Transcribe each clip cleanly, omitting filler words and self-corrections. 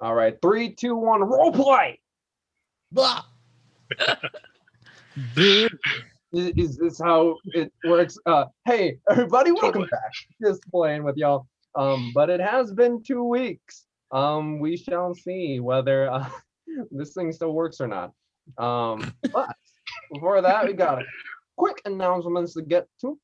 All right, 3, 2, 1, role play. Blah. Is this how it works? Hey, everybody, welcome back. Just playing with y'all. But it has been 2 weeks. We shall see whether this thing still works or not. But before that, we got quick announcements to get to.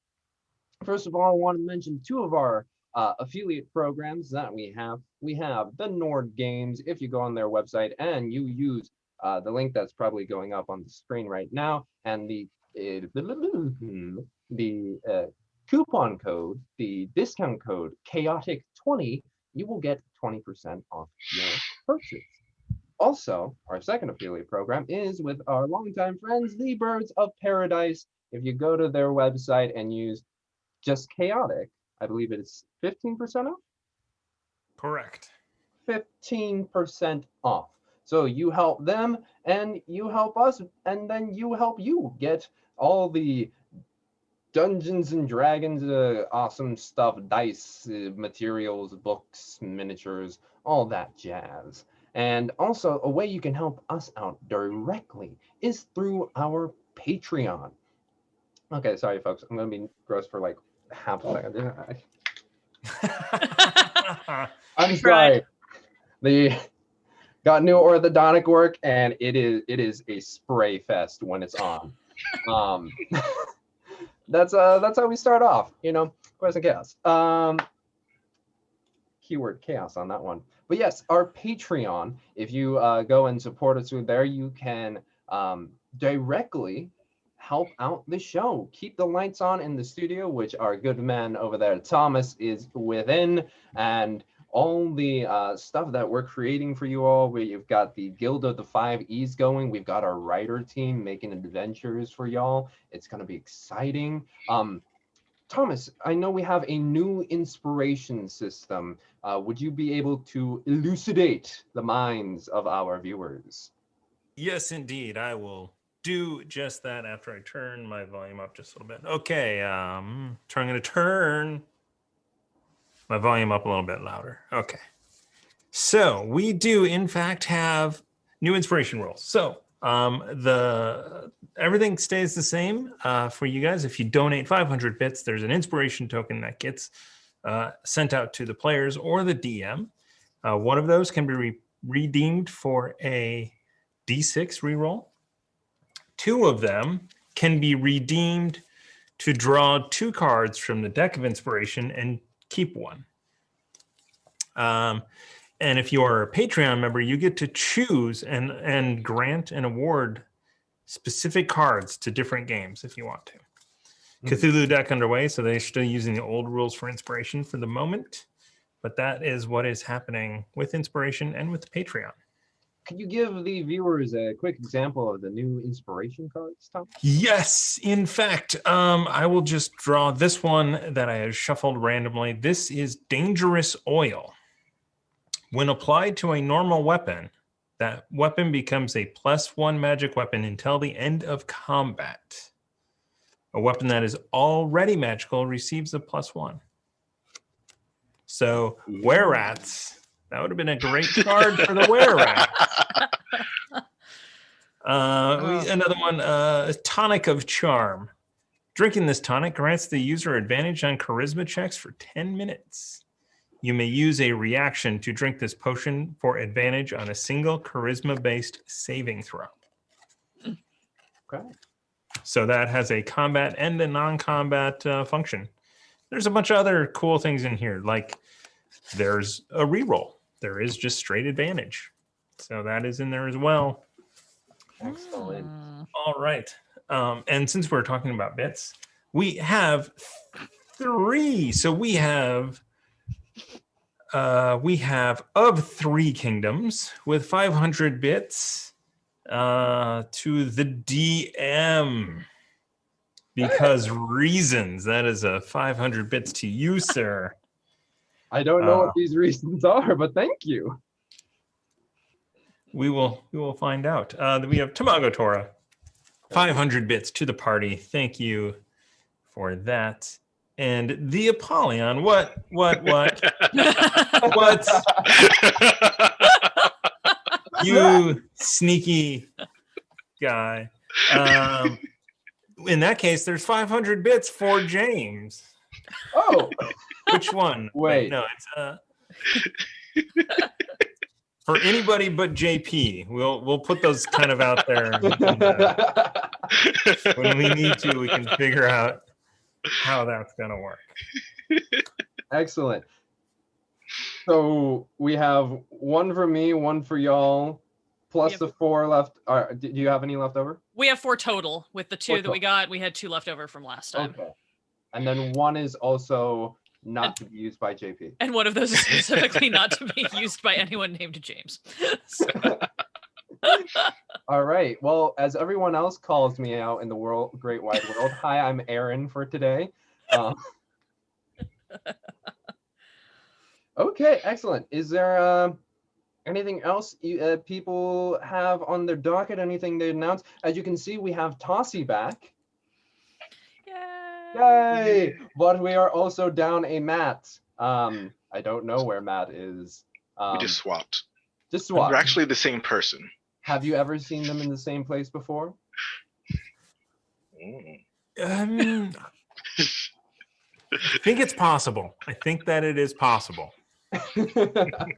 First of all, I want to mention 2 of our affiliate programs that we have. We have the Nord Games. If you go on their website and you use the link that's probably going up on the screen right now, and the coupon code, the discount code chaotic20, you will get 20% off your purchase. Also, our second affiliate program is with our longtime friends, the Birds of Paradise. If you go to their website and use just chaotic, I believe it's 15% off. Correct. 15% off. So you help them and you help us, and then you help you get all the Dungeons and Dragons awesome stuff, dice, materials, books, miniatures, all that jazz. And also, a way you can help us out directly is through our Patreon. Okay, sorry folks, I'm gonna be gross for like half a second. I'm sorry. The got new orthodontic work, and it is a spray fest when it's on. That's how we start off, you know, Quest and Chaos. Keyword chaos on that one. But yes, our Patreon, if you go and support us through there, you can directly help out the show. Keep the lights on in the studio, which our good man over there, Thomas, is within, and all the stuff that we're creating for you all. We've got the Guild of the 5 E's going. We've got our writer team making adventures for y'all. It's going to be exciting. Thomas, I know we have a new inspiration system. Would you be able to elucidate the minds of our viewers? Yes, indeed. I will do just that after I turn my volume up just a little bit. Okay, I'm going to turn my volume up a little bit louder. Okay. So we do, in fact, have new inspiration rules. So everything stays the same for you guys. If you donate 500 bits, there's an inspiration token that gets sent out to the players or the DM. One of those can be redeemed for a D6 reroll. 2 of them can be redeemed to draw 2 cards from the deck of inspiration and keep 1. And if you are a Patreon member, you get to choose and grant and award specific cards to different games if you want to. Cthulhu deck underway, so they're still using the old rules for inspiration for the moment. But that is what is happening with inspiration and with Patreon. Could you give the viewers a quick example of the new inspiration cards, Tom? Yes, in fact, I will just draw this one that I have shuffled randomly. This is Dangerous Oil. When applied to a normal weapon, that weapon becomes a +1 magic weapon until the end of combat. A weapon that is already magical receives a +1. So, Were-Rats. That would have been a great card for the Were-Rats. Another one, Tonic of Charm. Drinking this tonic grants the user advantage on charisma checks for 10 minutes. You may use a reaction to drink this potion for advantage on a single charisma-based saving throw. Okay. So that has a combat and a non-combat function. There's a bunch of other cool things in here, like there's a reroll. There is just straight advantage. So that is in there as well. Excellent. All right. And since we're talking about bits, we have 3. So we have of 3 kingdoms with 500 bits to the DM. Because reasons. That is a 500 bits to you, sir. I don't know what these reasons are, but thank you. We will find out. We have Tamago Tora, 500 bits to the party. Thank you for that. And the Apollyon, what? You sneaky guy. In that case, there's 500 bits for James. Oh, Which one? Wait. No, it's for anybody but JP. We'll put those kind of out there. When we need to, we can figure out how that's gonna work. Excellent. So we have one for me, one for y'all, plus the 4 left. Do you have any left over? We have 4 total. With the 2 that total. we got, we had 2 left over from last time. Okay. And then one is also not to be used by JP. And one of those is specifically not to be used by anyone named James. All right. Well, as everyone else calls me out in the great wide world, hi, I'm Aaron for today. Okay, excellent. Is there anything else people have on their docket? Anything they announce? As you can see, we have Tossie back. Yay! But we are also down a Matt. I don't know where Matt is. We just swapped. Just swapped. We're actually the same person. Have you ever seen them in the same place before? I mean, I think it's possible. I think that it is possible.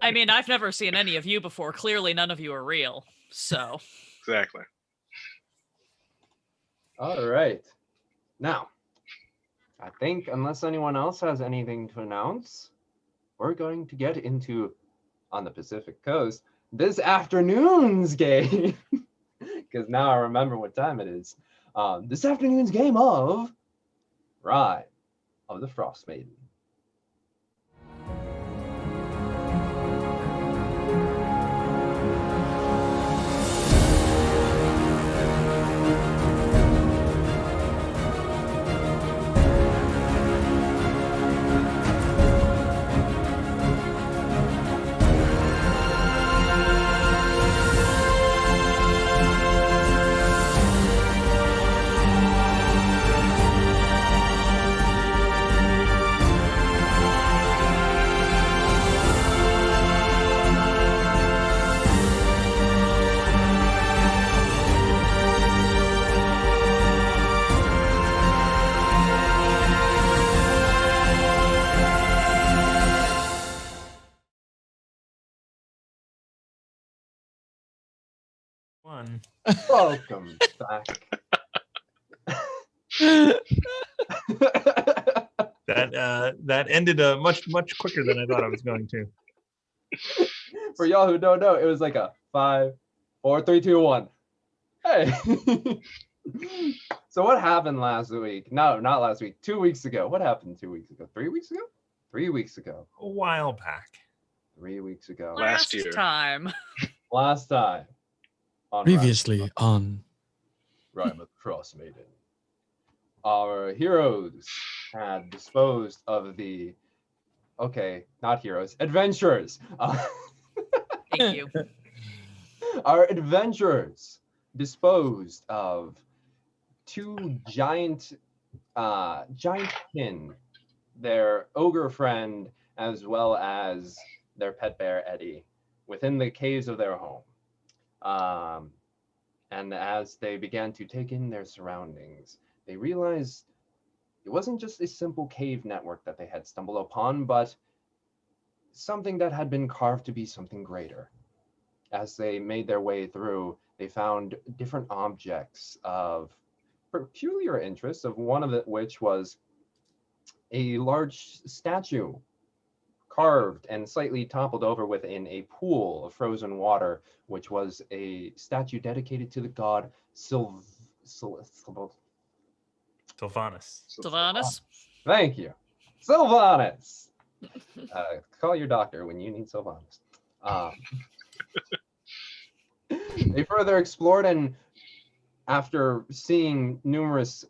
I mean, I've never seen any of you before. Clearly, none of you are real. So. Exactly. All right. Now, I think unless anyone else has anything to announce, we're going to get into, on the Pacific Coast, this afternoon's game. Because now I remember what time it is. This afternoon's game of Rime of the Frostmaiden. Welcome back. That ended much quicker than I thought I was going to. For y'all who don't know, it was like a 5, 4, 3, 2, 1. Hey. So what happened last week? No, not last week. 2 weeks ago. What happened 2 weeks ago? 3 weeks ago? 3 weeks ago. A while back. 3 weeks ago. Last year. Last time. Previously on Rime of the Frostmaiden. Our heroes had disposed of the not heroes, adventurers. Thank you. Our adventurers disposed of 2 giant kin, their ogre friend, as well as their pet bear Eddie, within the caves of their home. And as they began to take in their surroundings, they realized it wasn't just a simple cave network that they had stumbled upon, but something that had been carved to be something greater. As they made their way through, they found different objects of peculiar interest, of one of which was a large statue carved and slightly toppled over within a pool of frozen water, which was a statue dedicated to the god Sylvanas. Sylvanas? Thank you. Sylvanas! Call your doctor when you need Sylvanas. They further explored, and after seeing numerous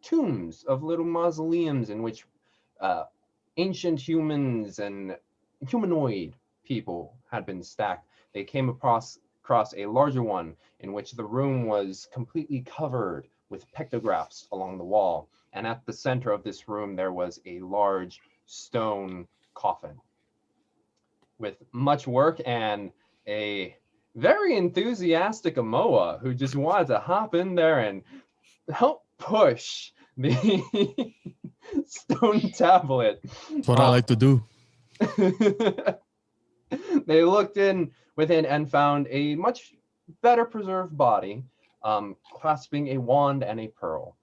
tombs of little mausoleums in which ancient humans and humanoid people had been stacked, they came across a larger one in which the room was completely covered with pictographs along the wall. And at the center of this room, there was a large stone coffin. With much work and a very enthusiastic Amoa who just wanted to hop in there and help push the stone tablet. That's what I like to do. They looked in within and found a much better preserved body, clasping a wand and a pearl.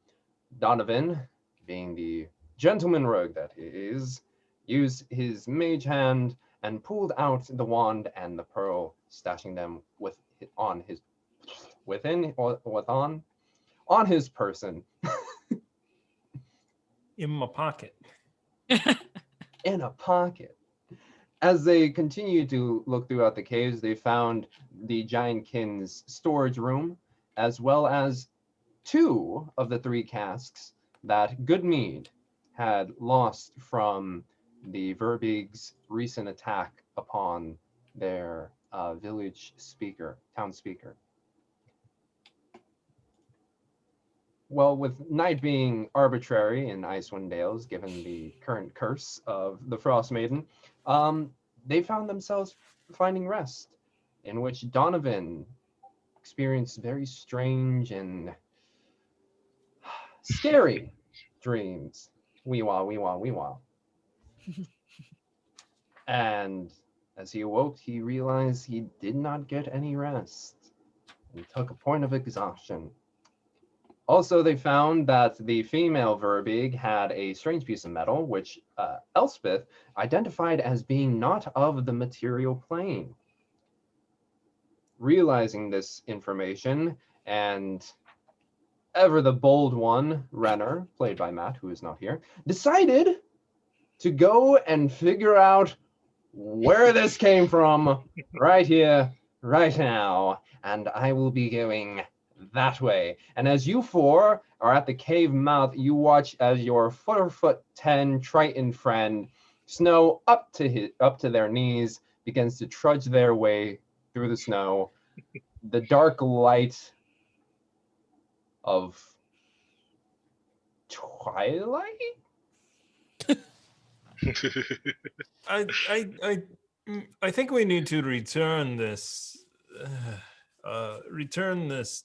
Donovan, being the gentleman rogue that he is, used his mage hand and pulled out the wand and the pearl, stashing them on his person. In my pocket. In a pocket. As they continued to look throughout the caves, they found the Giantkin's storage room, as well as 2 of the 3 casks that Goodmead had lost from the Verbig's recent attack upon their town speaker. Well, with night being arbitrary in Icewind Dales, given the current curse of the Frostmaiden, they found themselves finding rest, in which Donovan experienced very strange and scary dreams. Wee-wah, wee-wah, wee-wah. And as he awoke, he realized he did not get any rest and took a point of exhaustion. Also, they found that the female Verbig had a strange piece of metal, which Elspeth identified as being not of the material plane. Realizing this information, and ever the bold one, Renner, played by Matt, who is not here, decided to go and figure out where this came from right here, right now. And I will be going that way. And as you 4 are at the cave mouth, you watch as your 4'10" Triton friend, Snow up to their knees, begins to trudge their way through the snow. The dark light of twilight? I think we need to return this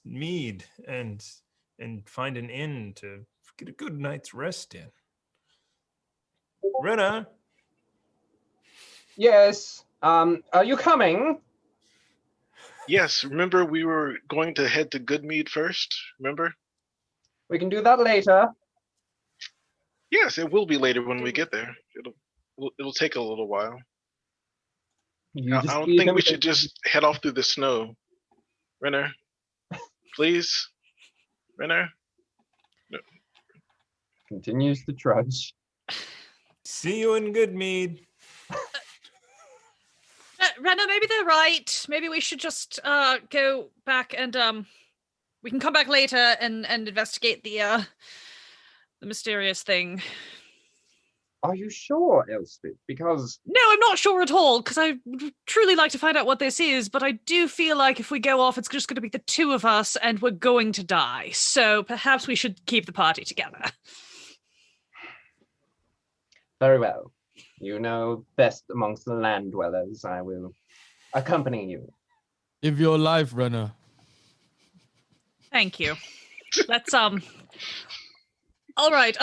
mead and find an inn to get a good night's rest in. Rena? Yes. Are you coming? Yes, remember we were going to head to Goodmead first, remember? We can do that later. Yes, it will be later when we get there. It'll take a little while. I don't think we should just head off through the snow. Renner, please. Renner. No. Continues to trudge. See you in Goodmead. Renna, maybe they're right. Maybe we should just go back and we can come back later and investigate the mysterious thing. Are you sure, Elspeth? Because... No, I'm not sure at all, because I would truly like to find out what this is, but I do feel like if we go off, it's just going to be the 2 of us, and we're going to die. So perhaps we should keep the party together. Very well. You know best amongst the land dwellers. I will accompany you. Live your life, Renner. Thank you. Let's all right.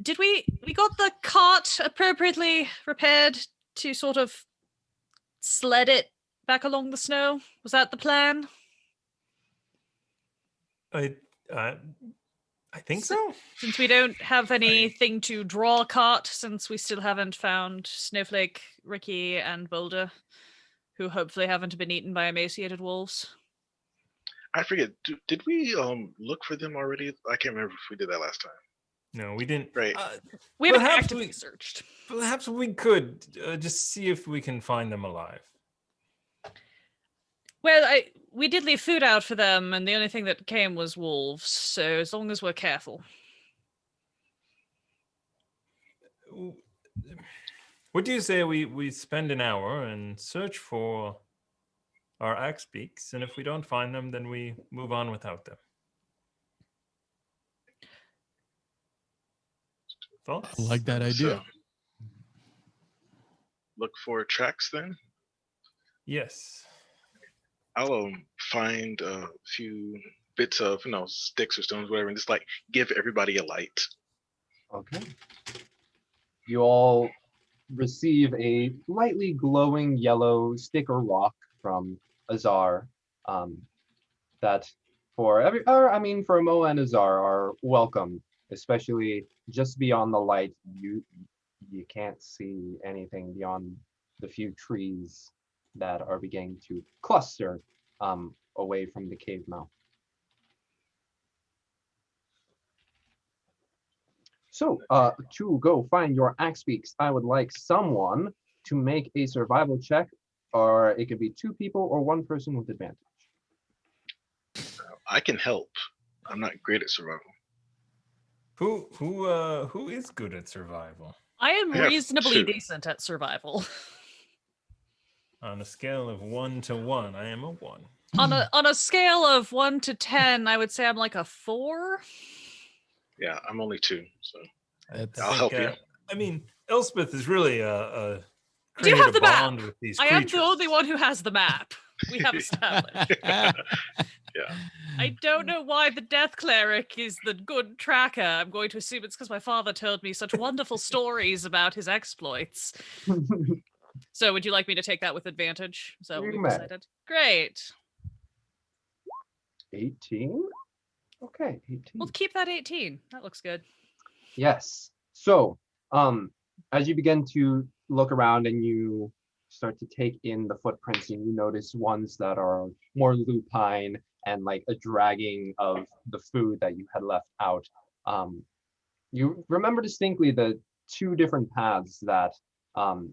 Did we got the cart appropriately repaired to sort of sled it back along the snow? Was that the plan? I think so. Since we don't have anything to draw a cart, since we still haven't found Snowflake, Ricky, and Boulder, who hopefully haven't been eaten by emaciated wolves. I forget, did we look for them already? I can't remember if we did that last time. No, we didn't. Right. We haven't actively searched. Perhaps we could just see if we can find them alive. Well, we did leave food out for them, and the only thing that came was wolves, so as long as we're careful. What do you say we spend an hour and search for our axe beaks, and if we don't find them, then we move on without them? Thoughts? I like that idea. So, look for tracks then? Yes. I'll find a few bits of sticks or stones, whatever, and just like give everybody a light. Okay. You all receive a lightly glowing yellow stick or rock from Azar. That for Moa and Azar are welcome, especially just beyond the light. You can't see anything beyond the few trees that are beginning to cluster away from the cave mouth. So, to go find your axe beaks, I would like someone to make a survival check, or it could be 2 people or 1 person with advantage. I can help. I'm not great at survival. Who is good at survival? I am I have reasonably 2. decent at survival. On a scale of 1 to 1, I am a 1. On a scale of 1 to 10, I would say I'm like a 4. Yeah, I'm only 2, so That's- I'll help you. I mean, Elspeth is really Do you create have a the map? bond with these I creatures. am the only one who has the map. We have established. Yeah. I don't know why the Death Cleric is the good tracker. I'm going to assume it's because my father told me such wonderful stories about his exploits. So would you like me to take that with advantage? So You we may. decided. Great. 18? Okay, 18. We'll keep that 18. That looks good. Yes. So, as you begin to look around and you start to take in the footprints, and you notice ones that are more lupine and like a dragging of the food that you had left out. You remember distinctly the 2 different paths that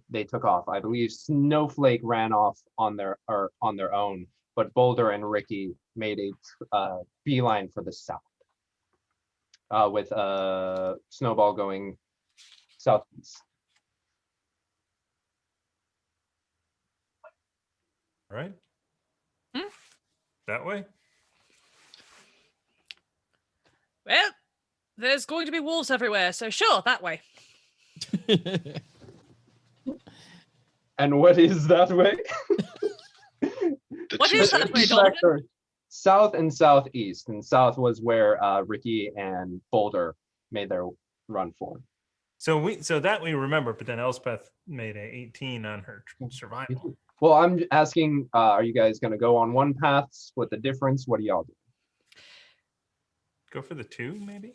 they took off. I believe Snowflake ran off on their own, but Boulder and Ricky made a beeline for the south, with Snowball going southeast. Right? Hmm? That way? Well, there's going to be wolves everywhere, so sure, that way. And what is that way? The What 2 is that steps. way, Donovan? Or south and southeast, and south was where Ricky and Boulder made their run for. So that we remember, but then Elspeth made a 18 on her survival. Well, I'm asking, are you guys going to go on one path, split the difference? What do y'all do? Go for the 2, maybe?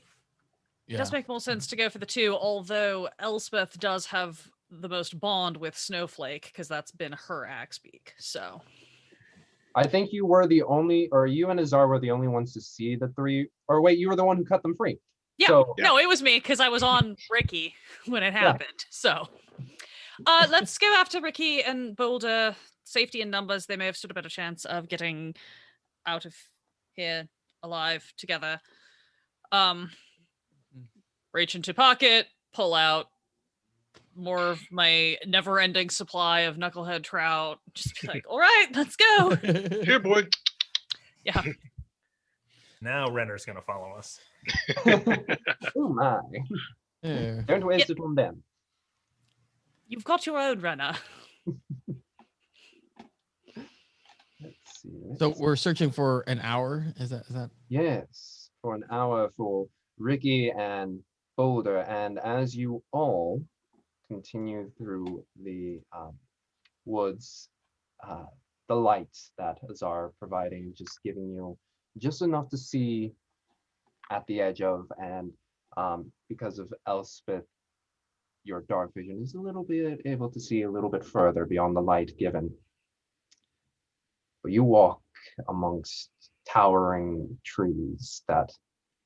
It does make more sense to go for the 2, although Elspeth does have the most bond with Snowflake, because that's been her axe beak, so. I think you were the only, or you and Azar were the only ones to see the 3, or wait, you were the one who cut them free. Yeah, So, no, it was me, because I was on Ricky when it happened, so. Let's go after Ricky and Boulder. Safety in numbers, they may have stood a better chance of getting out of here alive together. Reach into pocket, pull out more of my never-ending supply of knucklehead trout. Just be like, all right, let's go. Here, boy. Yeah. Now Renner's going to follow us. oh my. Yeah. Don't waste it on them. You've got your own runner. Let's see. So we're searching for an hour. Is that? Yes, for an hour for Ricky and Boulder. And as you all continue through the woods, the lights that Azar providing, just giving you just enough to see at the edge of, and because of Elspeth, your dark vision is a little bit able to see a little bit further beyond the light given. But you walk amongst towering trees that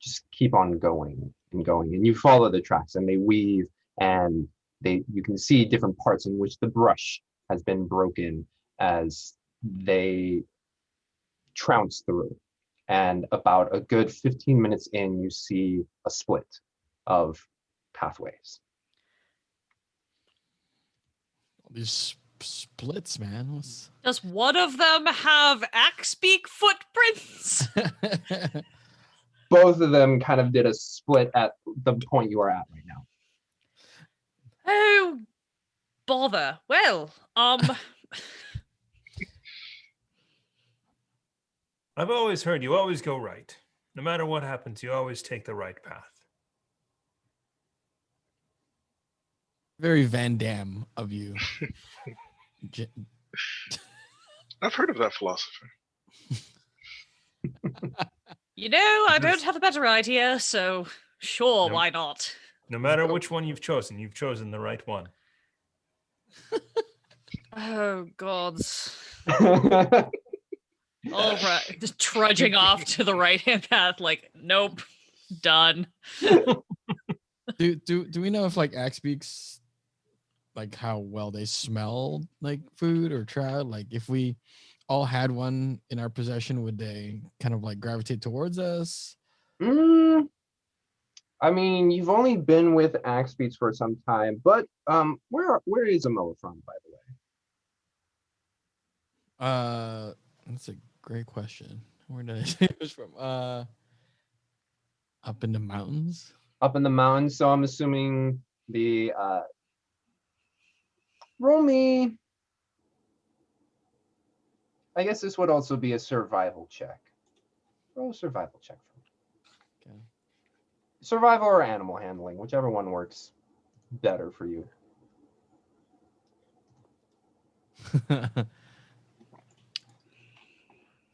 just keep on going and going, and you follow the tracks, and they weave, and you can see different parts in which the brush has been broken as they trounce through. And about a good 15 minutes in, you see a split of pathways. These splits, man. What's... Does one of them have axe beak footprints? Both of them kind of did a split at the point you are at right now. Oh, bother. Well, I've always heard you always go right. No matter what happens, you always take the right path. Very Van Damme of you. I've heard of that philosopher. I don't have a better idea, so sure, No. why not? No matter which one you've chosen the right one. Oh, gods. All right. Just trudging off to the right-hand path, like, nope, done. Do we know if like axe beaks, like how well they smell like food or trout? Like if we all had one in our possession, would they kind of like gravitate towards us? I mean, you've only been with Axe Beats for some time, but where is Amoa from, by the way? That's a great question. Where did I say it was from? Up in the mountains. Up in the mountains, so I'm assuming the roll me. I guess this would also be a survival check. Roll a survival check for me. Okay. Survival or animal handling, whichever one works better for you.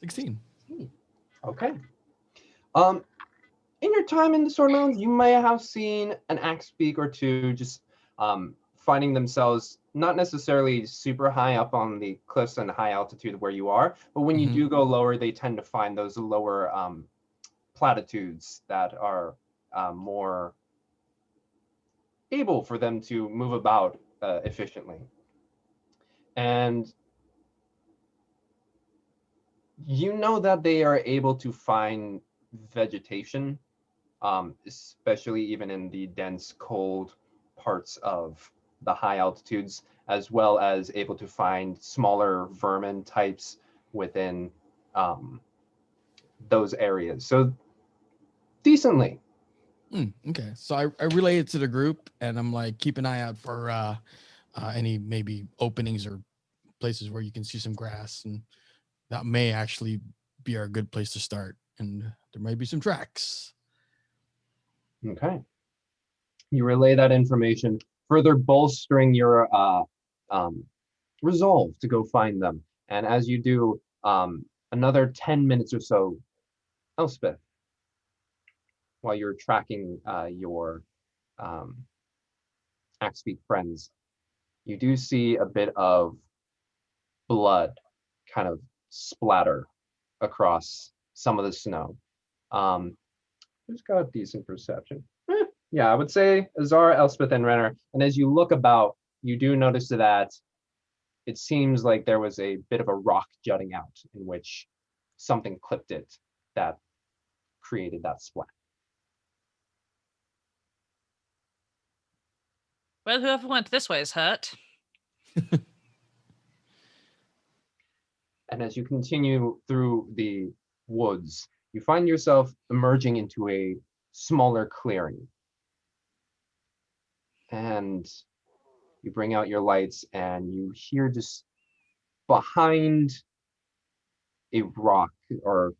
16. Okay. In your time in the Sword Mountains, you may have seen an axe beak or two just finding themselves not necessarily super high up on the cliffs and high altitude where you are, but when you do go lower, they tend to find those lower platitudes that are more able for them to move about efficiently. And you know that they are able to find vegetation, especially even in the dense, cold parts of the high altitudes, as well as able to find smaller vermin types within those areas. So decently. Okay, so I relay it to the group, and I'm like, keep an eye out for any maybe openings or places where you can see some grass, and that may actually be a good place to start. And there might be some tracks. Okay. You relay that information, further bolstering your resolve to go find them. And as you do, another 10 minutes or so, Elspeth, while you're tracking your Axebeak friends, you do see a bit of blood kind of splatter across some of the snow. Who's got decent perception? Yeah, I would say Azar, Elspeth, and Renner. And as you look about, you do notice that it seems like there was a bit of a rock jutting out in which something clipped it that created that splat. Well, whoever went this way is hurt. And as you continue through the woods, you find yourself emerging into a smaller clearing. And you bring out your lights and you hear just behind a rock, or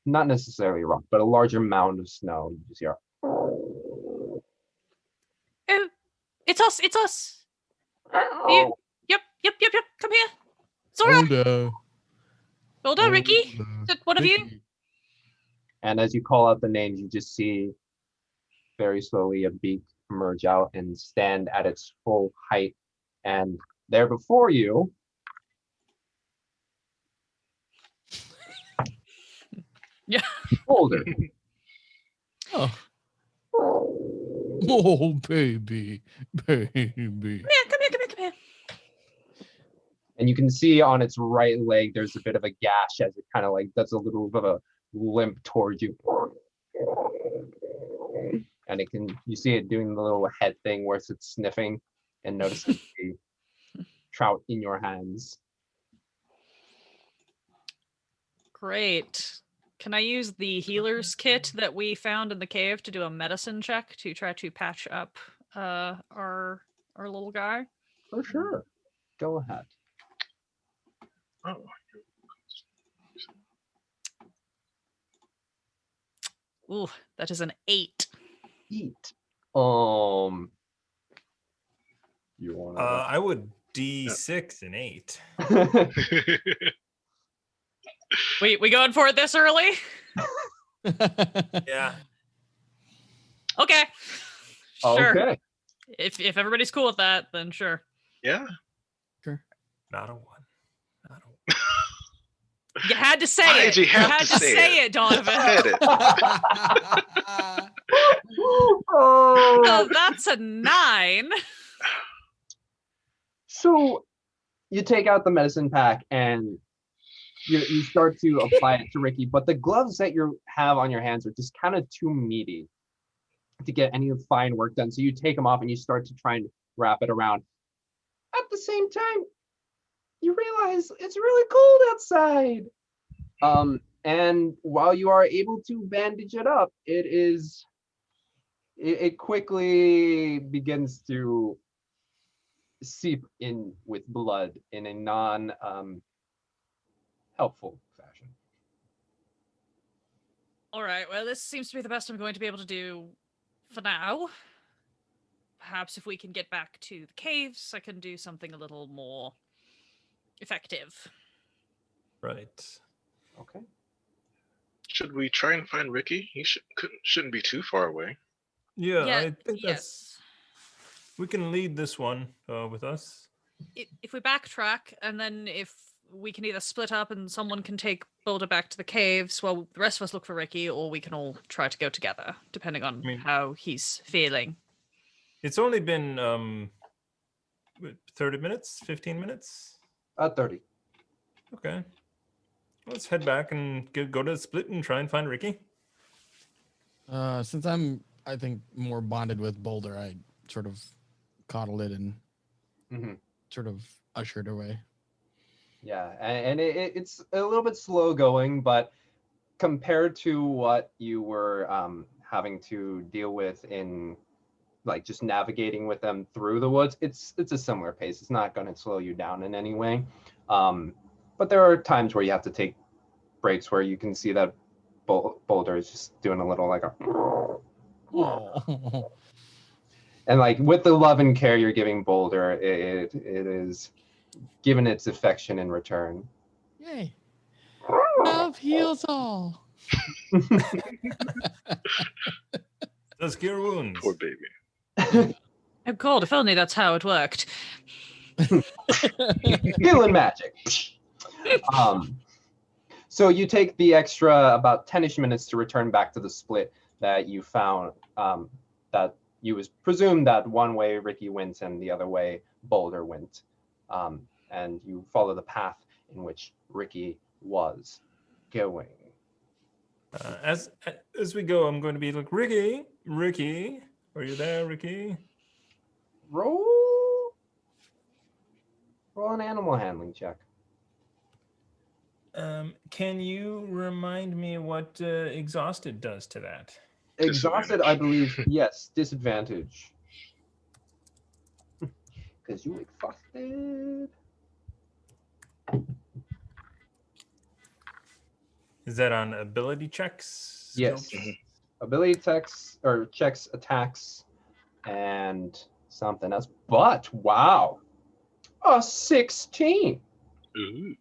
not necessarily a rock, but a larger mound of snow, you just hear, Oh, it's us, it's us. You, yep, come here. It's all right. Well done, Ricky. Is it one of you? And as you call out the names, you just see very slowly a beak emerge out and stand at its full height. And there before you, Yeah. Boulder. Oh, baby. Come here. And you can see on its right leg, there's a bit of a gash as it kind of like does a little bit of a limp towards you. And you see it doing the little head thing where it's sniffing and noticing the trout in your hands. Great. Can I use the healer's kit that we found in the cave to do a medicine check to try to patch up our little guy? For sure. Go ahead. Oh, Ooh, that is an 8. Eat. You want I would D6 and 8. We going for it this early? Yeah. Okay. Sure. Okay. If everybody's cool with that, then sure. Yeah. Not a 1. Not a 1. You had to say Why it. did you have had to say it, Donovan. Said it. Oh, that's a 9. So you take out the medicine pack and you start to apply it to Ricky, but the gloves that you have on your hands are just kind of too meaty to get any fine work done. So you take them off and you start to try and wrap it around. At the same time, you realize it's really cold outside. And while you are able to bandage it up, it quickly begins to seep in with blood in a non helpful fashion. All right. Well, this seems to be the best I'm going to be able to do for now. Perhaps if we can get back to the caves, I can do something a little more effective. Right. Okay. Should we try and find Ricky? He shouldn't be too far away. Yeah, Yeah, I think yes. we can lead this one with us. If we backtrack, and then if we can either split up and someone can take Boulder back to the caves while the rest of us look for Ricky, or we can all try to go together, depending on how he's feeling. It's only been 30 minutes, 15 minutes? 30. Okay. Let's head back and go to the split and try and find Ricky. Since I think, more bonded with Boulder, I sort of coddled it and sort of ushered away. Yeah, and it's a little bit slow going, but compared to what you were having to deal with in like just navigating with them through the woods, it's a similar pace. It's not going to slow you down in any way. But there are times where you have to take breaks where you can see that Boulder is just doing a little like a... Oh. And like with the love and care you're giving Boulder, it is given its affection in return. Yay. Love heals all. Does cure wounds. Poor baby. Oh God, if only that's how it worked. Healing magic. So you take the extra about 10-ish minutes to return back to the split that you found, that you was presumed that one way Ricky went and the other way Boulder went. And you follow the path in which Ricky was going. As we go, I'm going to be like, Ricky, are you there, Ricky? Roll an animal handling check. Can you remind me what exhausted does to that? Exhausted, I believe, yes, disadvantage. Because you exhausted. Is that on ability checks? Yes. Skill checks? Ability checks or checks, attacks, and something else. But wow, a 16. Ooh.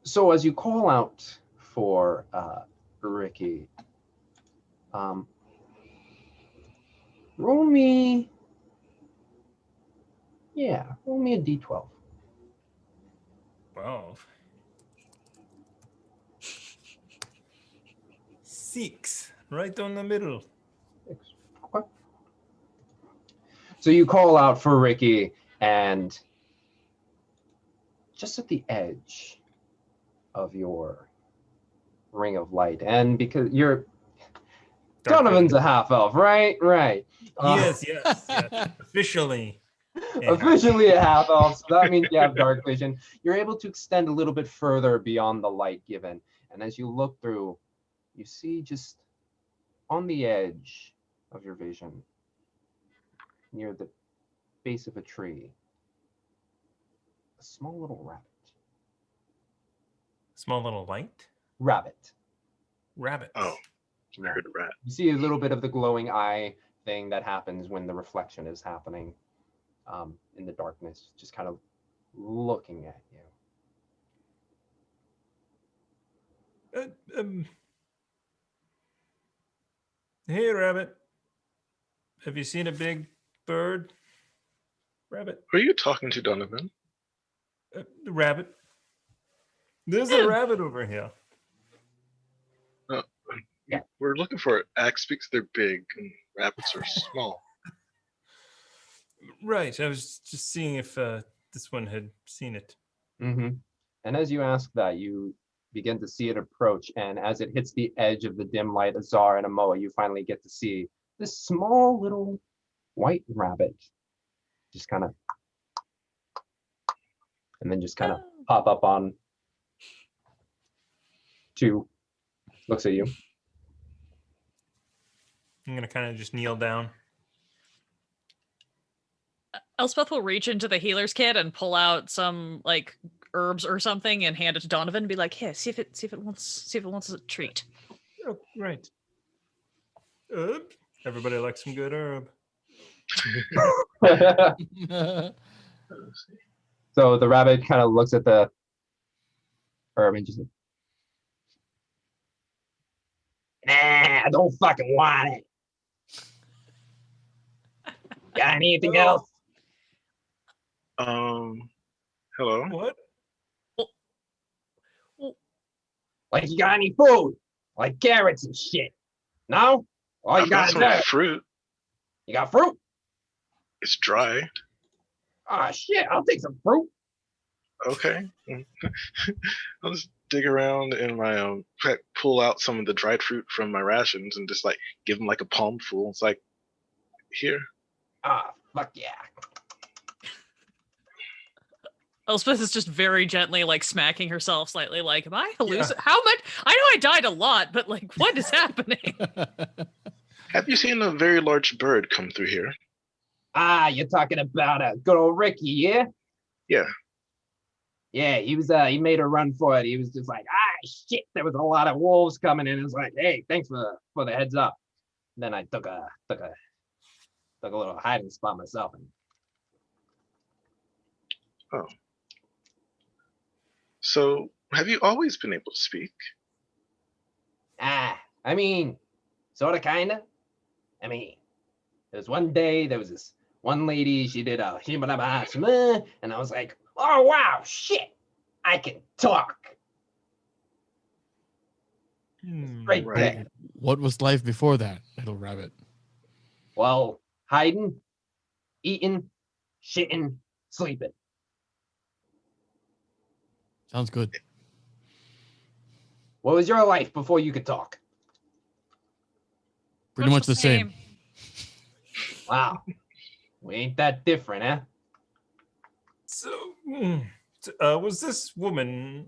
So as you call out for Ricky, roll me a d12. 12. 6, right down the middle. Okay. So you call out for Ricky, and just at the edge of your ring of light, and because you're Donovan's a half elf, right? Right. Yes. Officially. Officially a half elf, so that means you have dark vision. You're able to extend a little bit further beyond the light given, and as you look through, you see just on the edge of your vision, near the base of a tree, a small little rabbit. Small little light? Rabbit. rabbits. Oh, I heard a rat. You see a little bit of the glowing eye thing that happens when the reflection is happening in the darkness, just kind of looking at you. Hey, rabbit. Have you seen a big bird? Rabbit. Who are you talking to, Donovan? The rabbit. There's a rabbit over here. Yeah. We're looking for axe beaks. They're big and rabbits are small. Right. I was just seeing if this one had seen it. Mm-hmm. And as you ask that, you begin to see it approach. And as it hits the edge of the dim light, Azar and Amoa, you finally get to see this small little white rabbit just kind of, and then just kind of pop up on two, looks at you. I'm going to kind of just kneel down. Elspeth will reach into the healer's kit and pull out some like herbs or something and hand it to Donovan and be like, "Here, see if it wants a treat." Oh, right. Herb. Everybody likes some good herb. So the rabbit kind of looks at the herb and just, nah, I don't fucking want it. Got anything else? Hello. What? Like, you got any food? Like carrots and shit? No? All you I've got got is some that. fruit. You got fruit? It's dry. Ah, shit, I'll take some fruit. Okay. I'll just dig around in my pull out some of the dried fruit from my rations and just like give them like a palm full. It's like, here. Ah, fuck yeah. Elspeth is just very gently like smacking herself slightly like, am I hallucinating? How much? I know I died a lot, but like, what is happening? Have you seen a very large bird come through here? Ah, you're talking about good old Ricky, yeah? Yeah. Yeah, he was he made a run for it. He was just like, ah shit, there was a lot of wolves coming in. It was like, hey, thanks for the heads up. And then I took a little hiding spot myself. Oh. So have you always been able to speak? I mean, sorta kinda. I mean, there was one day there was this one lady, she did a and I was like, oh wow, shit, I can talk. Right there. What was life before that, little rabbit? Well, hiding, eating, shitting, sleeping. Sounds good. What was your life before you could talk? Pretty much the same. Wow. We ain't that different, huh? So, was this woman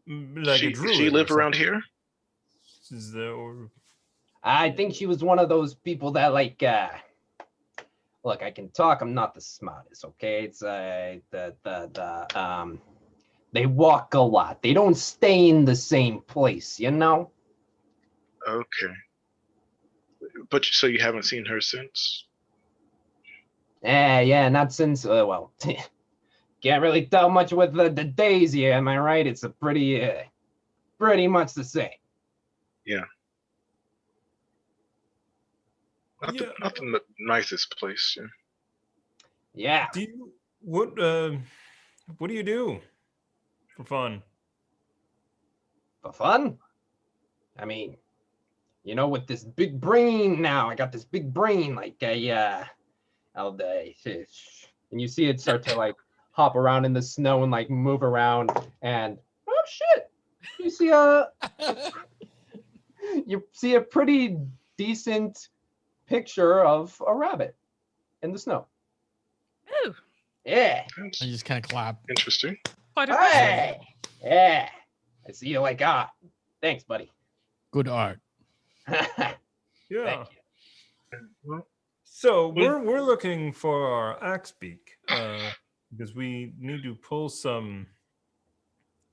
like a druid? She live around here? Is there, or... I think she was one of those people that like look, I can talk, I'm not the smartest, okay? It's they walk a lot. They don't stay in the same place, you know? Okay. But so you haven't seen her since? Yeah, not since well, can't really tell much with the days here, am I right? It's a pretty much the same. Yeah. Not the nicest place. Yeah. What do you do for fun? For fun? I mean, you know, with this big brain now, I got this big brain, like and you see it start to like hop around in the snow and like move around, and oh shit, you see a pretty decent picture of a rabbit in the snow. Oh, Yeah. I just kind of clap. Interesting. quite impressive. Hey. Yeah. I see you like art. Thanks, buddy. Good art. Yeah. Thank you. Well, So we're looking for our axe beak because we need to pull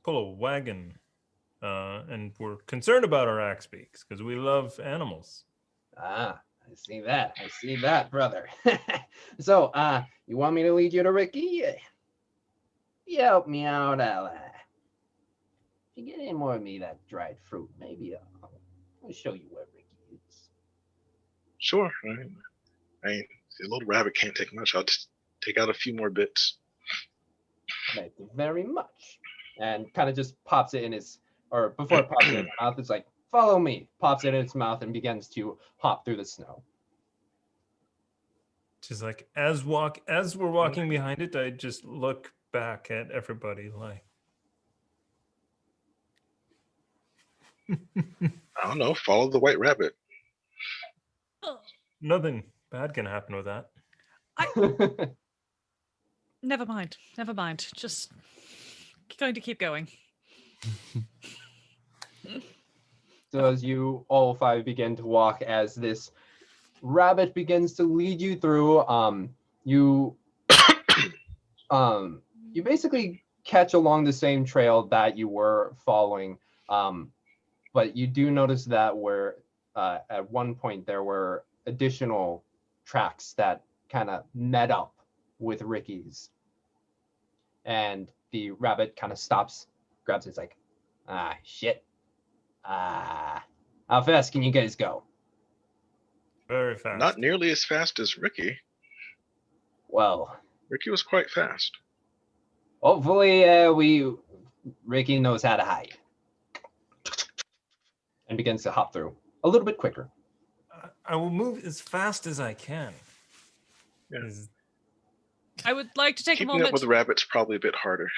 a wagon and we're concerned about our axe beaks because we love animals. Ah, I see that. I see that, brother. So, you want me to lead you to Ricky? You help me out, if you get any more of me that dried fruit, maybe I'll show you where Ricky is. Sure. The little rabbit can't take much. I'll just take out a few more bits. Thank you very much. And kind of just pops it in his, or before it pops it in his mouth, it's like, follow me. Pops it in its mouth and begins to hop through the snow. Just like as we're walking behind it, I just look back at everybody like. I don't know. Follow the white rabbit. Nothing bad can happen with that. Never mind. Just going to keep going. So as you all five begin to walk, as this rabbit begins to lead you through, you basically catch along the same trail that you were following, but you do notice that at one point there were additional tracks that kind of met up with Ricky's, and the rabbit kind of stops, grabs it, it's like, shit. How fast can you guys go? Very fast. Not nearly as fast as Ricky. Well, Ricky was quite fast. hopefully Ricky knows how to hide. And begins to hop through a little bit quicker. I will move as fast as I can. Yeah. I would like to take a Keeping moment. up with rabbits probably a bit harder.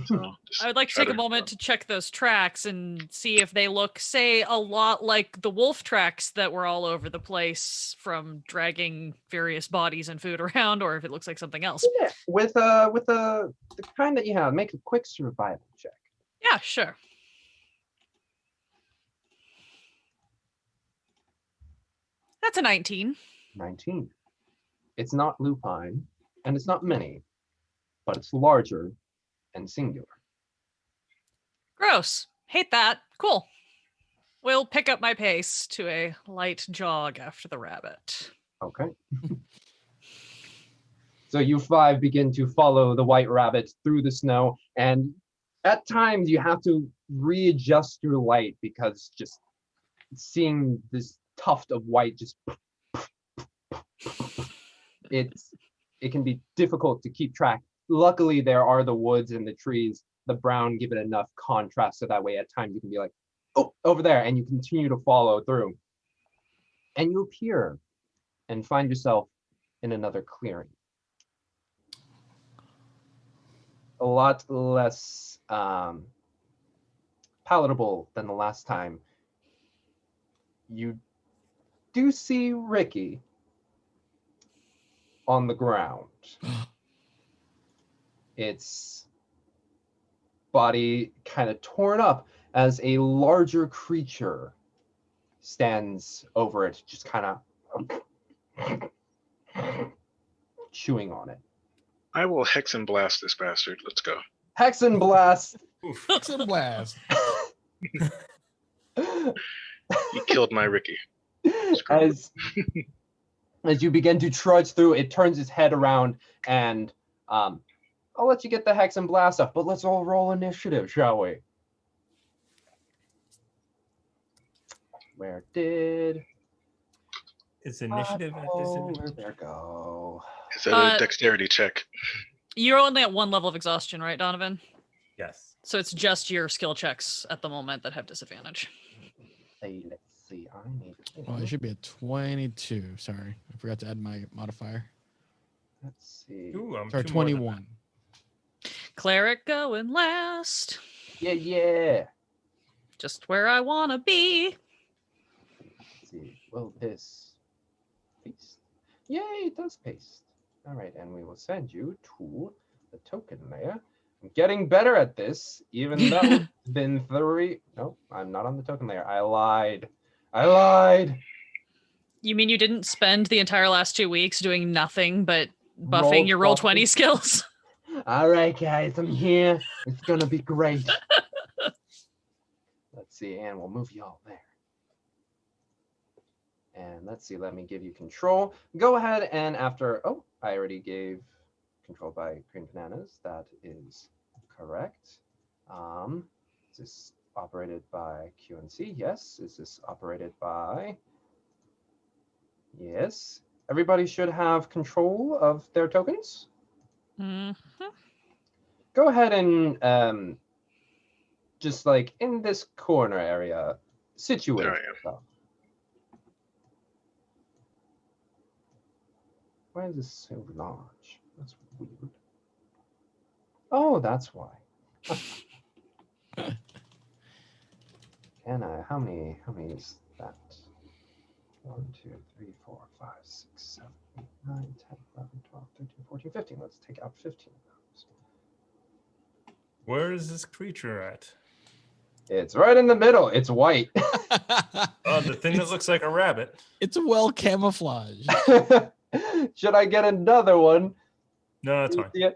So I would like to take a moment to check those tracks and see if they look, say, a lot like the wolf tracks that were all over the place from dragging various bodies and food around, or if it looks like something else. Yeah, with the kind that you have, make a quick survival check. Yeah, sure. That's a 19. 19. It's not lupine, and it's not many, but it's larger and singular. Gross. Hate that. Cool. We'll pick up my pace to a light jog after the rabbit. Okay. So you five begin to follow the white rabbit through the snow, and at times you have to readjust your light because just seeing this tuft of white just it can be difficult to keep track. Luckily, there are the woods and the trees. The brown give it enough contrast so that way at times you can be like, oh, over there, and you continue to follow through. And you appear and find yourself in another clearing. A lot less palatable than the last time. You do see Ricky on the ground. Its body kind of torn up as a larger creature stands over it, just kind of chewing on it. I will hex and blast this bastard. Let's go. Hex and blast. Hex and blast. He killed my Ricky. As you begin to trudge through, it turns its head around, and I'll let you get the hex and blast off, but let's all roll initiative, shall we? Where did It's initiative at this where'd there go? Is that a dexterity check? You're only at one level of exhaustion, right, Donovan? Yes. So it's just your skill checks at the moment that have disadvantage. Hey, let's see. I need. Oh, it should be a 22. Sorry, I forgot to add my modifier. Let's see. Ooh, I'm Sorry, two more than 21. Cleric going last. Yeah. Just where I want to be. Let's see. Will this paste? Yay, it does paste. All right, and we will send you to the token layer. I'm getting better at this, even though it's been 3. Nope, I'm not on the token layer. I lied. You mean you didn't spend the entire last 2 weeks doing nothing but buffing your roll 20 skills? All right, guys, I'm here. It's gonna be great. Let's see, and we'll move y'all there. And let's see, let me give you control. Go ahead and after, oh, I already gave control by Green Bananas. That is correct. Is this operated by QNC? Yes. Is this operated by? Yes. Everybody should have control of their tokens. Mm-hmm. Go ahead and just like in this corner area, situate yourself. Why is this so large? That's weird. Oh, that's why. Can I? How many is that? 1, 2, 3, 4, 5, 6, 7, 8, 9, 10, 11, 12, 13, 14, 15. Let's take out 15 of those. Where is this creature at? It's right in the middle. It's white. Oh, the thing that looks like a rabbit. It's well camouflaged. Should I get another one? No, that's fine. Yeah.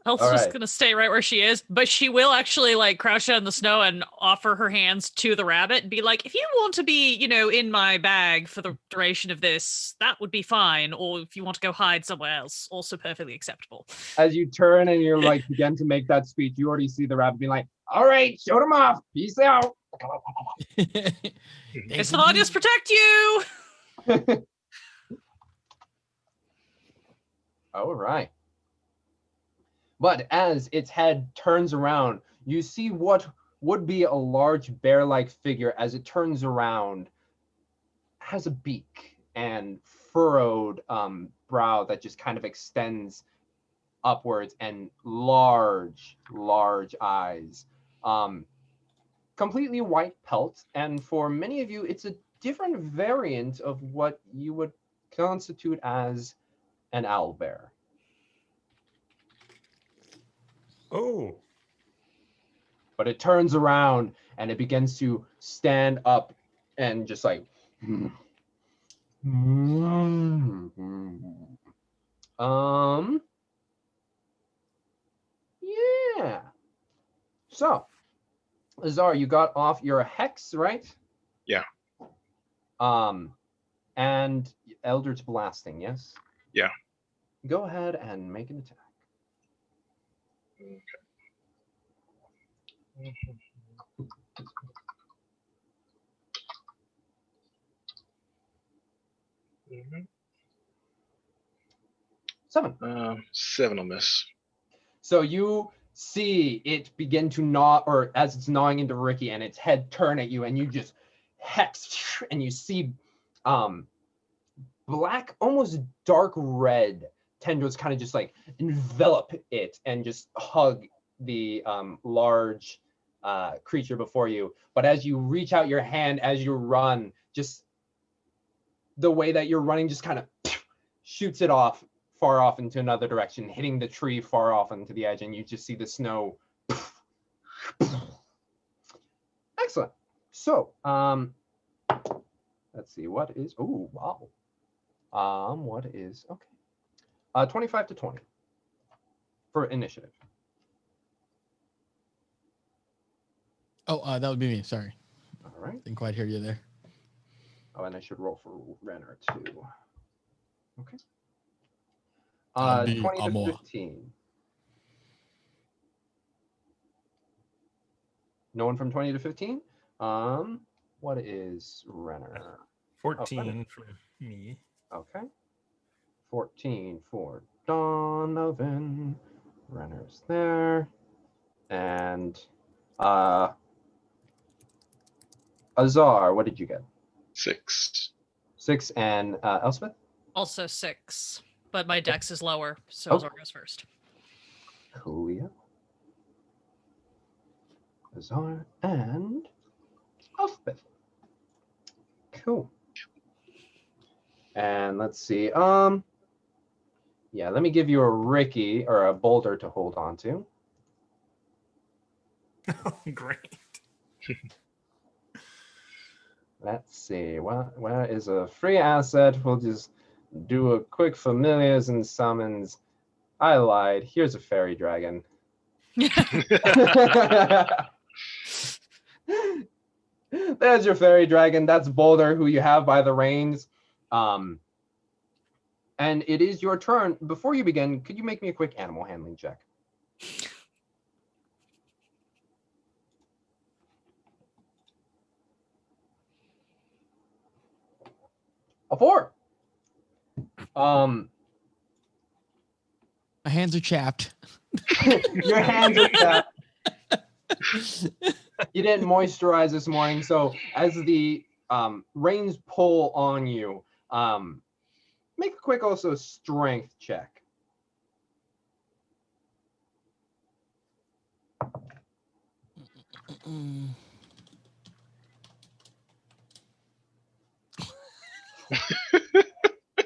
Elf's just gonna stay right where she is, but she will actually like crouch down in the snow and offer her hands to the rabbit and be like, if you want to be, in my bag for the duration of this, that would be fine. Or if you want to go hide somewhere else, also perfectly acceptable. As you turn and you're like begin to make that speech, you already see the rabbit being like, all right, show them off. Peace out. It's the just protect you. All right. But as its head turns around, you see what would be a large bear-like figure as it turns around, has a beak and furrowed brow that just kind of extends upwards and large eyes. Completely white pelt, and for many of you, it's a different variant of what you would constitute as an owlbear. Oh. But it turns around and it begins to stand up and just like yeah. So, Azar, you got off your hex, right? Yeah. And Eldritch Blasting, yes? Yeah. Go ahead and make an attack. Okay. Mm-hmm. 7. 7 will miss. So you see it begin to gnaw, or as it's gnawing into Ricky, and its head turn at you, and you just hex, and you see black, almost dark red tendrils kind of just like envelop it and just hug the large creature before you. But as you reach out your hand, as you run, just the way that you're running just kind of shoots it off far off into another direction, hitting the tree far off into the edge, and you just see the snow. Excellent. So, let's see, what is, oh, wow. What is, okay. 25 to 20 for initiative. Oh, that would be me. Sorry. All right. Didn't quite hear you there. Oh, and I should roll for Renner too. Okay. 20 to 15. No one from 20 to 15? What is Renner? 14 for me. Okay. 14 for Donovan. Renner's there. And Azar, what did you get? 6. 6, and Elspeth? Also 6, but my dex is lower, so Oh. Azar goes first. Coolio. Azar and Elspeth. Cool. And let's see. Yeah, let me give you a Ricky or a boulder to hold on to. Oh, great. Let's see. Where is a free asset? We'll just do a quick familiars and summons. I lied. Here's a fairy dragon. There's your fairy dragon. That's Boulder, who you have by the reins. And it is your turn. Before you begin, could you make me a quick animal handling check? A 4. My hands are chapped. Your hands are chapped. You didn't moisturize this morning, so as the reins pull on you, make a quick also strength check.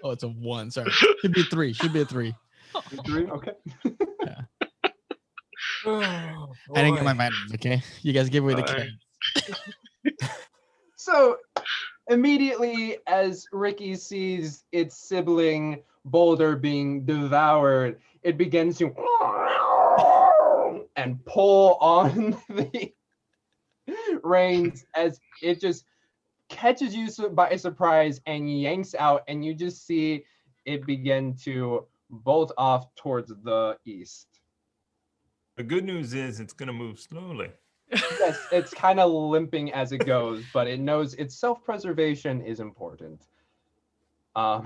Oh, it's a 1. Sorry. Should be a 3. 3. 3? Okay. Yeah. Oh, I didn't get my boy. vitamins, okay? You guys give away the Alright. carrots. So immediately as Ricky sees its sibling Boulder being devoured, it begins to and pull on the reins as it just catches you by surprise and yanks out, and you just see it begin to bolt off towards the east. The good news is it's going to move slowly. Yes, it's kind of limping as it goes, but it knows its self-preservation is important. Well,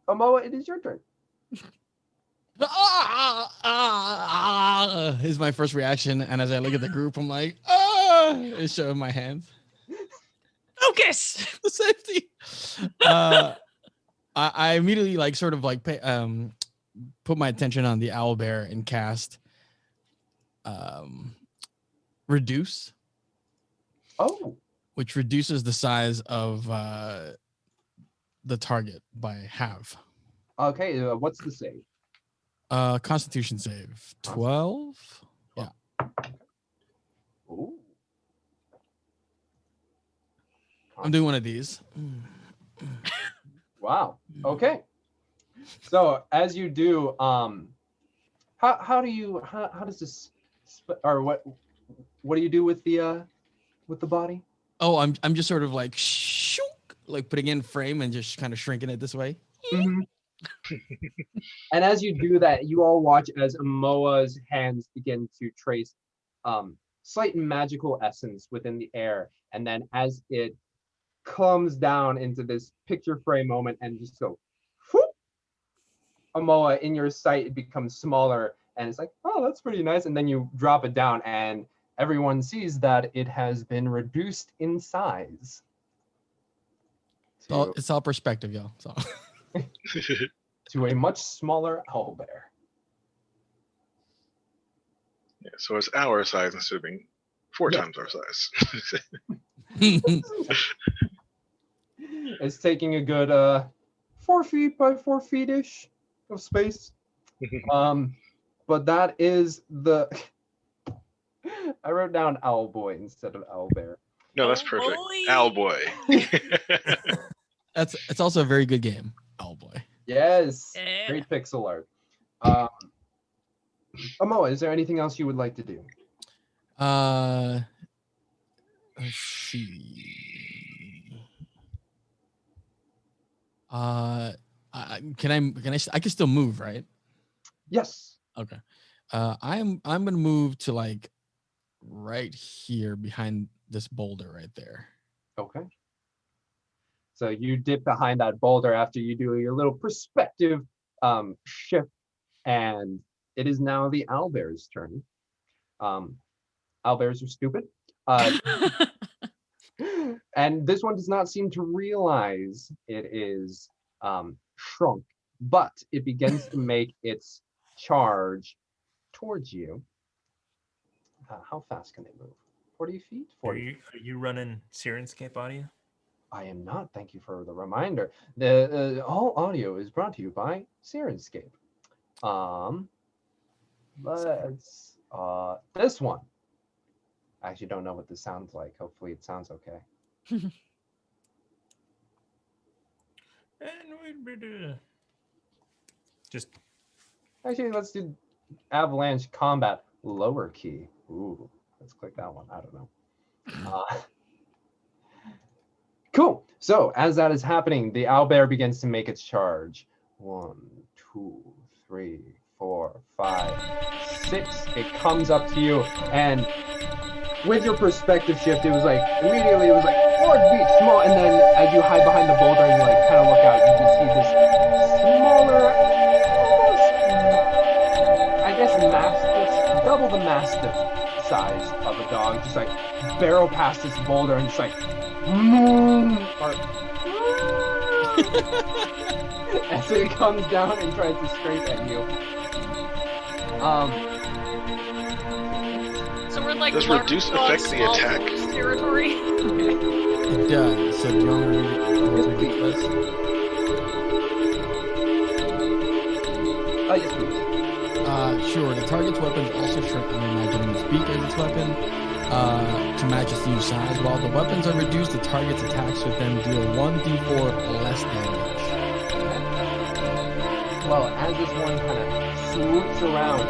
Amoa, it is your turn. Is my first reaction, and as I look at the group, I'm like, it's showing my hands. Focus. The safety. I immediately like sort of like put my attention on the owlbear and cast reduce. Oh, Which reduces the size of the target by half. okay. What's the save? Constitution save 12. Yeah. Ooh. I'm doing one of these. Wow. Okay. So as you do, how does this, or what do you do with the body? Oh, I'm just sort of like like putting in frame and just kind of shrinking it this way. Mm-hmm. And as you do that, you all watch as Amoa's hands begin to trace slight magical essence within the air, and then as it comes down into this picture frame moment and just go, whoop, Amoa, in your sight, it becomes smaller, and it's like, oh, that's pretty nice. And then you drop it down, and everyone sees that it has been reduced in size. It's all perspective, y'all. So. To a much smaller owlbear. Yeah, so it's our size instead of being 4 Yes. times our size. It's taking a good 4 feet by 4 feet-ish of space. But that is the I wrote down owl boy instead of owlbear. No, that's Oh, perfect. boy. Owl boy. It's also a very good game. Owlboy. Yes. Yeah. Great pixel art. Amoa, is there anything else you would like to do? Let's see. I can still move, right? Yes. Okay. I'm gonna move to like right here behind this boulder right there. Okay. So you dip behind that boulder after you do your little perspective shift, and it is now the owlbear's turn. Owlbears are stupid. And this one does not seem to realize it is shrunk, but it begins to make its charge towards you. How fast can they move? 40 feet? 40. Are you running Sirenscape audio? I am not. Thank you for the reminder. All audio is brought to you by Sirenscape. Let's this one. I actually don't know what this sounds like. Hopefully it sounds okay. And we'd just Actually, let's do avalanche combat lower key. Ooh, let's click that one. I don't know. Cool. So as that is happening, the owlbear begins to make its charge. 1, 2, 3, 4, 5, 6. It comes up to you, and with your perspective shift, it was like immediately it was like large, big, small, and then as you hide behind the boulder and you like kind of look out, you can see this smaller, almost, I guess, mastiff, double the mastiff size of a dog, just like barrel past this boulder and just like as it comes down and tries to scrape at you. So we're like does large reduce dog, affect the small attack? dogs territory. It does. So do you want me to read it this? Yes, please. Sure. The target's weapons also shrink when imagining its beak as its weapon to match its new size. While the weapons are reduced, the target's attacks with them deal 1d4 less damage. Well, as this one kind of swoops around,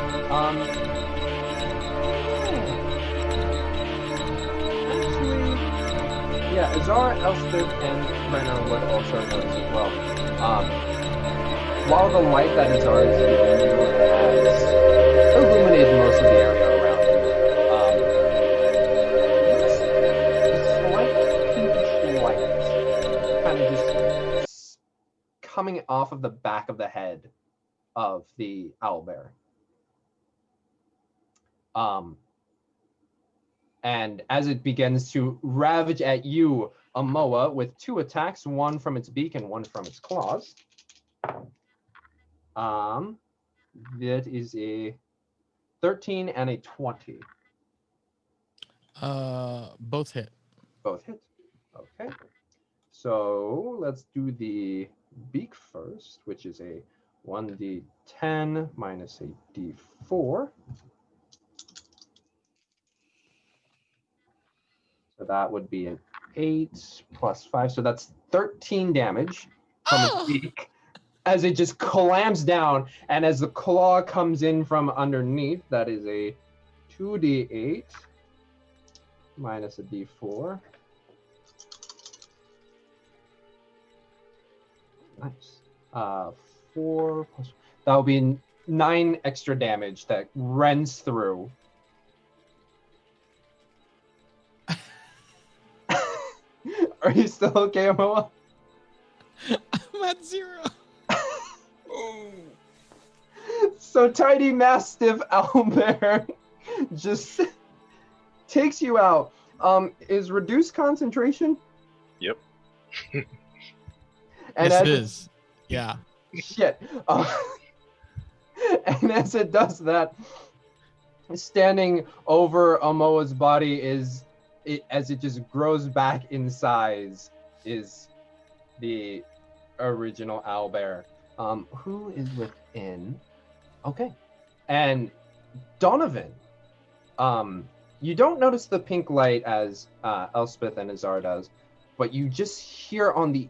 actually, yeah, Azar, Elspeth, and Renner would also notice as well. While the light that Azar is giving you has illuminated most of the area around you, notice a slight pinkish light kind of just coming off of the back of the head of the owlbear. And as it begins to ravage at you, Amoa, with 2 attacks, one from its beak and one from its claws. That is a 13 and a 20. Both hit. Both hit. Okay. So let's do the beak first, which is a 1d10 minus a d4. So that would be an 8 plus 5. So that's 13 damage from its beak as it just clams down. And as the claw comes in from underneath, that is a 2d8 minus a d4. Nice. 4 plus. That will be 9 extra damage that rends through. Are you still okay, Amoa? I'm at 0. So tiny mastiff owlbear just takes you out. Is reduced concentration? Yep. And Yes, it is. Yeah. Shit. And as it does that, standing over Amoa's body as it just grows back in size, is the original owlbear. Who is within? Okay. And Donovan, you don't notice the pink light as Elspeth and Azar does, but you just hear on the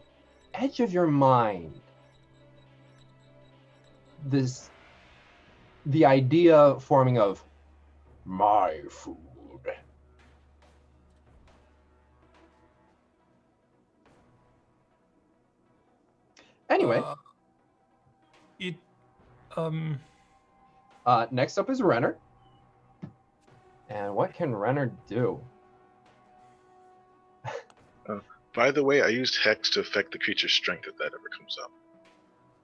edge of your mind the idea forming of my food. Anyway, next up is Renner. And what can Renner do? By the way, I used Hex to affect the creature's strength if that ever comes up.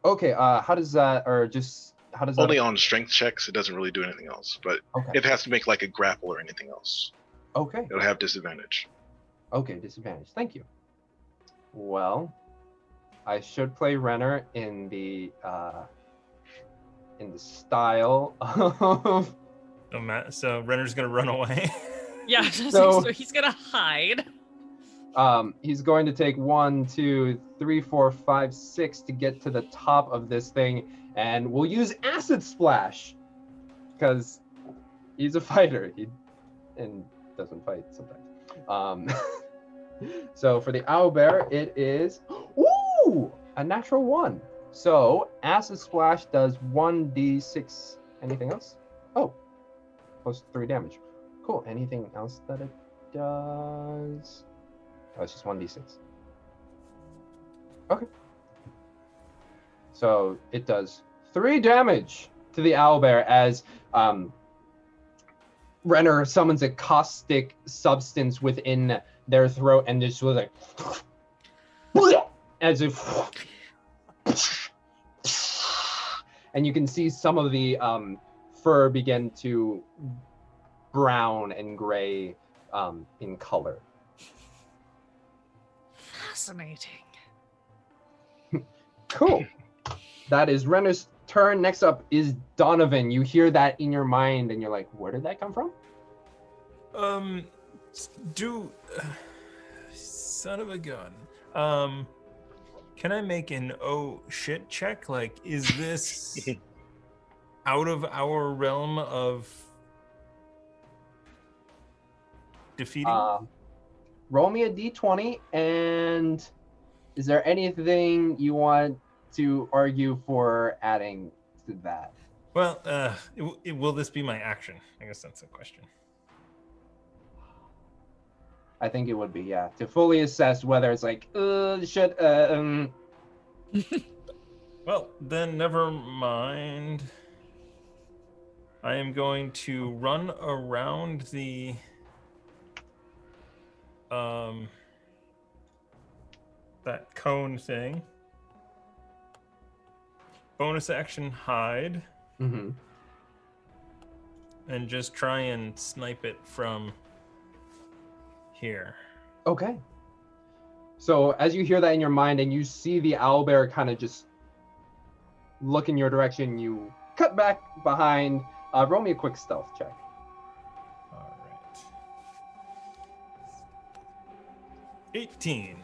Okay, how does that, or just, how does that? Only on strength checks, it doesn't really do anything else. But Okay. if it has to make like a grapple or anything else, Okay. it'll have disadvantage. Okay, disadvantage. Thank you. Well, I should play Renner in the style of. So Renner's gonna run away. Yeah, So- so he's gonna hide. He's going to take 1, 2, 3, 4, 5, 6 to get to the top of this thing, and we'll use Acid Splash because he's a fighter. And doesn't fight sometimes. So for the owlbear, it is a natural 1. So Acid Splash does 1d6. Anything else? Oh, plus 3 damage. Cool. Anything else that it does? Oh, it's just 1d6. Okay. So it does 3 damage to the owlbear as Renner summons a caustic substance within their throat and just was like as if, and you can see some of the fur begin to brown and gray in color. Fascinating. Cool. That is Renner's turn. Next up is Donovan. You hear that in your mind and you're like, where did that come from? Son of a gun. Can I make an oh shit check? Like, is this out of our realm of defeating? Roll me a d20, and is there anything you want to argue for adding to that? Well, will this be my action? I guess that's the question. I think it would be, yeah. To fully assess whether it's like, should, Well, then never mind. I am going to run around the that cone thing. Bonus action hide. Mm-hmm. And just try and snipe it from here. Okay. So as you hear that in your mind and you see the owlbear kind of just look in your direction, you cut back behind. Roll me a quick stealth check. All right. 18.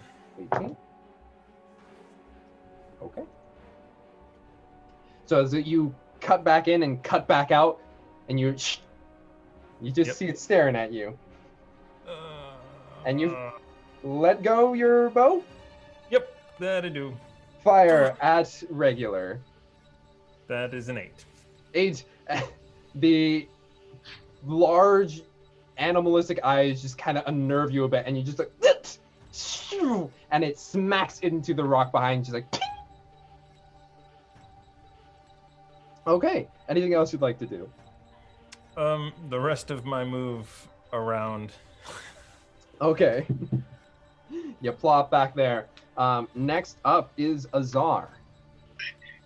18. Okay. So as you cut back in and cut back out, and you just see it staring at you. And you let go your bow? Yep, that I do. Fire at regular. That is an 8. 8. The large animalistic eyes just kind of unnerve you a bit, and you just like, and it smacks into the rock behind you, just like. Okay. Anything else you'd like to do? The rest of my move around. Okay. You plop back there. Next up is Azar.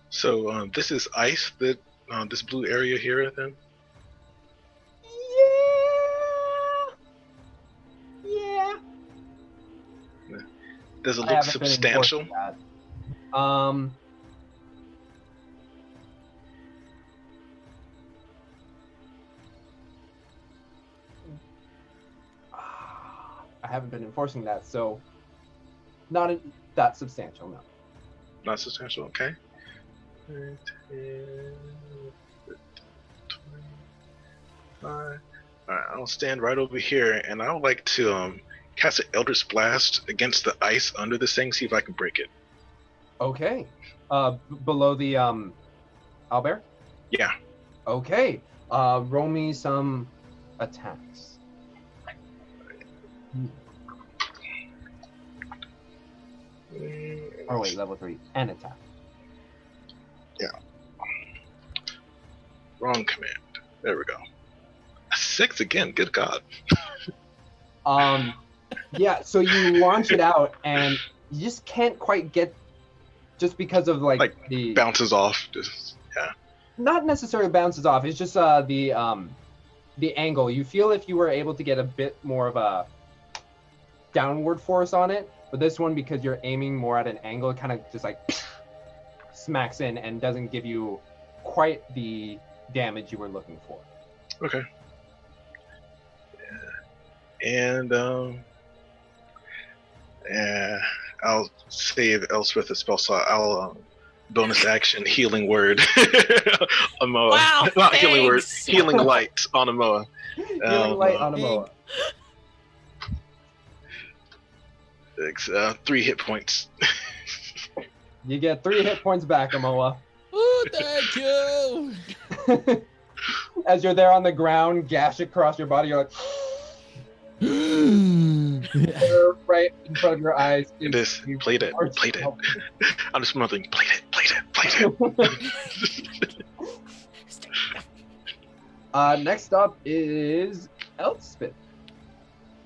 So this is ice, that this blue area here, then? Yeah. Does it I look haven't been substantial? enforcing that. I haven't been enforcing that, so not that substantial, no. Not substantial, okay. Alright, I'll stand right over here, and I would like to cast an Eldritch Blast against the ice under this thing, see if I can break it. Okay. Below the owlbear? Yeah. Okay. Roll me some attacks. Oh wait, level 3. An attack. Yeah. Wrong command. There we go. 6 again, good God. Yeah, so you launch it out and you just can't quite get, just because of like the bounces off. Just not necessarily bounces off, it's just the angle. You feel if you were able to get a bit more of a downward force on it, but this one, because you're aiming more at an angle, it kind of just like smacks in and doesn't give you quite the damage you were looking for. Okay. Yeah. And I'll save Elspeth a spell slot. I'll bonus action healing word Amoa. Wow, Not thanks. healing word, healing light on Amoa. Healing light on Amoa. 3 hit points. You get 3 hit points back, Amoa. Oh, thank you. As you're there on the ground, gash across your body, you're like, right in front of your eyes. It is. Played it. Played it. I'm just mumbling. Played it. Next up is Elspeth.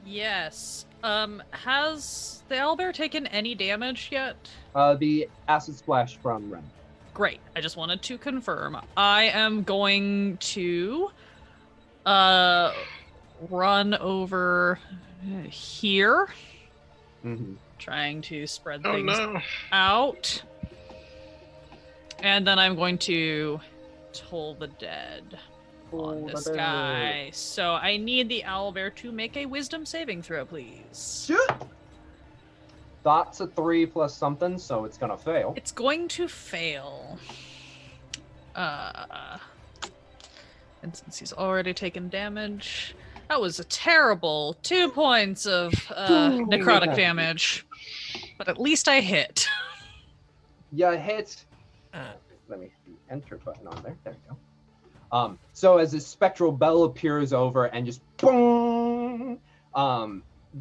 Yes. Has the owlbear taken any damage yet? The acid splash from Ren. Great. I just wanted to confirm. I am going to run over here. Mm-hmm. Trying to spread things out. And then I'm going to Toll the Dead on this guy. So I need the owlbear to make a wisdom saving throw, please. Shoot! That's a 3 plus something, so it's gonna fail. It's going to fail. And since he's already taken damage, that was a terrible 2 points of necrotic damage. But at least I hit. Yeah, hit. Let me hit the enter button on there. There we go. So as the spectral bell appears over and just boom,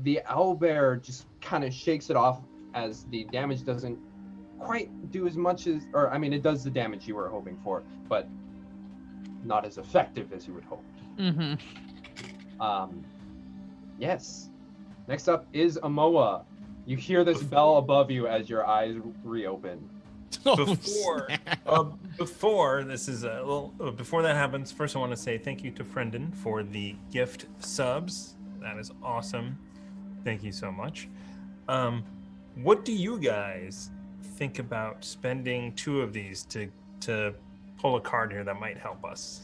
the owlbear just kind of shakes it off as the damage doesn't quite do as much as, or I mean, it does the damage you were hoping for, but not as effective as you would hope. Mm-hmm. Yes. Next up is Amoa. You hear this bell above you as your eyes reopen. Before this is a little before that happens, first I want to say thank you to Friendon for the gift subs. That is awesome. Thank you so much. What do you guys think about spending 2 of these to pull a card here that might help us?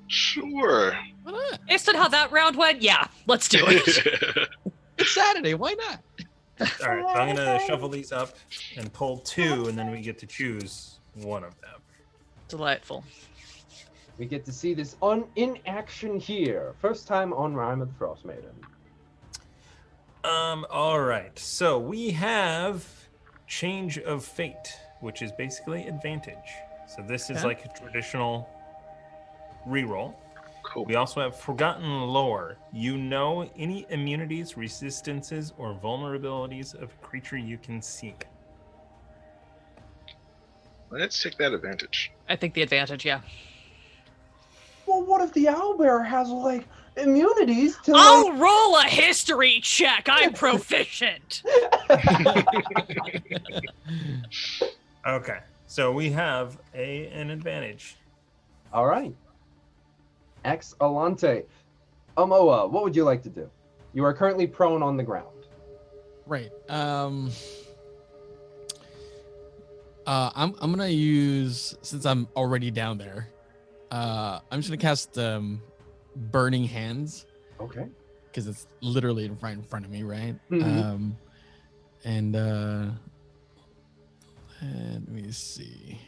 Sure. Why not? Based on how that round went, yeah, let's do it. It's Saturday. Why not? All right, so I'm gonna shuffle these up and pull 2, and then we get to choose one of them. Delightful. We get to see this in action here. First time on Rime of the Frostmaiden. All right, so we have Change of Fate, which is basically advantage. So this is like a traditional reroll. Cool. We also have Forgotten Lore. You know any immunities, resistances, or vulnerabilities of a creature you can seek. Let's take that advantage. I think the advantage, yeah. Well, what if the owlbear has, like, immunities to, I'll roll a history check. I'm proficient. Okay, so we have an advantage. All right. Excellente. Amoa, what would you like to do? You are currently prone on the ground. Right. I'm gonna use, since I'm already down there, I'm just gonna cast Burning Hands. Okay. Because it's literally right in front of me, right? Mhm. Let me see.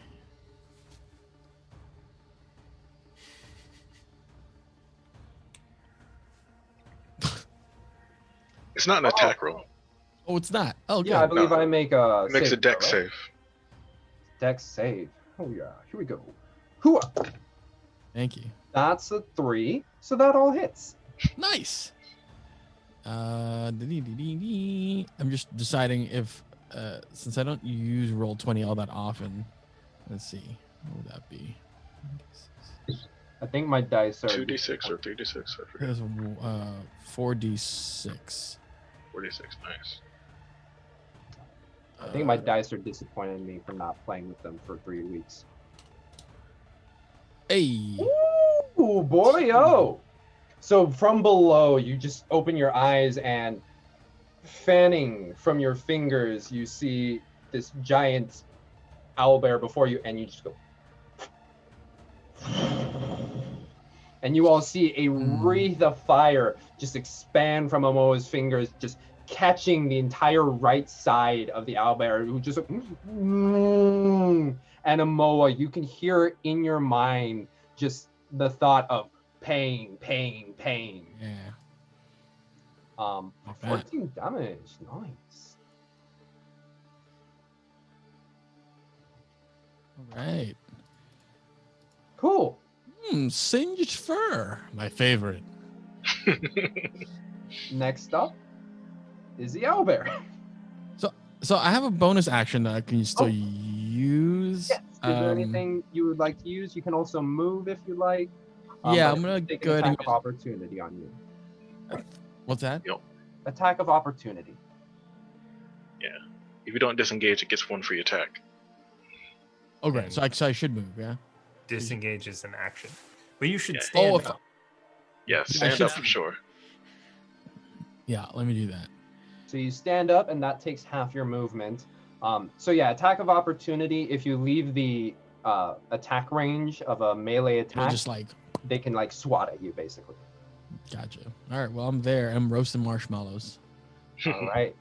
It's not an attack roll. Oh, it's not. Oh, Yeah, I good. believe I make a It makes a save deck throw, right? save. Dex save. Oh yeah, here we go. Hooah! Thank you. That's a 3, so that all hits. Nice. I'm just deciding if, since I don't use Roll20 all that often, let's see, what would that be? I think my dice are 2d6 or 3d6, I forget. There's 4d6. 46, nice. I think my dice are disappointing me for not playing with them for 3 weeks. Hey. Ooh, boy, oh! So from below, you just open your eyes and fanning from your fingers, you see this giant owlbear before you, and you just go. And you all see a wreath of fire just expand from Amoa's fingers, just catching the entire right side of the owlbear, who just and Amoa, you can hear in your mind just the thought of pain. Yeah. 14 damage, nice. Right. Cool. Singed fur. My favorite. Next up is the owlbear. So I have a bonus action that I can still Oh. use. Yes. Is there anything you would like to use? You can also move if you like. Yeah, but I'm gonna take go an ahead and attack of opportunity on you. What's that? Attack of opportunity. If you don't disengage, it gets 1 free attack. Oh, great. So I should move, yeah? Disengage is an action. But you should Yeah. stand if- up. Yeah, stand should up for sure. Yeah, let me do that. So you stand up, and that takes half your movement. So yeah, attack of opportunity. If you leave the attack range of a melee You're attack, just like, they can like swat at you, basically. gotcha. All right, well, I'm there. I'm roasting marshmallows. All right.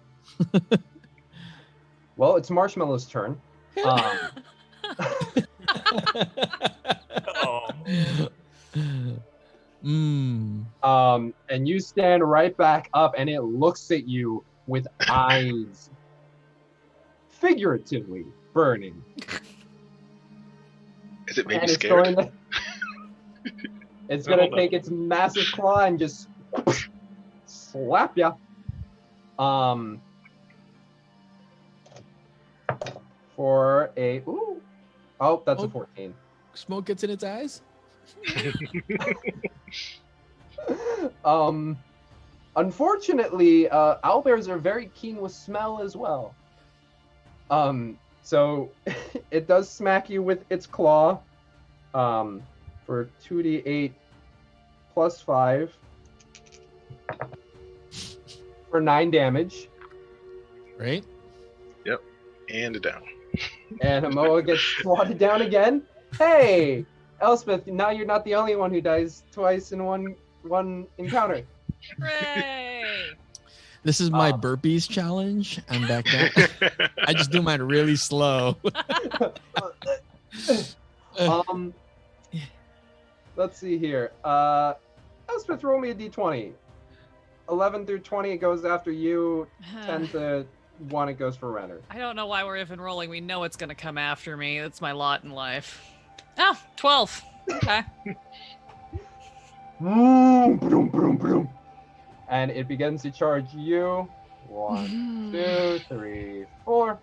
Well, it's Marshmallow's turn. Oh. And you stand right back up, and it looks at you with eyes figuratively burning. Is it maybe And scared? It's I gonna don't know. take its massive claw and just slap ya. For a that's a 14. Smoke gets in its eyes? Unfortunately, owlbears are very keen with smell as well. So it does smack you with its claw, for 2d8 plus 5 for 9 damage. Right? And down. And Hamoa gets swatted down again. Hey, Elspeth, now you're not the only one who dies twice in one encounter. Hooray! This is my burpees challenge. I'm back down. I just do mine really slow. Let's see here. Elspeth, roll me a d20. 11 through 20, it goes after you. 10 to 1, it goes for Renner. I don't know why we're even rolling. We know it's going to come after me. That's my lot in life. Oh, 12. Okay. Boom, boom, boom, boom. And it begins to charge you. 1, 2, 3, 4.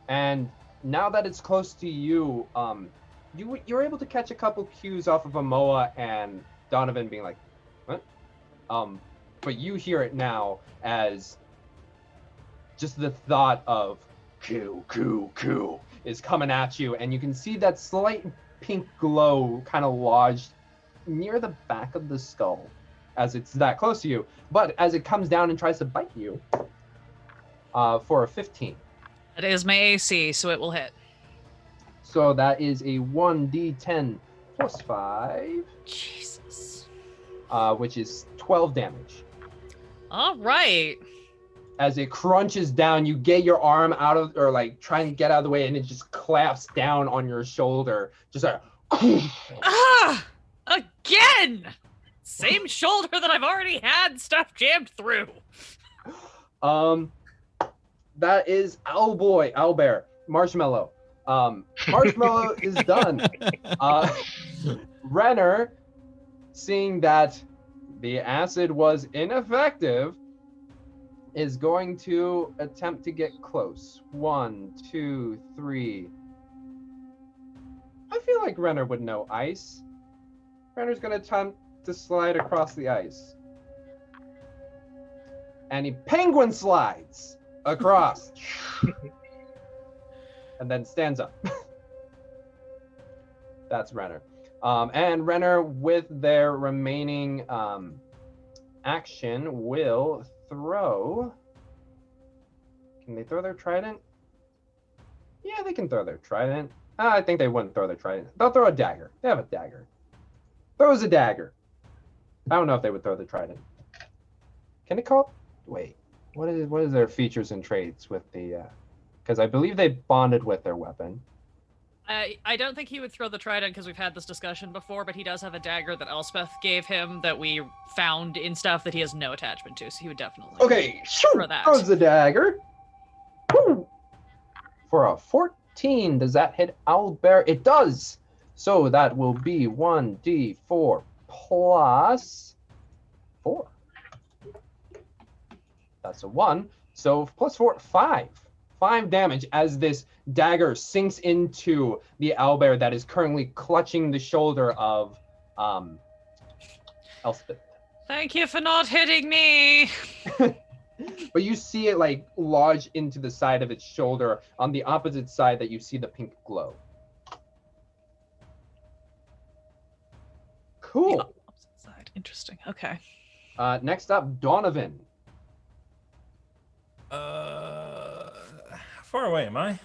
And now that it's close to you, you're able to catch a couple cues off of Amoa and Donovan being like, what? But you hear it now as just the thought of coo is coming at you, and you can see that slight pink glow kind of lodged near the back of the skull as it's that close to you. But as it comes down and tries to bite you, for a 15. That is my AC, so it will hit. So that is a 1d10 plus 5, Jesus. which is 12 damage. All right. As it crunches down, you get your arm out of, or like try and get out of the way, and it just clamps down on your shoulder. Just like, Ah! Again! Same shoulder that I've already had stuff jammed through. that is Owlbear, Marshmallow. Marshmallow is done. Renner, seeing that the acid was ineffective, is going to attempt to get close. 1, 2, 3. I feel like Renner would know ice. Renner's going to attempt to slide across the ice. And he penguin slides across. And then stands up. That's Renner. And Renner, with their remaining action, will throw. Can they throw their trident? Yeah, they can throw their trident. I think they wouldn't throw their trident. They'll throw a dagger. They have a dagger. Throws a dagger. I don't know if they would throw the trident. Can it call? Wait. What is their features and traits with the? Because I believe they bonded with their weapon. I don't think he would throw the trident because we've had this discussion before, but he does have a dagger that Elspeth gave him that we found in stuff that he has no attachment to, so he would definitely Okay, throw that. throws the dagger. Woo! For a 14. 15. Does that hit Owlbear? It does. So that will be 1d4 plus 4. That's a 1. So plus 4, 5. 5 damage as this dagger sinks into the owlbear that is currently clutching the shoulder of Elspeth. Thank you for not hitting me. But you see it like lodge into the side of its shoulder on the opposite side that you see the pink glow. Cool. The opposite side. Interesting. Okay. Next up, Donovan. How far away am I?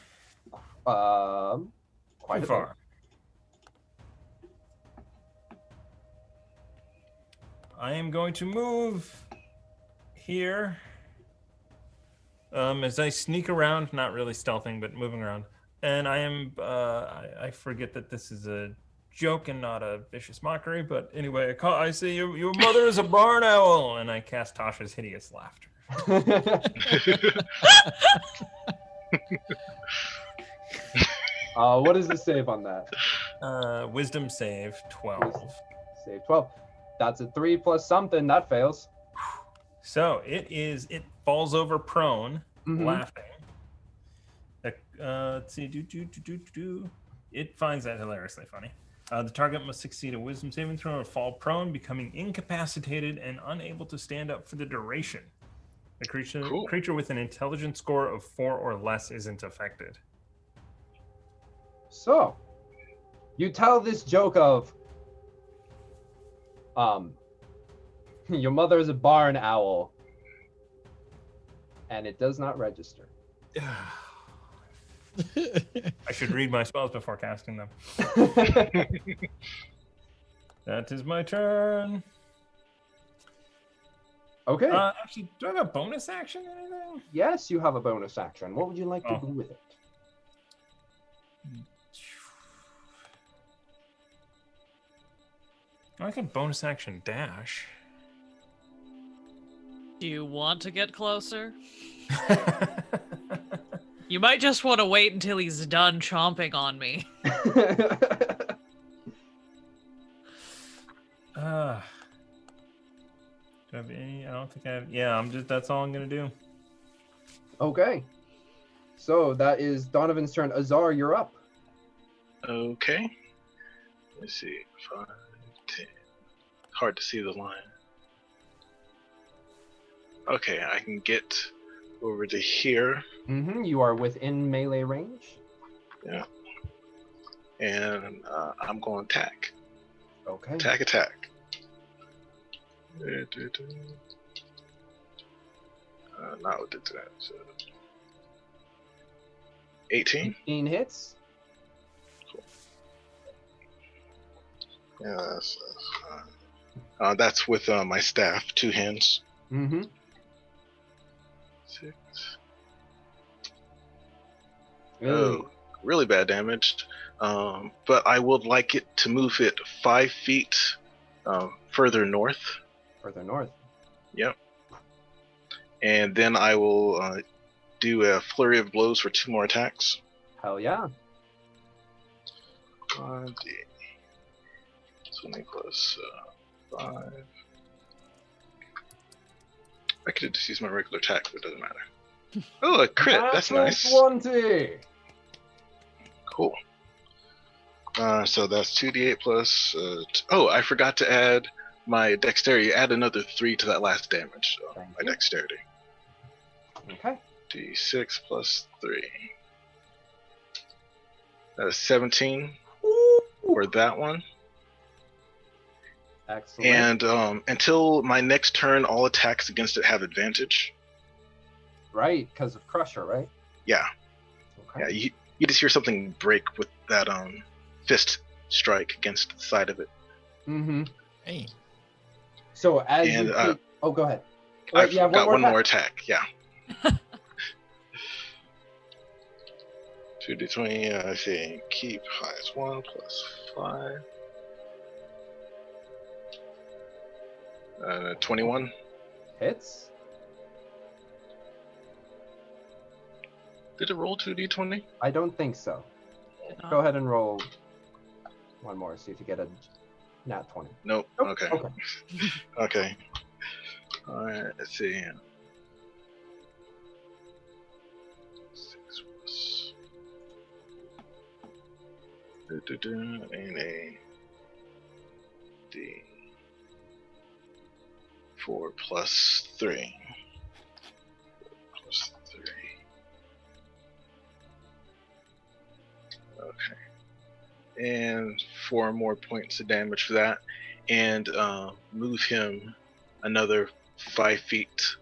Quite a far. I am going to move here. As I sneak around, not really stealthing, but moving around. And I am, I forget that this is a joke and not a vicious mockery, but anyway, I say your mother is a barn owl, and I cast Tasha's hideous laughter. What is the save on that? Wisdom save 12. Save 12. That's a 3 plus something. That fails. So it falls over prone, laughing. Let's see. It finds that hilariously funny. The target must succeed a wisdom saving throw or fall prone, becoming incapacitated and unable to stand up for the duration. The creature with an intelligence score of 4 or less isn't affected. So, you tell this joke of, your mother is a barn owl, and it does not register. I should read my spells before casting them. That is my turn. Okay. Actually, do I have a bonus action or anything? Yes, you have a bonus action. What would you like to do with it? I can bonus action dash. Do you want to get closer? You might just want to wait until he's done chomping on me. Do I have any? I don't think I have. Yeah, that's all I'm going to do. Okay. So that is Donovan's turn. Azar, you're up. Okay. Let's see. 5, 10. Hard to see the line. Okay, I can get over to here. You are within melee range. Yeah. And I'm going to attack. Okay. Attack. Not what did that. So 18. 18 hits. Cool. Yeah, that's with my staff, 2 hands. 6. Oh, really bad damage. But I would like it to move it 5 feet further north. Further north. Yep. And then I will do a flurry of blows for 2 more attacks. Hell yeah. 20 plus 5. I could just use my regular attack, but it doesn't matter. Oh, a crit! That's nice. 20. Cool. So that's 2d8 plus. I forgot to add my dexterity. Add another 3 to that last damage. So my dexterity. Okay. d6 plus 3. That is 17 for that one. Excellent. And until my next turn, all attacks against it have advantage. Right, because of Crusher, right? Yeah. Okay. Yeah. You just hear something break with that fist strike against the side of it. Hey. So as you take... go ahead. I've got one more attack. Yeah. 2d20. I say keep highest 1 plus 5. 21. Hits. Did it roll 2d20? I don't think so. Go ahead and roll one more, see if you get a nat 20. Nope. Okay. Okay. Okay. All right. Let's see. 6 plus. And a D. 4 plus 3. Plus 3. Okay. And 4 more points of damage for that. And move him another 5 feet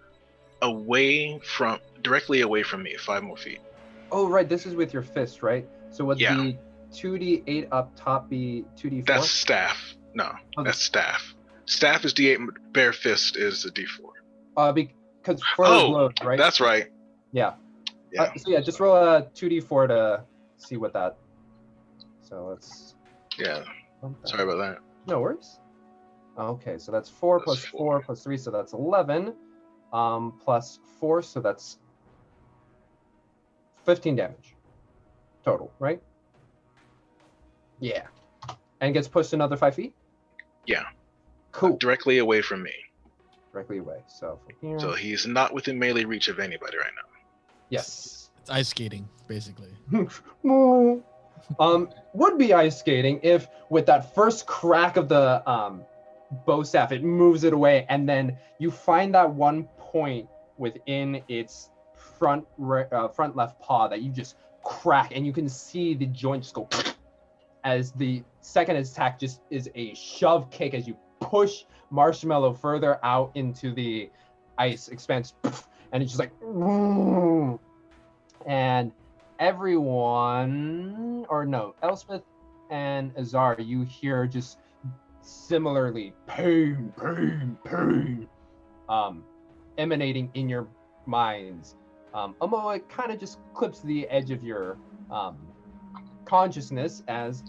directly away from me, 5 more feet. Oh, right. This is with your fist, right? So would Yeah. the 2d8 up top be 2d4? That's staff. No, Okay. that's staff. Staff is D8, bare fist is a D4. Because further blows, right? That's right. Yeah. Yeah. So yeah, just roll a 2d4 to see what that. So let's. Yeah. Sorry about that. No worries. Okay, so that's 4 That's plus 4. 4 plus 3, so that's 11. Plus 4, so that's 15 damage total, right? Yeah. And gets pushed another 5 feet? Yeah. Cool. Directly away from me. Directly away. So from here. So he's not within melee reach of anybody right now. Yes. It's ice skating, basically. Would be ice skating if with that first crack of the bow staff, it moves it away, and then you find that one point within its front left paw that you just crack, and you can see the joint just go as the second attack just is a shove kick as you push Marshmallow further out into the ice expanse, and it's just like, and everyone, or no, Elspeth and Azar, you hear just similarly pain, emanating in your minds. Although it kind of just clips the edge of your consciousness as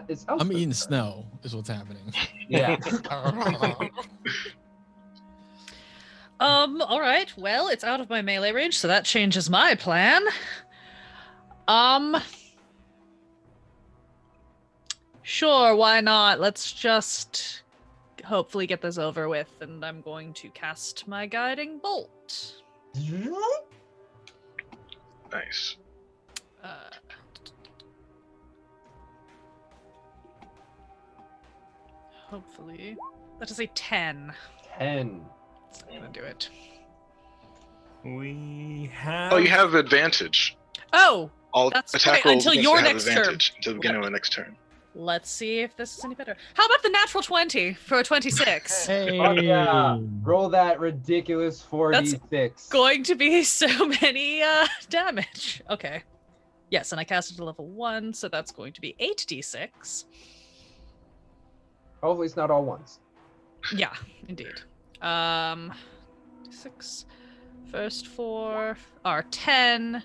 it's Elspeth. I'm eating snow, is what's happening. Yeah. All right. Well, it's out of my melee range, so that changes my plan. Sure, why not? Let's just hopefully get this over with, and I'm going to cast my guiding bolt. Nice. Hopefully. That is a 10. 10. That's not gonna do it. We have. Oh, you have advantage. Oh! All That's attack okay, rolls until against your you have next turn. advantage until the beginning of the next turn. Let's see if this is any better. How about the natural 20 for a 26? Hey. Oh, yeah. Roll that ridiculous 4d6. Going to be so many damage. Okay. Yes, and I cast it to level 1, so that's going to be 8d6. Hopefully it's not all ones. Yeah, indeed. 6. First 4 are 10.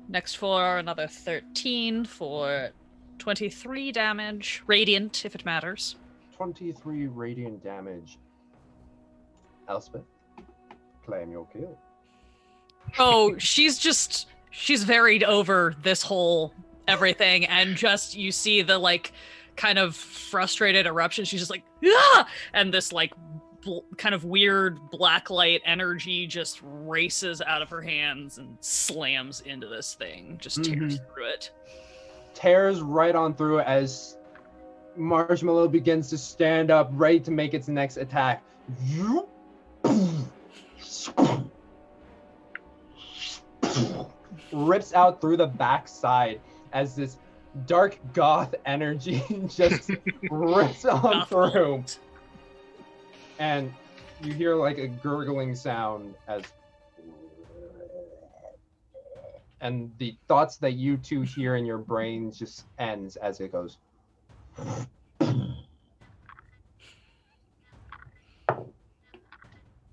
Next 4 are another 13 for 23 damage. Radiant, if it matters. 23 radiant damage. Elspeth, claim your kill. Oh, she's varied over this whole everything, and just you see the like kind of frustrated eruption. She's just like, ah! And this like kind of weird black light energy just races out of her hands and slams into this thing, just tears through it. Tears right on through as Marshmallow begins to stand up, ready to make its next attack. Rips out through the backside as this dark goth energy just rips on through. And you hear like a gurgling sound as, and the thoughts that you two hear in your brains just ends as it goes.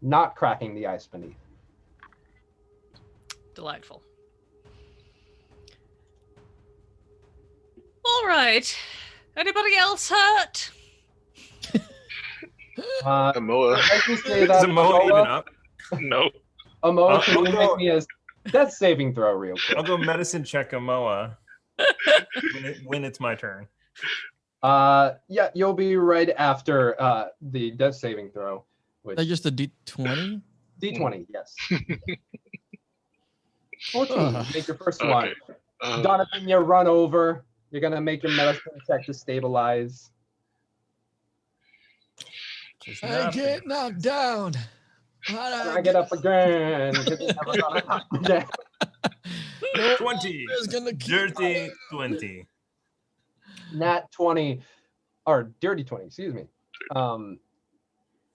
Not cracking the ice beneath. Delightful. All right. Anybody else hurt? Amoa. As you say that, Is Amoa even up? No. Amoa, can you no. make me a Death saving throw real quick. I'll go medicine check Amoa when it's my turn. Yeah, you'll be right after the death saving throw. Which Is that just a D20? D20, yes. 14, make your first one. Okay. Donovan, you run over. You're gonna make your medicine check to stabilize. Just I not get knocked down. I get up again. 'Cause you never gonna knock me down. No 20. is gonna keep Dirty 20. Nat 20, or dirty 20, excuse me.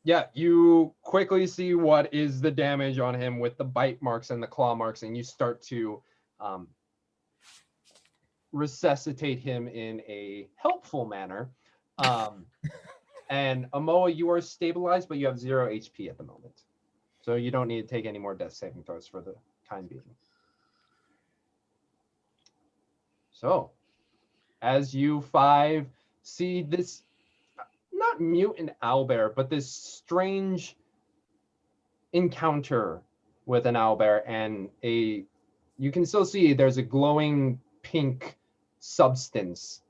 Yeah, you quickly see what is the damage on him with the bite marks and the claw marks, and you start to resuscitate him in a helpful manner. And Amoa, you are stabilized, but you have 0 HP at the moment. So you don't need to take any more death saving throws for the time being. So, as you 5 see this, not mutant owlbear, but this strange encounter with an owlbear, and you can still see there's a glowing pink substance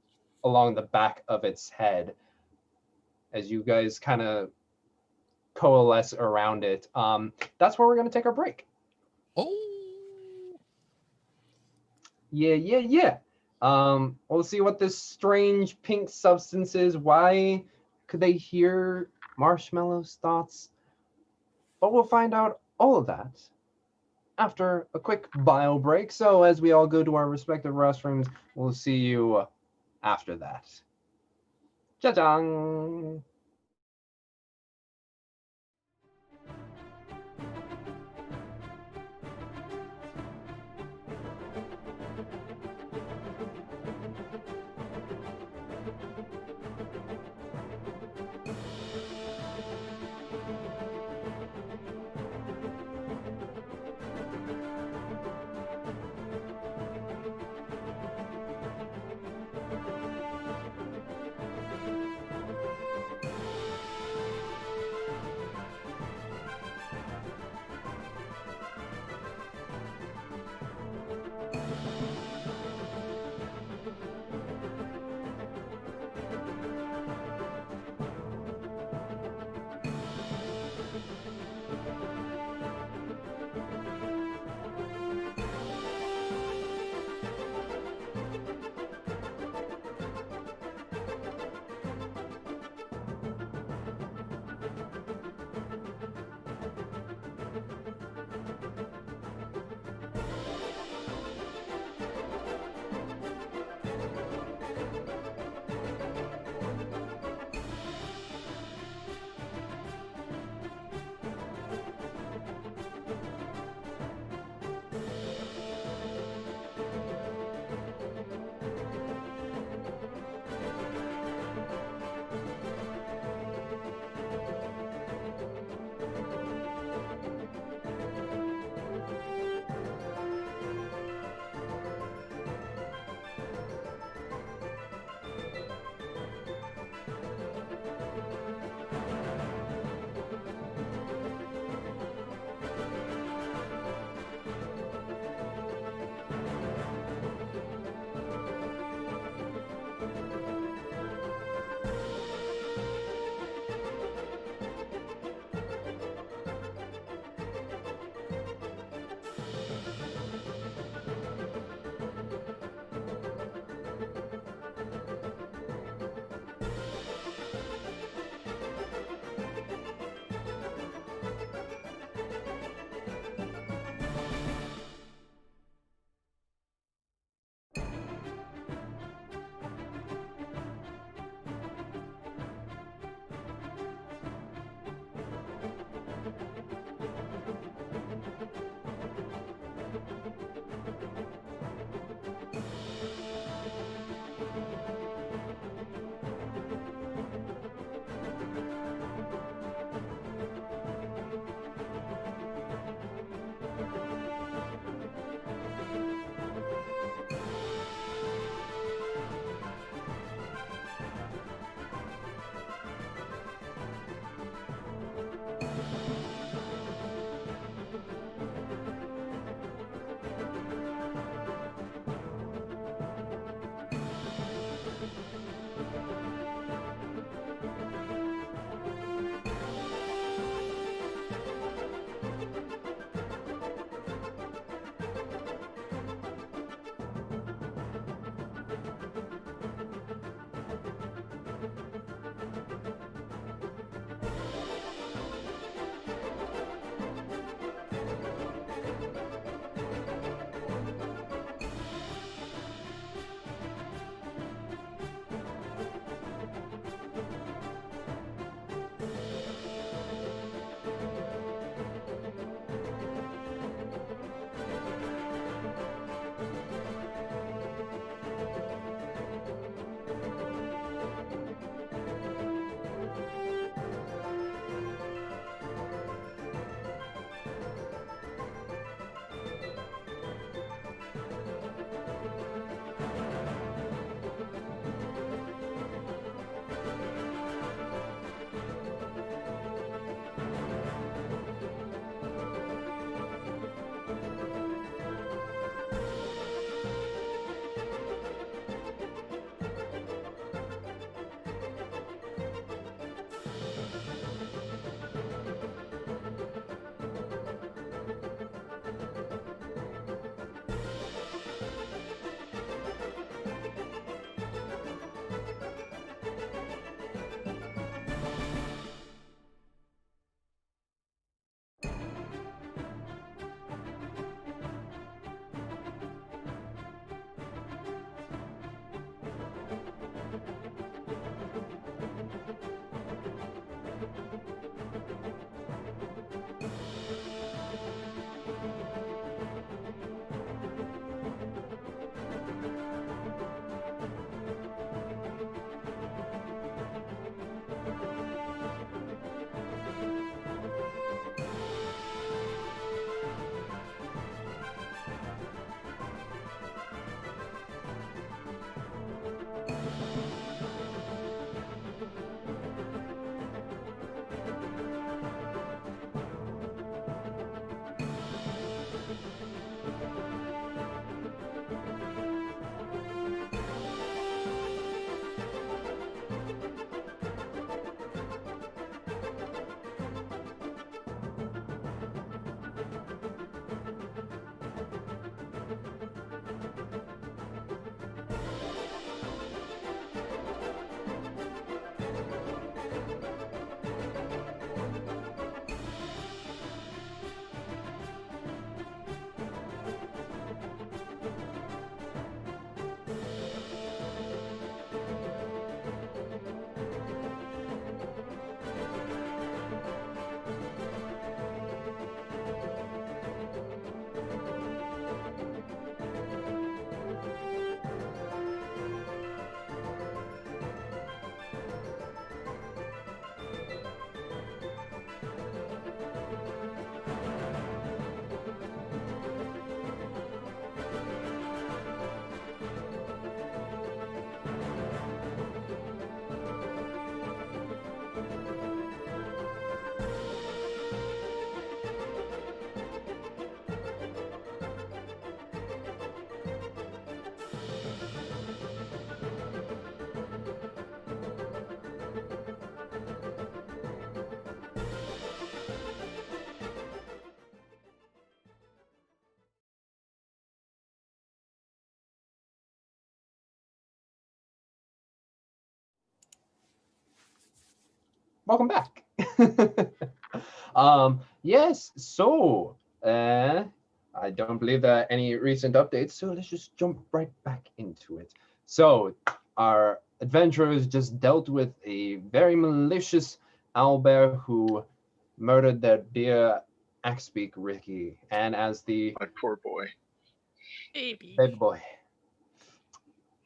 along the back of its head as you guys kind of coalesce around it. That's where we're going to take our break. Oh. Yeah. We'll see what this strange pink substance is. Why could they hear Marshmallow's thoughts? But we'll find out all of that after a quick bio break. So as we all go to our respective restrooms, we'll see you after that. Cha-chang! welcome back. Yes, so I don't believe that any recent updates, so let's just jump right back into it. So our adventurers just dealt with a very malicious owlbear who murdered their dear Axbeak Ricky, and as the My poor boy. Baby. baby boy,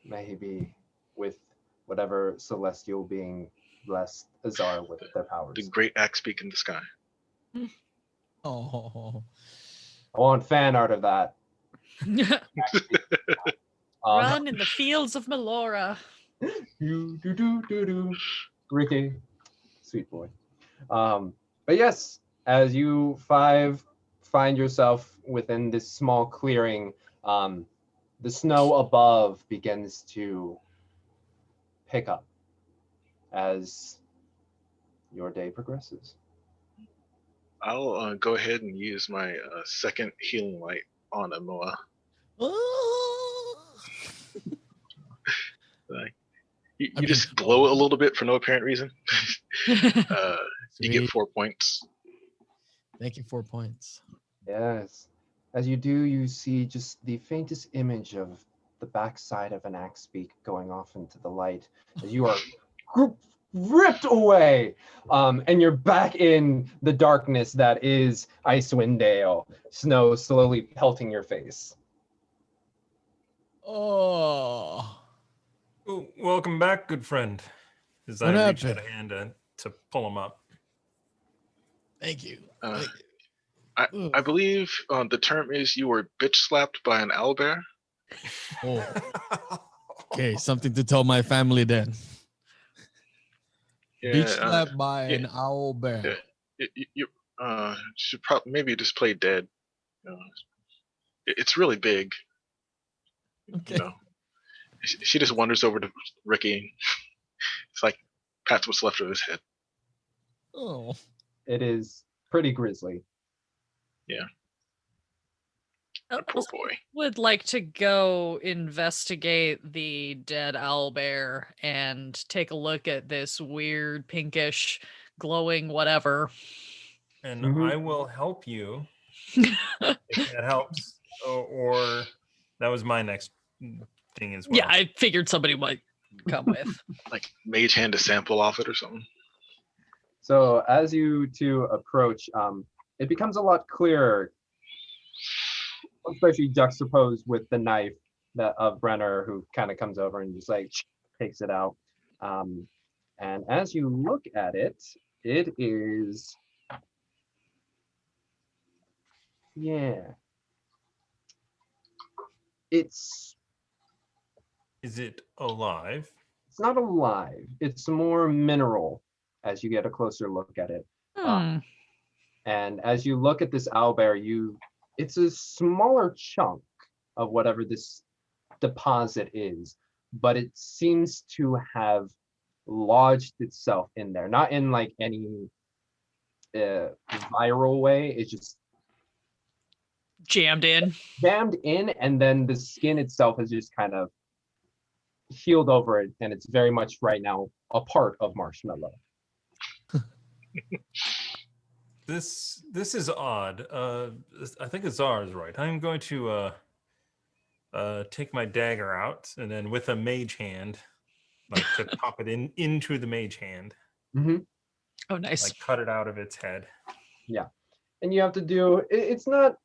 may he be with whatever celestial being blessed Azar with their powers. The great axe beak in the sky. Oh, I want fan art of that. Run in the fields of Melora. Ricky, sweet boy. But yes, as you five find yourself within this small clearing, the snow above begins to pick up as your day progresses. I'll go ahead and use my second healing light on Amoa. You just glow a little bit for no apparent reason. You get 4 points. Thank you, 4 points. Yes. As you do, you see just the faintest image of the backside of an axe beak going off into the light as you are ripped away, and you're back in the darkness that is Icewind Dale. Snow slowly pelting your face. Oh, Ooh, welcome back, good friend. As What I reach out happened? a hand to pull him up. thank you. I believe the term is you were bitch slapped by an owlbear. Oh, okay, something to tell my family then. Beach slapped by an owl bear. You should probably maybe just play dead. It's really big. Okay. You know, she just wanders over to Ricky. It's like pats what's left of his head. Oh, It is pretty grisly. Yeah. I Poor boy. would like to go investigate the dead owlbear and take a look at this weird pinkish glowing whatever. And Mhm. I will help you if that helps. Or that was my next thing as well. Yeah, I figured somebody might come with. Like mage hand a sample off it or something. So as you two approach, it becomes a lot clearer, especially juxtaposed with the knife that of Brenner, who kind of comes over and just like takes it out. And as you look at it, it is, yeah, it's Is it alive? not alive. It's more mineral as you get a closer look at it. And as you look at this owlbear, it's a smaller chunk of whatever this deposit is, but it seems to have lodged itself in there, not in like any viral way. It's just Jammed in. and then the skin itself has just kind of healed over it, and it's very much right now a part of Marshmallow. This is odd. I think Azar is right. I'm going to take my dagger out and then with a mage hand, like to pop it into the mage hand. Mm-hmm. Oh, nice. Like cut it out of its head. Yeah, and you have to do. It's not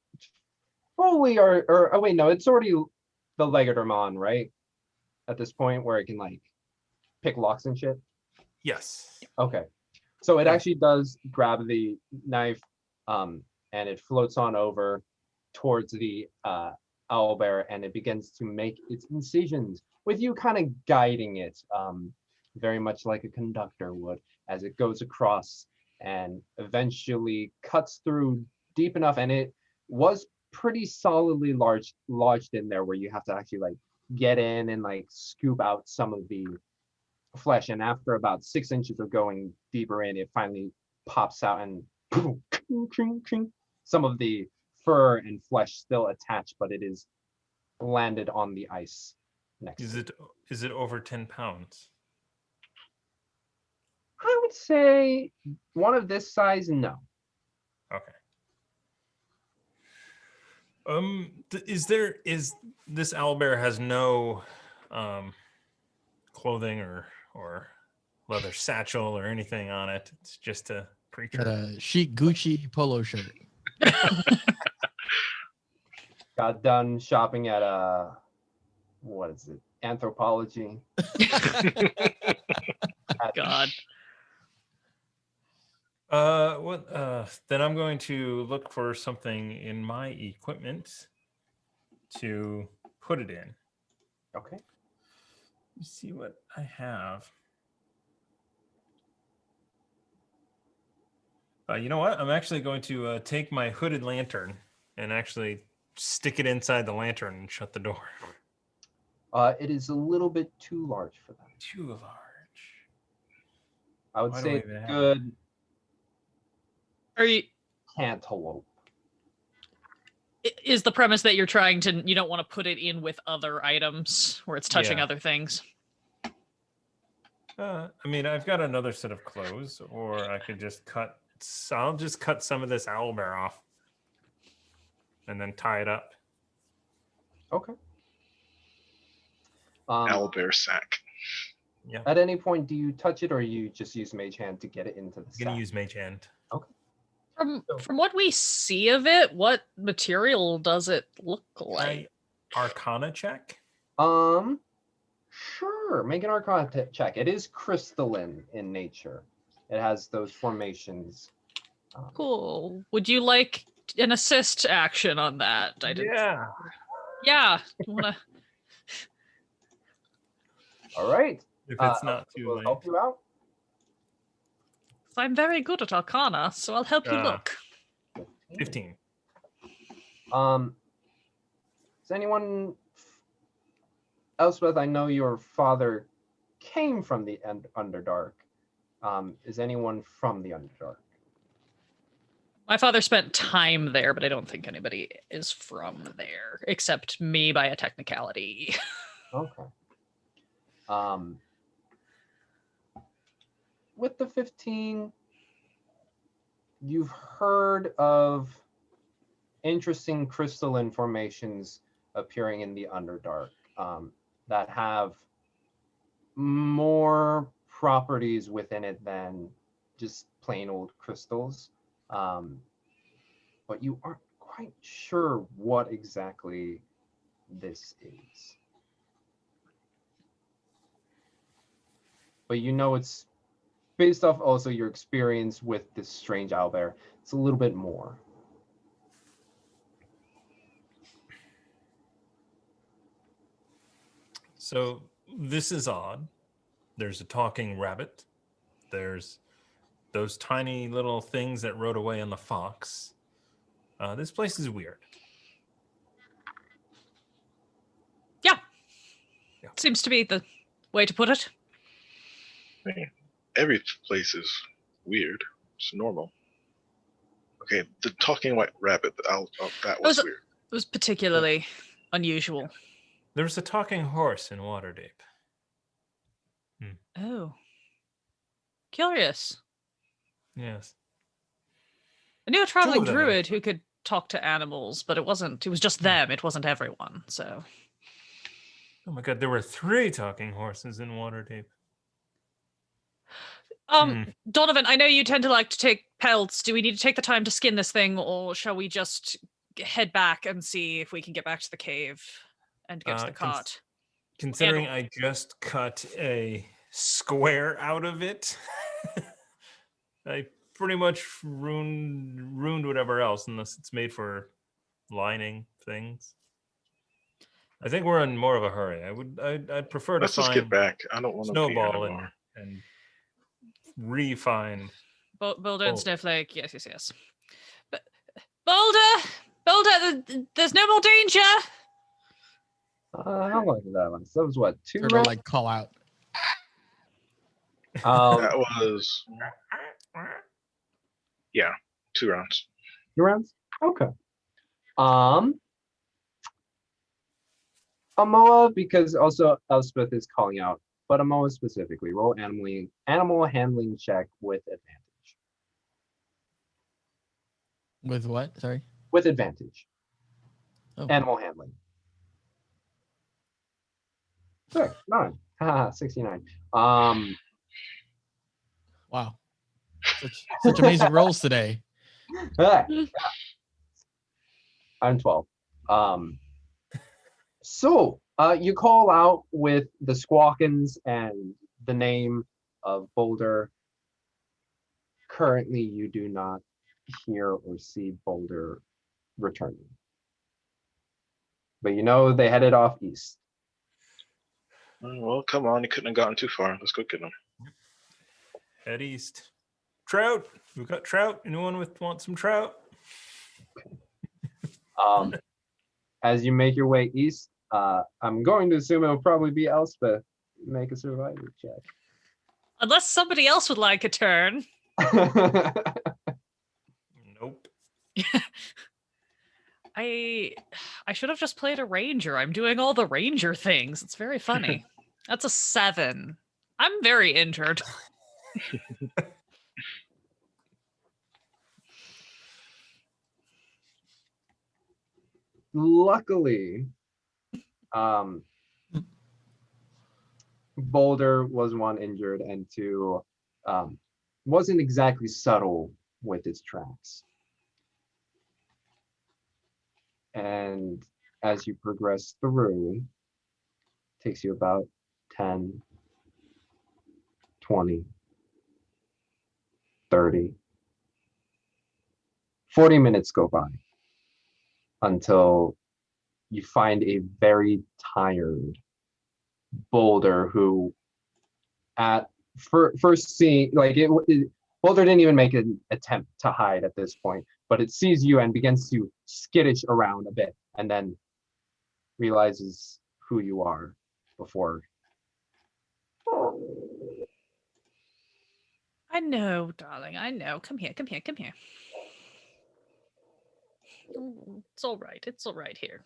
fully or oh wait, no, it's already the Legatormon, right? At this point, where it can like pick locks and shit. Yes. Okay. So it actually does grab the knife, and it floats on over towards the owlbear, and it begins to make its incisions with you kind of guiding it, very much like a conductor would, as it goes across and eventually cuts through deep enough, and it was pretty solidly lodged in there, where you have to actually like get in and like scoop out some of the flesh, and after about 6 inches of going deeper in, it finally pops out, and some of the fur and flesh still attached, but it is landed on the ice next. Is it over 10 pounds? I would say one of this size, no. Okay. Is this owlbear has no clothing or leather satchel or anything on it? It's just a creature. Got a chic Gucci polo shirt. Got done shopping at what is it? Anthropology. God. Then I'm going to look for something in my equipment to put it in. Okay. Let me see what I have. You know what? I'm actually going to take my hooded lantern and actually stick it inside the lantern and shut the door. It is a little bit too large for that. Too large. I would Why do say I even have good Are you? cantaloupe. Is the premise that you don't want to put it in with other items where it's touching Yeah. other things? I mean, I've got another set of clothes, or I could just I'll just cut some of this owlbear off and then tie it up. Okay. Owlbear sack. Yeah. At any point, do you touch it, or you just use Mage Hand to get it into the I'm gonna sack? use Mage Hand. From what we see of it, what material does it look like? Arcana check. Sure. Make an Arcana check. It is crystalline in nature. It has those formations. Cool. Would you like an assist action on that? Yeah. Yeah. Wanna... All right. If it's not too we'll late. help you out. I'm very good at Arcana, so I'll help you look. 15. Is anyone, Elspeth? I know your father came from the Underdark. Is anyone from the Underdark? My father spent time there, but I don't think anybody is from there except me by a technicality. Okay. With the 15, you've heard of interesting crystalline formations appearing in the Underdark that have more properties within it than just plain old crystals. But you aren't quite sure what exactly this is. But you know it's based off also your experience with this strange owlbear. It's a little bit more. So this is odd. There's a talking rabbit. There's those tiny little things that rode away on the fox. This place is weird. Yeah. Yeah. Seems to be the way to put it. Every place is weird. It's normal. Okay, the talking white rabbit. That was weird. It was particularly unusual. There's a talking horse in Waterdeep. Oh. Curious. Yes. I knew a traveling them, druid who could talk to animals, but it was just them. It wasn't everyone, so. Oh my god, there were 3 talking horses in Waterdeep. Donovan, I know you tend to like to take pelts. Do we need to take the time to skin this thing, or shall we just head back and see if we can get back to the cave and get to the cart? Considering I just cut a square out of it, I pretty much ruined whatever else, unless it's made for lining things. I think we're in more of a hurry. I'd prefer Let's to just find get back. I don't want to Snowball be anymore. and re-find Boulder and Snowflake, yes. But Boulder, there's no more danger. How long did that last? That was what, 2 They're gonna rounds? like call out. That was 2 rounds. 2 rounds? Okay. Amoa, because also Elspeth is calling out, but more specifically, roll animal handling check with advantage. With what? Sorry. With advantage. Oh. Animal handling. 9. Haha, 69. Wow. Such amazing rolls today. I'm 12. So you call out with the squawkins and the name of Boulder. Currently, you do not hear or see Boulder returning. But you know they headed off east. Well, come on, he couldn't have gotten too far. Let's go get him. Head east. Trout. We've got trout. Anyone want some trout? As you make your way east, I'm going to assume it'll probably be Elspeth. Make a survival check. Unless somebody else would like a turn. Nope. I should have just played a ranger. I'm doing all the ranger things. It's very funny. That's a 7. I'm very injured. Luckily, Boulder was 1 injured and 2 wasn't exactly subtle with its tracks. And as you progress through, takes you about 10, 20, 30, 40 minutes go by until you find a very tired Boulder who at first seeing, like Boulder didn't even make an attempt to hide at this point, but it sees you and begins to skittish around a bit and then realizes who you are before. I know, darling. I know. Come here. Oh, it's all right. It's all right here.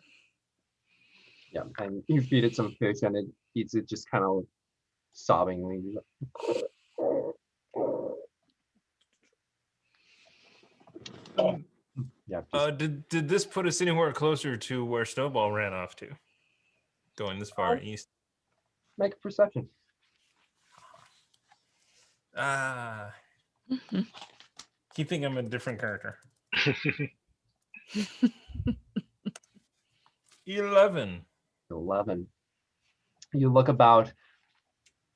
Yeah, and you feed it some fish and it eats it just kind of sobbingly. Yeah. Did this put us anywhere closer to where Snowball ran off to? Going this far east. Make a perception. Keeping him a different character. 11. 11. You look about.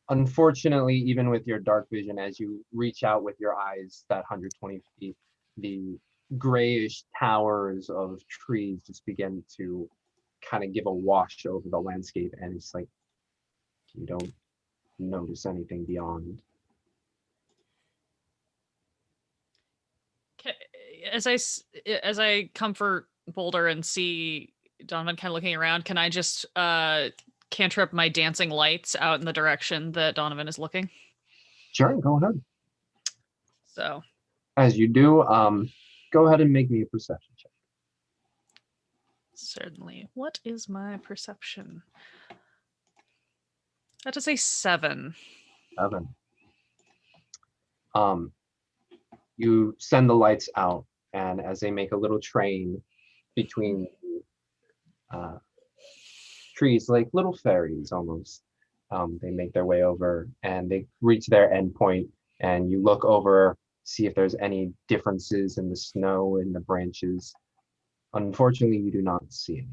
Unfortunately, even with your dark vision, as you reach out with your eyes, that 120 feet, the grayish towers of trees just begin to kind of give a wash over the landscape, and it's like you don't notice anything beyond. As I comfort Boulder and see Donovan kind of looking around, can I just cantrip my dancing lights out in the direction that Donovan is looking? Sure, go ahead. So as you do, go ahead and make me a perception check. Certainly. What is my perception? That is a 7. 7. You send the lights out, and as they make a little train between trees, like little fairies almost, they make their way over, and they reach their end point, and you look over, see if there's any differences in the snow and the branches. Unfortunately, you do not see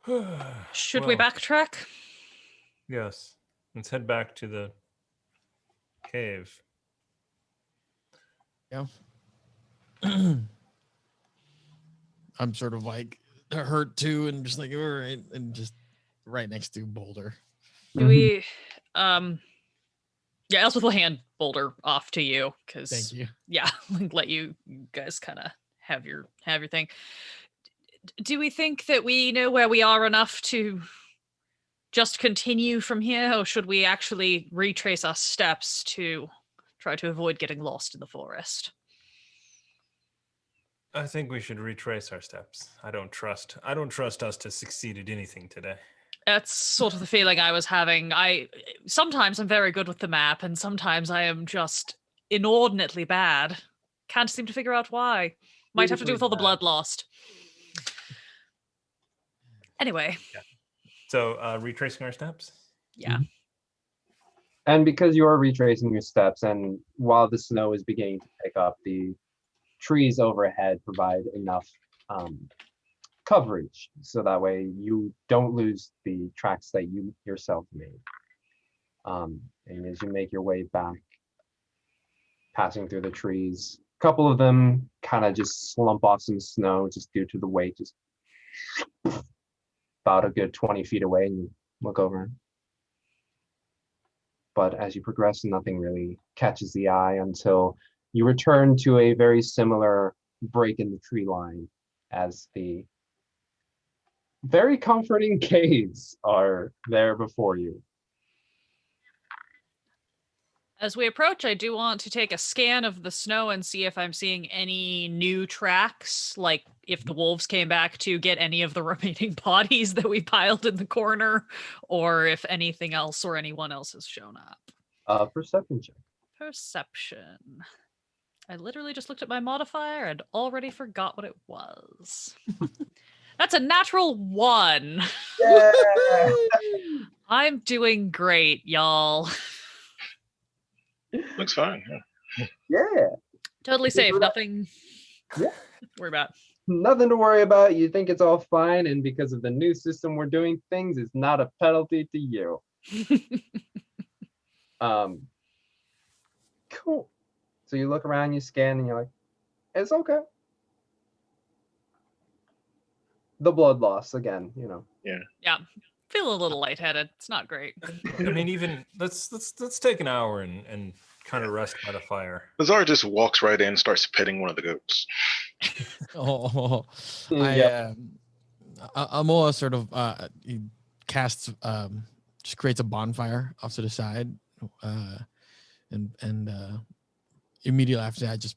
anything. Should we backtrack? Yes. Let's head back to the cave. Yeah. I'm sort of like hurt too, and just like, all right, and just right next to Boulder. Do we yeah, Elspeth will hand Boulder off to you because Thank you. Yeah, let you guys kind of have your thing. Do we think that we know where we are enough to just continue from here, or should we actually retrace our steps to try to avoid getting lost in the forest? I think we should retrace our steps. I don't trust us to succeed at anything today. That's sort of the feeling I was having. Sometimes I'm very good with the map, and sometimes I am just inordinately bad. Can't seem to figure out why. Might have to do with all the blood lost. Anyway. Yeah. So retracing our steps? Yeah. And because you are retracing your steps, and while the snow is beginning to pick up, the trees overhead provide enough coverage so that way you don't lose the tracks that you yourself made. And as you make your way back, passing through the trees, a couple of them kind of just slump off some snow just due to the weight, just about a good 20 feet away, and you look over. But as you progress, nothing really catches the eye until you return to a very similar break in the tree line as the very comforting caves are there before you. As we approach, I do want to take a scan of the snow and see if I'm seeing any new tracks, like if the wolves came back to get any of the remaining bodies that we piled in the corner, or if anything else or anyone else has shown up. Perception check. Perception. I literally just looked at my modifier and already forgot what it was. That's a natural 1. Yeah. I'm doing great, y'all. Looks fine. Yeah. Totally safe. Nothing Yeah. to worry about. Nothing to worry about. You think it's all fine, and because of the new system we're doing things, it's not a penalty to you. Cool. So you look around, you scan, and you're like, it's okay. The blood loss again, you know. Yeah. Feel a little lightheaded. It's not great. I mean, even let's take an hour and kind of rest by the fire. Azar just walks right in and starts petting one of the goats. Amoa sort of he casts just creates a bonfire off to the side, and immediately after that just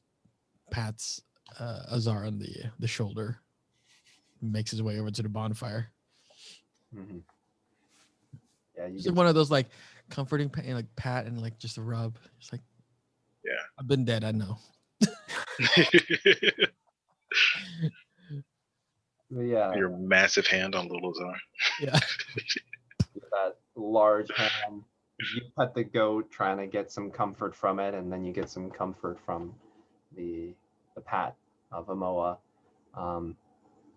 pats Azar on the shoulder, makes his way over to the bonfire. Mm-hmm. Yeah, it's like one of those like comforting like pat and like just a rub. It's like, yeah, I've been dead, I know. Yeah. Your massive hand on little Azar. Yeah. With that large hand, you pet the goat, trying to get some comfort from it, and then you get some comfort from the pat of Amoa.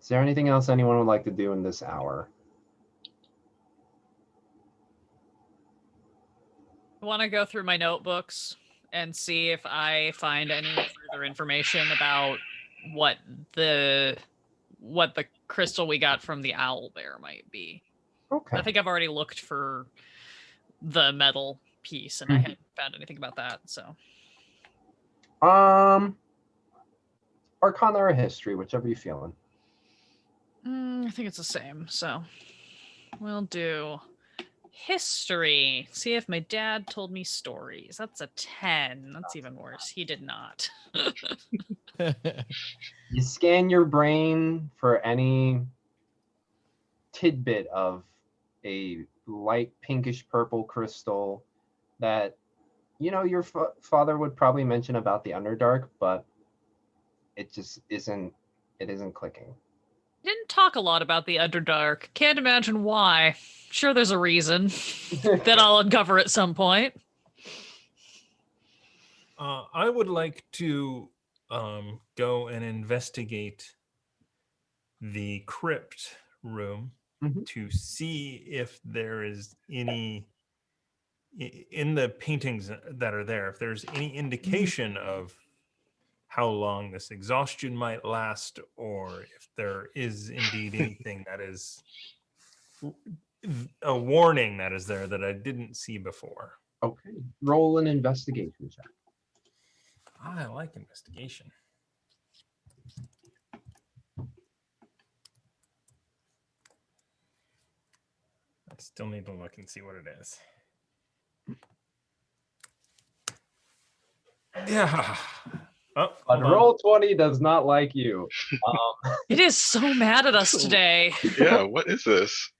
Is there anything else anyone would like to do in this hour? I want to go through my notebooks and see if I find any further information about what the crystal we got from the owl bear might be. Okay. I think I've already looked for the metal piece and I haven't found anything about that. So, Arcana or history, whichever you're feeling. I think it's the same. So we'll do history. See if my dad told me stories. That's a 10. That's even worse. He did not. You scan your brain for any tidbit of a light pinkish purple crystal that, you know, your father would probably mention about the Underdark, but it just isn't clicking. Didn't talk a lot about the Underdark. Can't imagine why. Sure, there's a reason that I'll uncover at some point. I would like to go and investigate the crypt room to see if there is any in the paintings that are there, if there's any indication of how long this exhaustion might last, or if there is indeed anything that is a warning that is there that I didn't see before. Okay. Roll an investigation check. I like investigation. I still need to look and see what it is. Yeah. Oh, but hold on. roll 20 does not like you. It is so mad at us today. Yeah, what is this?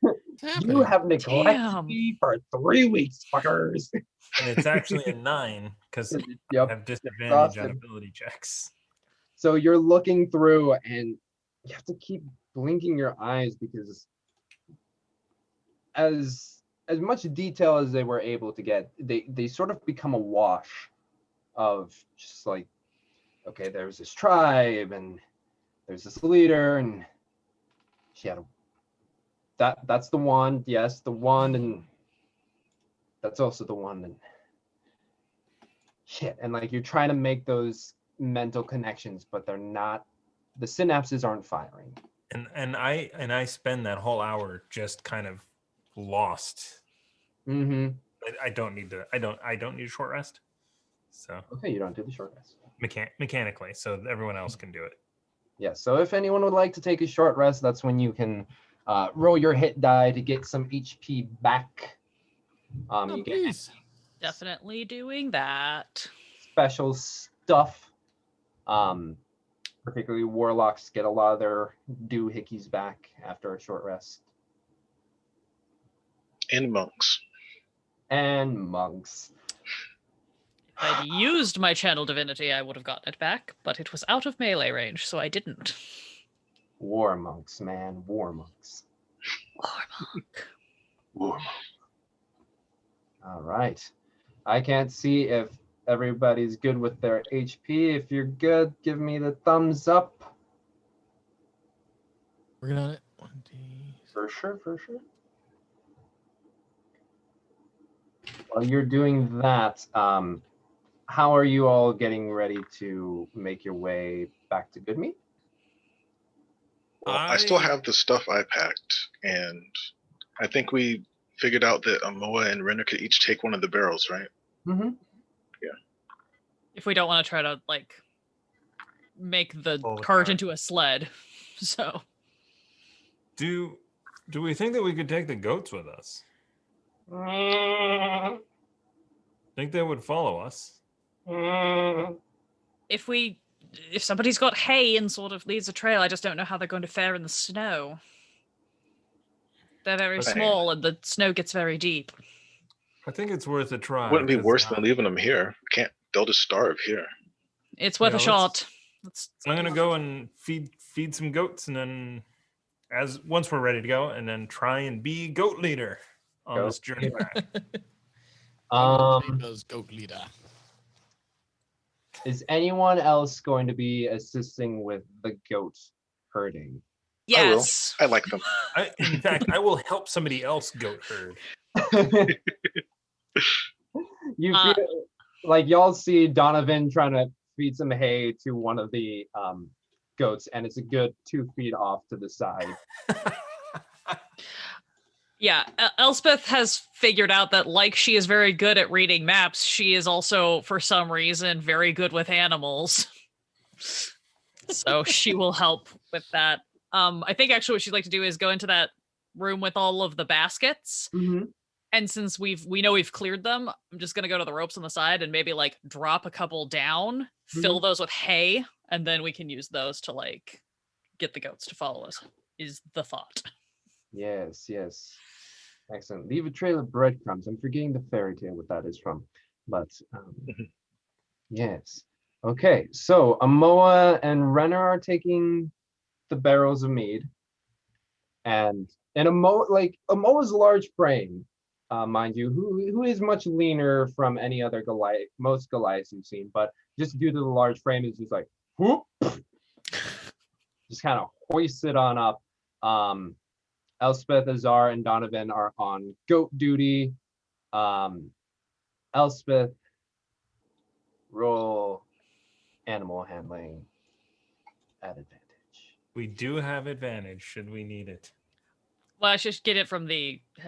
You have neglected Damn. me for 3 weeks, fuckers. And it's actually a 9 because I Yep. have disadvantage on exhausted. ability checks. So you're looking through, and you have to keep blinking your eyes because as much detail as they were able to get, they sort of become a wash of just like, okay, there's this tribe and there's this leader, and she had that's the one, yes, the one, and that's also the one, and shit, and like you're trying to make those mental connections, but they're not, the synapses aren't firing. And I spend that whole hour just kind of lost. Mm-hmm. I don't need a short rest. So Okay, you don't do the short rest. mechanically, so everyone else can do it. Yeah, so if anyone would like to take a short rest, that's when you can roll your hit die to get some HP back. You get Please. Definitely doing that. special stuff. Particularly warlocks get a lot of their doohickeys back after a short rest. And monks. And monks. If I'd used my channel divinity, I would have gotten it back, but it was out of melee range, so I didn't. War monks, man. War monks. War monk. All right. I can't see if everybody's good with their HP. If you're good, give me the thumbs up. Working on it. For sure, for sure. While you're doing that, how are you all getting ready to make your way back to Goodmead? Well, I still have the stuff I packed, and I think we figured out that Amoa and Renner could each take one of the barrels, right? Mm-hmm. If we don't want to try to, like, make the Pull the cart cart. into a sled. So, Do we think that we could take the goats with us? Think they would follow us? if somebody's got hay and sort of leads a trail, I just don't know how they're going to fare in the snow. They're very Okay. small and the snow gets very deep. I think it's worth a try. Wouldn't be 'cause, worse than leaving them here. They'll just starve here. It's worth Yeah, a shot. I'm gonna go and feed some goats, and then once we're ready to go, and then try and be goat leader on this journey back. Those goat leader. Is anyone else going to be assisting with the goat herding? Yes. I like them. In fact, I will help somebody else goat herd. You feel like y'all see Donovan trying to feed some hay to one of the goats, and it's a good 2 feet off to the side. Yeah, Elspeth has figured out that, like she is very good at reading maps, she is also, for some reason, very good with animals. So she will help with that. I think actually what she'd like to do is go into that room with all of the baskets. Mm-hmm. And since we know we've cleared them, I'm just gonna go to the ropes on the side and maybe like drop a couple down, fill those with hay, and then we can use those to like get the goats to follow us, is the thought. Yes, yes. Excellent. Leave a trail of breadcrumbs. I'm forgetting the fairy tale what that is from. But yes. Okay, so Amoa and Renner are taking the barrels of mead. And Amoa's large frame, mind you, who is much leaner from any other Goliath, most Goliaths you've seen, but just due to the large frame, is just like whoop, just kind of hoists it on up. Elspeth, Azar, and Donovan are on goat duty. Elspeth, roll animal handling at advantage. We do have advantage should we need it. Well, I should get it from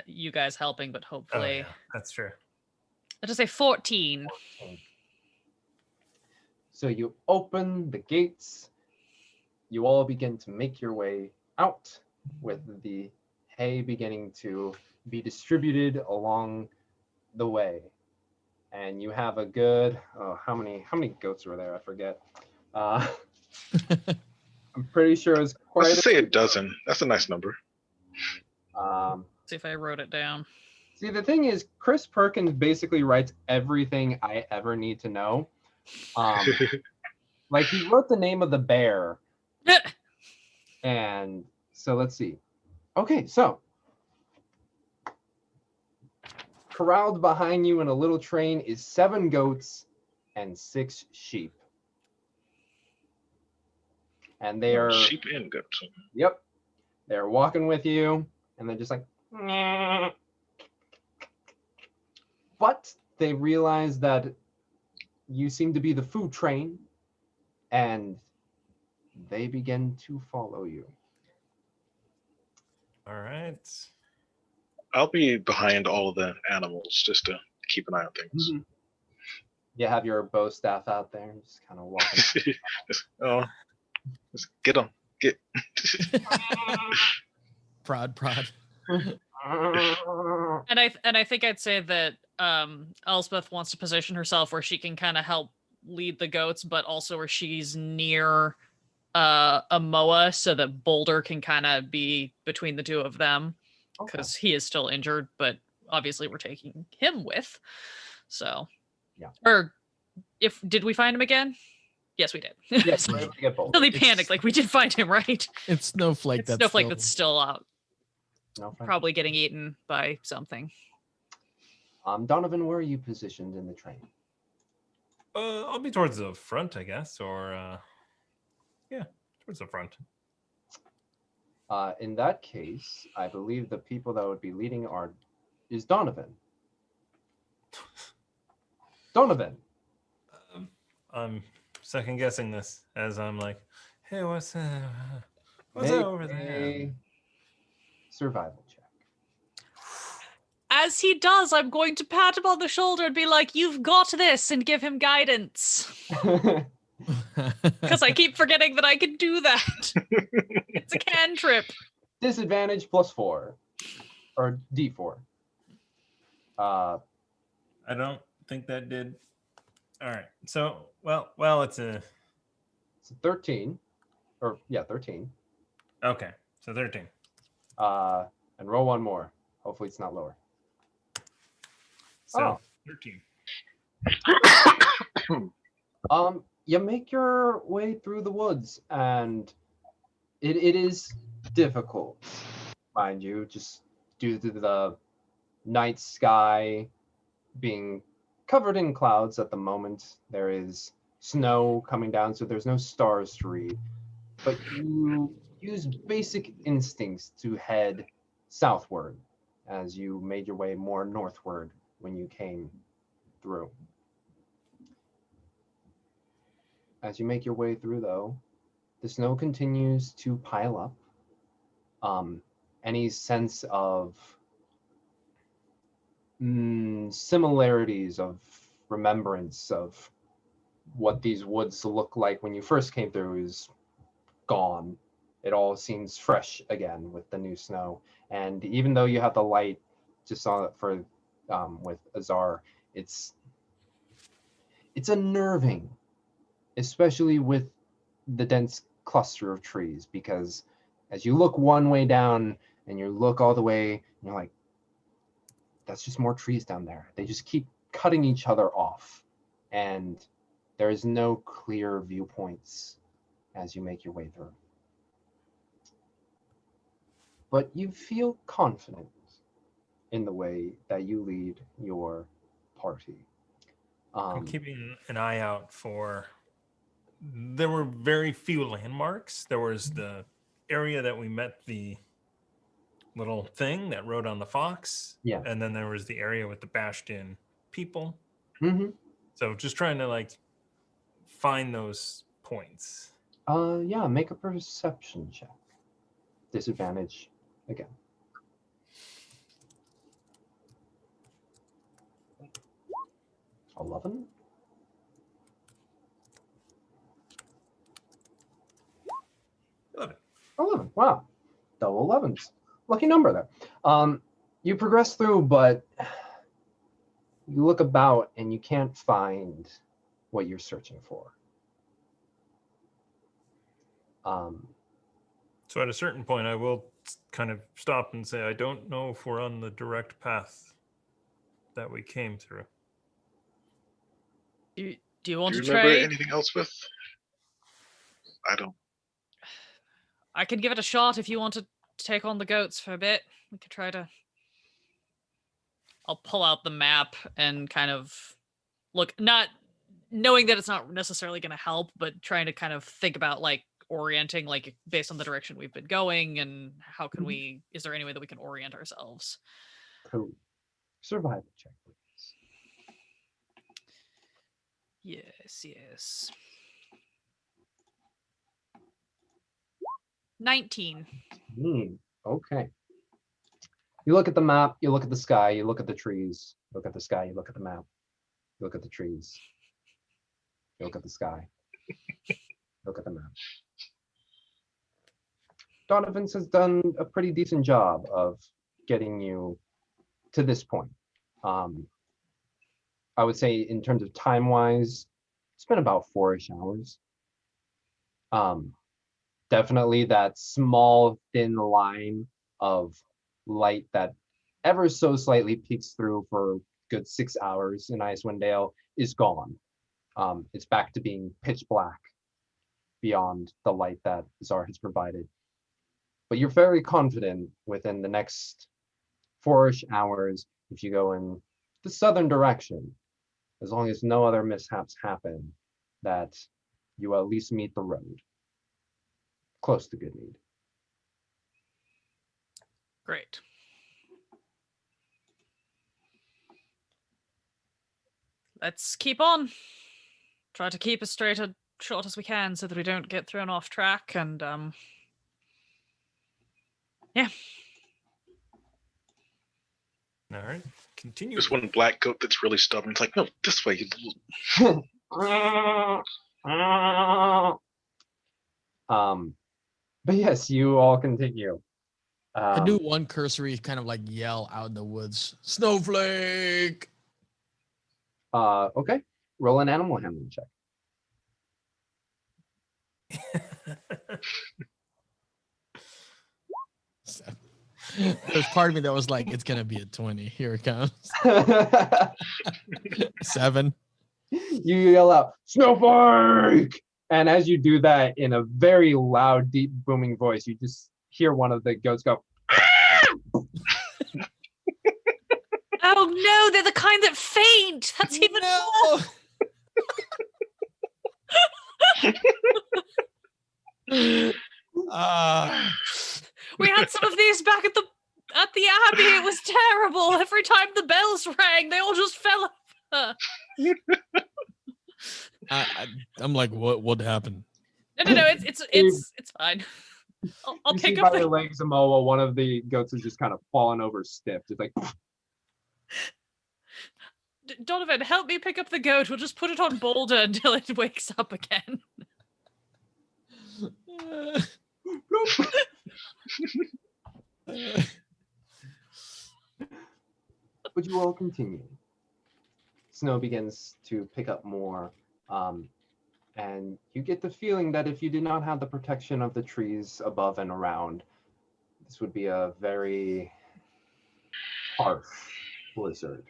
you guys helping, but hopefully. Oh, yeah, that's true. I'll just say 14. So you open the gates. You all begin to make your way out with the hay beginning to be distributed along the way. And you have a good, how many goats were there? I forget. I'm pretty sure it's quite. Let's just say a dozen. That's a nice number. See if I wrote it down. See, the thing is, Chris Perkins basically writes everything I ever need to know. Like he wrote the name of the bear. And so let's see. Okay, so corralled behind you in a little train is 7 goats and 6 sheep. And they are sheep and goats. Yep. They're walking with you and they're just like but they realize that you seem to be the food train and they begin to follow you. All right. I'll be behind all of the animals just to keep an eye on things. Mm-hmm. You have your bow staff out there and just kind of walking. Just get on. Get. Prod. And I think I'd say that Elspeth wants to position herself where she can kind of help lead the goats, but also where she's near a Moa so that Boulder can kind of be between the two of them because he is still injured, but obviously we're taking him with. So, yeah. Or did we find him again? Yes, we did. Yes, Really panicked. Like we did find him, right? It's Snowflake. That's still out. No, probably getting eaten by something. Donovan, where are you positioned in the train? I'll be towards the front, I guess, or yeah, towards the front. In that case, I believe the people that would be leading is Donovan. Donovan. I'm second guessing this as I'm like, hey, what's that over there? Survival check. As he does, I'm going to pat him on the shoulder and be like, "You've got this," and give him guidance. Because I keep forgetting that I can do that. It's a cantrip. Disadvantage +4. Or D4. I don't think that did. All right. So, well, it's a 13. Or, yeah, 13. Okay. So 13. And roll one more. Hopefully it's not lower. So 13. You make your way through the woods, and it is difficult, mind you, just due to the night sky being covered in clouds at the moment. There is snow coming down, so there's no stars to read. But you use basic instincts to head southward as you made your way more northward when you came through. As you make your way through, though, the snow continues to pile up. Any sense of similarities of remembrance of what these woods look like when you first came through is gone. It all seems fresh again with the new snow. And even though you have the light just on it for with Azar, it's unnerving, especially with the dense cluster of trees, because as you look one way down and you look all the way, and you're like, that's just more trees down there. They just keep cutting each other off, and there is no clear viewpoints as you make your way through. But you feel confident in the way that you lead your party. I'm keeping an eye out for. There were very few landmarks. There was the area that we met the little thing that rode on the fox. Yeah. And then there was the area with the bashed in people. Mm-hmm. So just trying to like find those points. Yeah, make a perception check. Disadvantage again. $11. 11. Wow. Double 11s. Lucky number there. You progress through, but you look about and you can't find what you're searching for. So at a certain point, I will kind of stop and say, I don't know if we're on the direct path that we came through. Do you want Do to you remember trade? anything else with? I don't. I can give it a shot if you want to take on the goats for a bit. We could try to... I'll pull out the map and kind of look, not knowing that it's not necessarily going to help, but trying to kind of think about like orienting, like based on the direction we've been going, and how can we, is there any way that we can orient ourselves? Cool. Survival check, please. Yes. 19. Okay. You look at the map, you look at the sky, you look at the trees, look at the sky, you look at the map, you look at the trees, you look at the sky, look at the map. Donovan's has done a pretty decent job of getting you to this point. I would say in terms of time-wise, it's been about 4-ish hours. Definitely that small, thin line of light that ever so slightly peeks through for a good 6 hours in Icewind Dale is gone. It's back to being pitch black beyond the light that Azar has provided. But you're very confident within the next 4-ish hours, if you go in the southern direction, as long as no other mishaps happen, that you at least meet the road. Close to good need. Great. Let's keep on. Try to keep as straight a shot as we can so that we don't get thrown off track, and yeah. All right, continue. There's one black goat that's really stubborn. It's like, no, this way. But yes, you all continue. I do one cursory kind of like yell out in the woods, snowflake. Okay. Roll an animal handling check. There's part of me that was like, it's gonna be a 20. Here it comes. 7. You yell out, snowflake! And as you do that in a very loud, deep, booming voice, you just hear one of the goats go, Oh no, they're the kind that faint. That's even more. We had some of these back at the abbey. It was terrible. Every time the bells rang, they all just fell over. I'm like, what happened? No, it's fine. I'll pick up your legs, Amoa. One of the goats is just kind of fallen over stiff. Just like Donovan, help me pick up the goat. We'll just put it on Boulder until it wakes up again. But you all continue. Snow begins to pick up more, and you get the feeling that if you did not have the protection of the trees above and around, this would be a very harsh blizzard.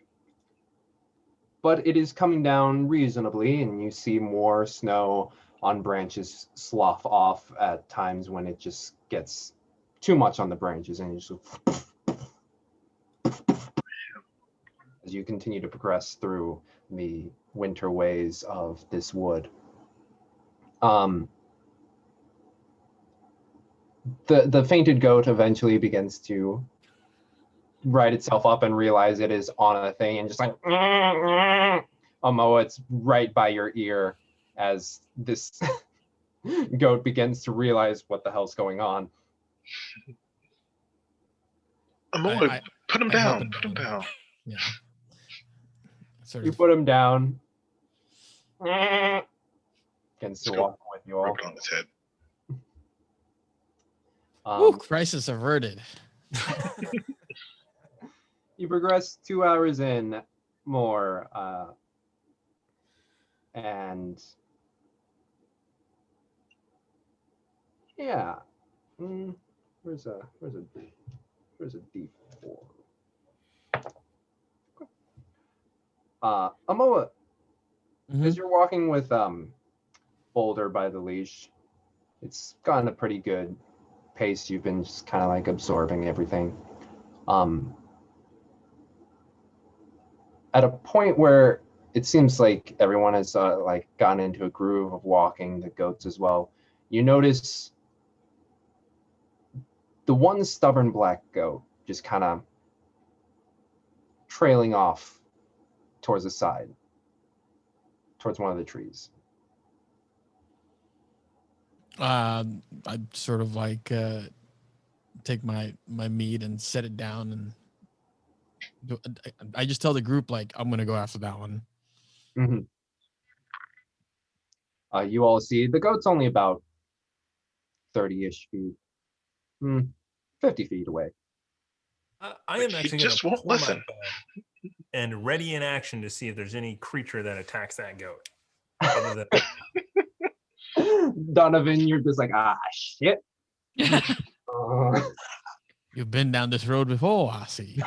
But it is coming down reasonably, and you see more snow on branches slough off at times when it just gets too much on the branches, and you just as you continue to progress through the winter ways of this wood. The fainted goat eventually begins to right itself up and realize it is on a thing, and just like Amoa, it's right by your ear as this goat begins to realize what the hell's going on. Amoa, put him down. Put him down. Yeah. You put him down. Begins to walk with you all. Rub it on his head. Crisis averted. You progress 2 hours in more, and Yeah. Where's a D4? Amoa, as you're walking with Boulder by the leash, it's gotten a pretty good pace. You've been just kind of like absorbing everything. At a point where it seems like everyone has like gotten into a groove of walking, the goats as well, you notice the one stubborn black goat just kind of trailing off towards the side, towards one of the trees. I'd sort of like take my meat and set it down, and I just tell the group like I'm gonna go after that one. You all see the goat's only about 30-ish feet, 50 feet away. I am actually just going to won't pull listen. my bow and ready in action to see if there's any creature that attacks that goat. Other than Donovan, you're just like, shit. You've been down this road before, I see.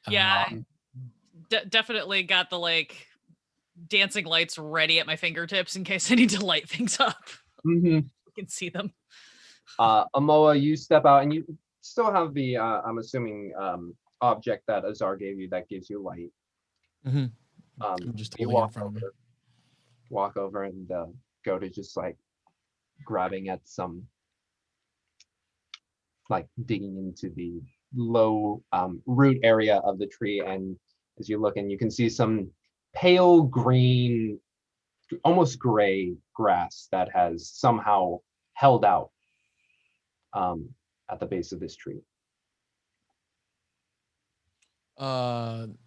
Yeah, definitely got the like dancing lights ready at my fingertips in case I need to light things up. You can see them. Amoa, you step out and you still have the, I'm assuming, object that Azar gave you that gives you light. I'm just you holding it in front of me. Walk over and go to just like grabbing at some, like digging into the low root area of the tree, and as you look in, you can see some pale green, almost gray grass that has somehow held out at the base of this tree. I'm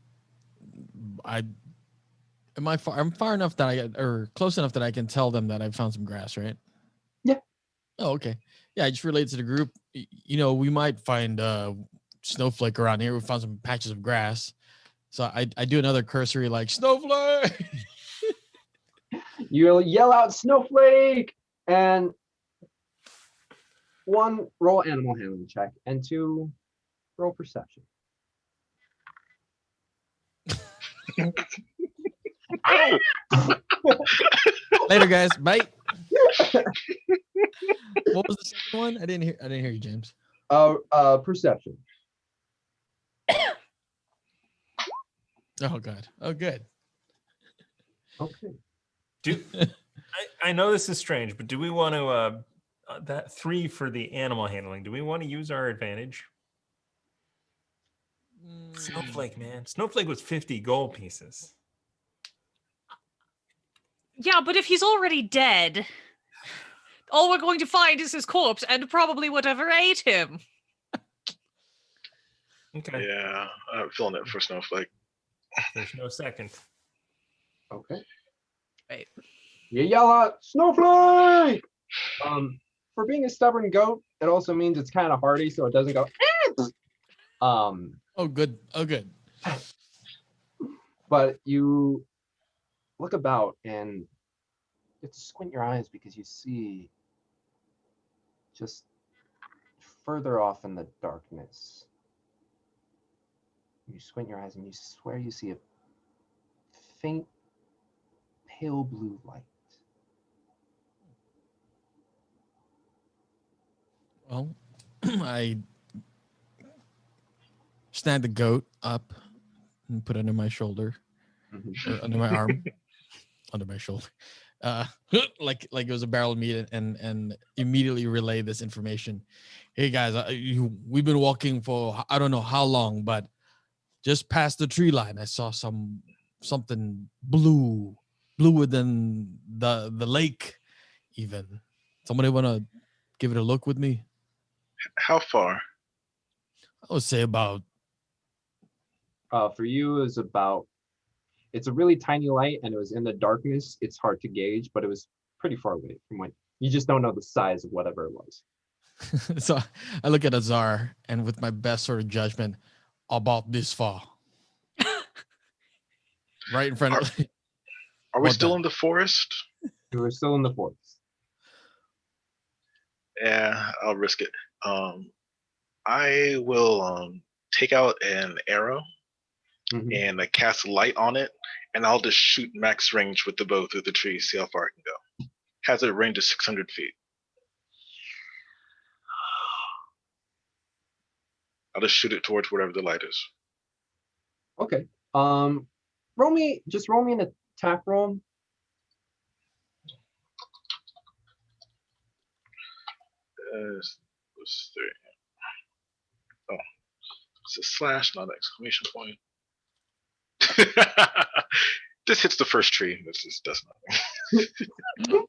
far enough that or close enough that I can tell them that I found some grass, right? Yeah. Oh, okay. Yeah, I just related to the group. You know, we might find snowflake around here. We found some patches of grass. So I do another cursory like snowflake. You'll yell out snowflake, and 1, roll animal handling check, and 2, roll perception. Later, guys. Bye. What was the second one? I didn't hear you, James. Perception. Oh God. Oh, good. Okay. I know this is strange, but do we want to that 3 for the animal handling? Do we want to use our advantage? Snowflake, man. Snowflake was 50 gold pieces. Yeah, but if he's already dead, all we're going to find is his corpse and probably whatever ate him. Okay. Yeah, I'm feeling it for Snowflake. There's no second. Okay. Right. You yell out snowflake. For being a stubborn goat, it also means it's kind of hardy, so it doesn't go. Oh, good. Oh, good. But you look about and you have to squint your eyes because you see just further off in the darkness. You squint your eyes and you swear you see a faint, pale blue light. Well, I snag the goat up and put it under my shoulder, or under my arm, under my shoulder, like it was a barrel of meat, and immediately relay this information. Hey guys, we've been walking for I don't know how long, but just past the tree line, I saw something bluer than the lake, even. Somebody want to give it a look with me? How far? I would say about. For you, it's a really tiny light, and it was in the darkness. It's hard to gauge, but it was pretty far away from when you just don't know the size of whatever it was. So I look at Azar, and with my best sort of judgment, about this far, right in front of. Are we still in the forest? We were still in the forest. Yeah, I'll risk it. I will take out an arrow and cast light on it, and I'll just shoot max range with the bow through the tree, see how far I can go. Has a range of 600 feet. I'll just shoot it towards wherever the light is. Okay. Roll me an attack roll. What's there? Oh, it's a slash, not an exclamation point. This hits the first tree. That's nothing.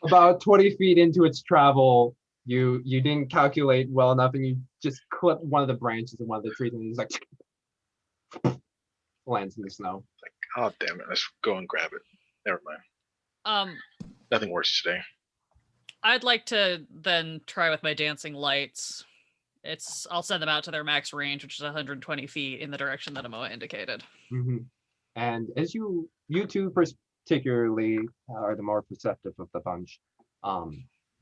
About 20 feet into its travel, you didn't calculate well enough, and you just clip one of the branches of one of the trees, and it's like lands in the snow. Like, oh damn it! Let's go and grab it. Never mind. Nothing worse today. I'd like to then try with my dancing lights. I'll send them out to their max range, which is 120 feet in the direction that Amoa indicated. And as you two particularly are the more perceptive of the bunch,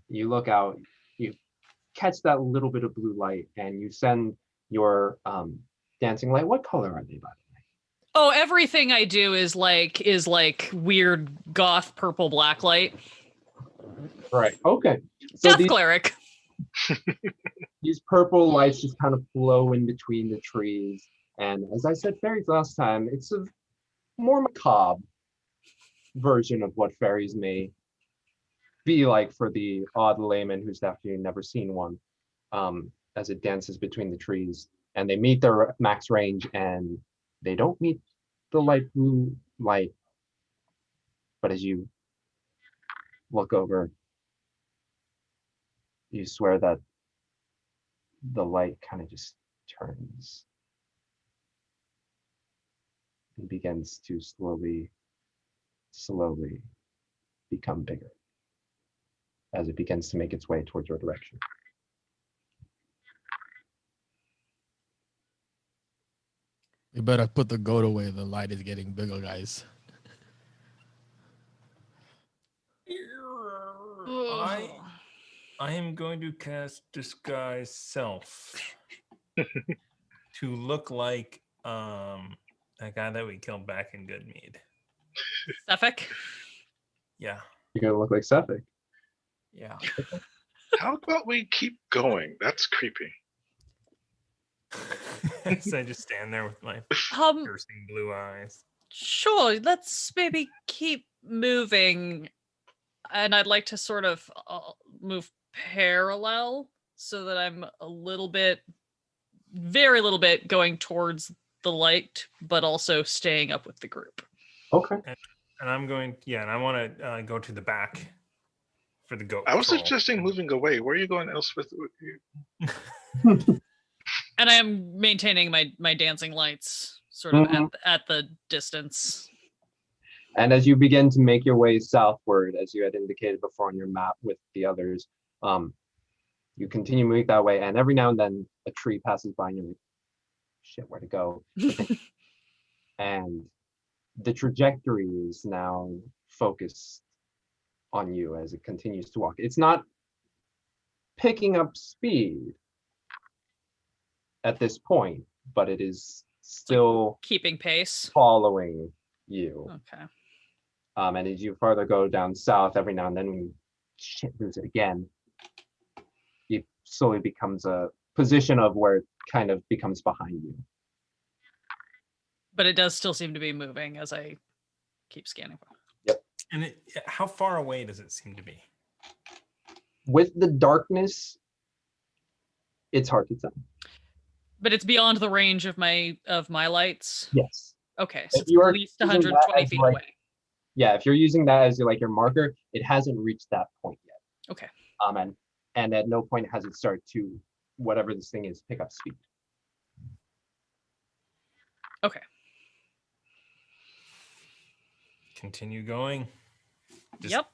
you look out, you catch that little bit of blue light, and you send your dancing light. What color are they, by the way? Oh, everything I do is like weird goth purple black light. Right. Okay. So Death cleric. These purple lights just kind of flow in between the trees, and as I said fairies last time, it's a more macabre version of what fairies may be like for the odd layman who's definitely never seen one, as it dances between the trees, and they meet their max range, and they don't meet the light blue light, but as you look over, you swear that the light kind of just turns and begins to slowly become bigger as it begins to make its way towards your direction. You better put the goat away. The light is getting bigger, guys. I am going to cast Disguise Self to look like that guy that we killed back in Goodmead. Suffolk? Yeah. You're gonna look like Suffolk. Yeah. How about we keep going? That's creepy. So I just stand there with my piercing blue eyes. Sure, let's maybe keep moving. And I'd like to sort of move parallel so that I'm very little bit going towards the light, but also staying up with the group. Okay. And I'm going, and I want to go to the back for the goat. I was patrol. suggesting moving away. Where are you going else with you? And I am maintaining my dancing lights sort of at the distance. And as you begin to make your way southward, as you had indicated before on your map with the others, you continue moving that way, and every now and then a tree passes by and you're like, shit, where to go? And the trajectory is now focused on you as it continues to walk. It's not picking up speed at this point, but it is still keeping pace, following you. Okay. And as you further go down south, every now and then when you lose it again, it slowly becomes a position of where it kind of becomes behind you. But it does still seem to be moving as I keep scanning. Yep. And how far away does it seem to be? With the darkness, it's hard to tell. But it's beyond the range of my lights? Yes. Okay, so it's at least 120 feet away. Yeah, if you're using that as your marker, it hasn't reached that point yet. Okay. And at no point has it started to, whatever this thing is, pick up speed. Okay. Continue going. Yep.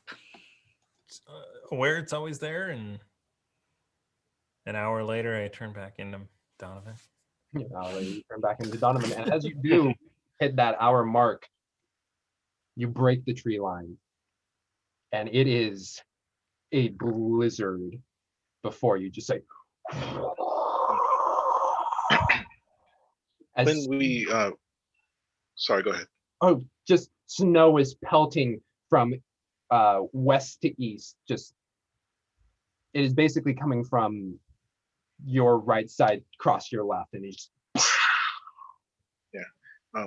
Aware it's always there, and an hour later I turn back into Donovan. You turn back into Donovan, and as you do hit that hour mark, you break the tree line, and it is a blizzard before you, just like as When we, sorry, go ahead. just snow is pelting from west to east. Just it is basically coming from your right side across your left, and it's just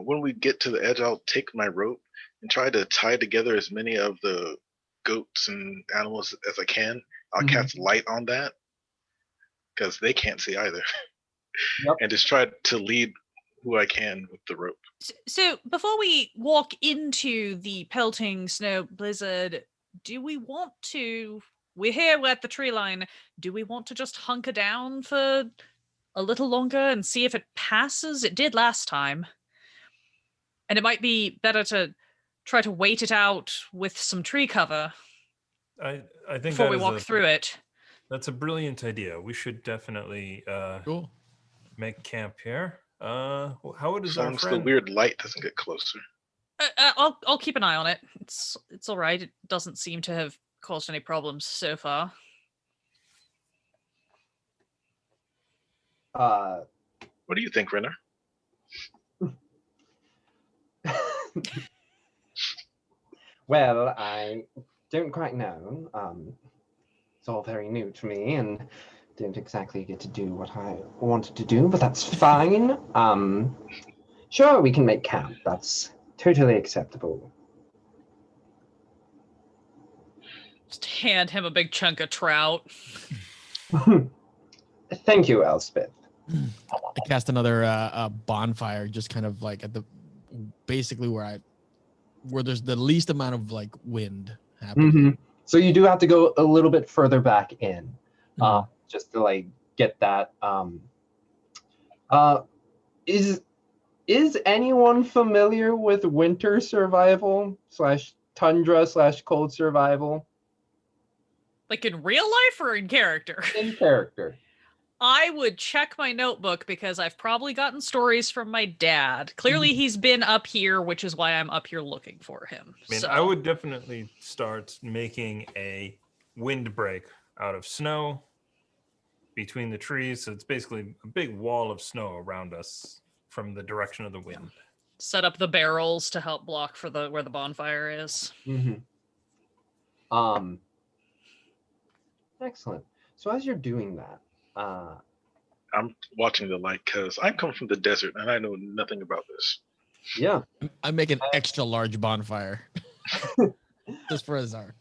When we get to the edge, I'll take my rope and try to tie together as many of the goats and animals as I can. I'll cast light on that because they can't see either. Yep. And just try to lead who I can with the rope. So before we walk into the pelting snow blizzard, do we want to... We're here, we're at the tree line. Do we want to just hunker down for a little longer and see if it passes? It did last time. And it might be better to try to wait it out with some tree cover I think before we walk through it. That's a brilliant idea. We should definitely Cool. make camp here. How would As our long as the friend? weird light doesn't get closer. I'll keep an eye on it. It's all right. It doesn't seem to have caused any problems so far. What do you think, Renner? Well, I don't quite know. It's all very new to me, and didn't exactly get to do what I wanted to do, but that's fine. Sure, we can make camp. That's totally acceptable. Just hand him a big chunk of trout. Thank you, Elspeth. I cast another bonfire, just kind of like at the basically where there's the least amount of like wind happening. So you do have to go a little bit further back in, just to like get that. Is anyone familiar with winter survival / tundra / cold survival? Like in real life or in character? In character. I would check my notebook because I've probably gotten stories from my dad. Clearly he's been up here, which is why I'm up here looking for him. I mean, So, I would definitely start making a windbreak out of snow between the trees. So it's basically a big wall of snow around us from the direction of the wind. set up the barrels to help block for where the bonfire is. Excellent. So as you're doing that, I'm watching the light because I come from the desert and I know nothing about this. yeah. I make an extra large bonfire just for Azar.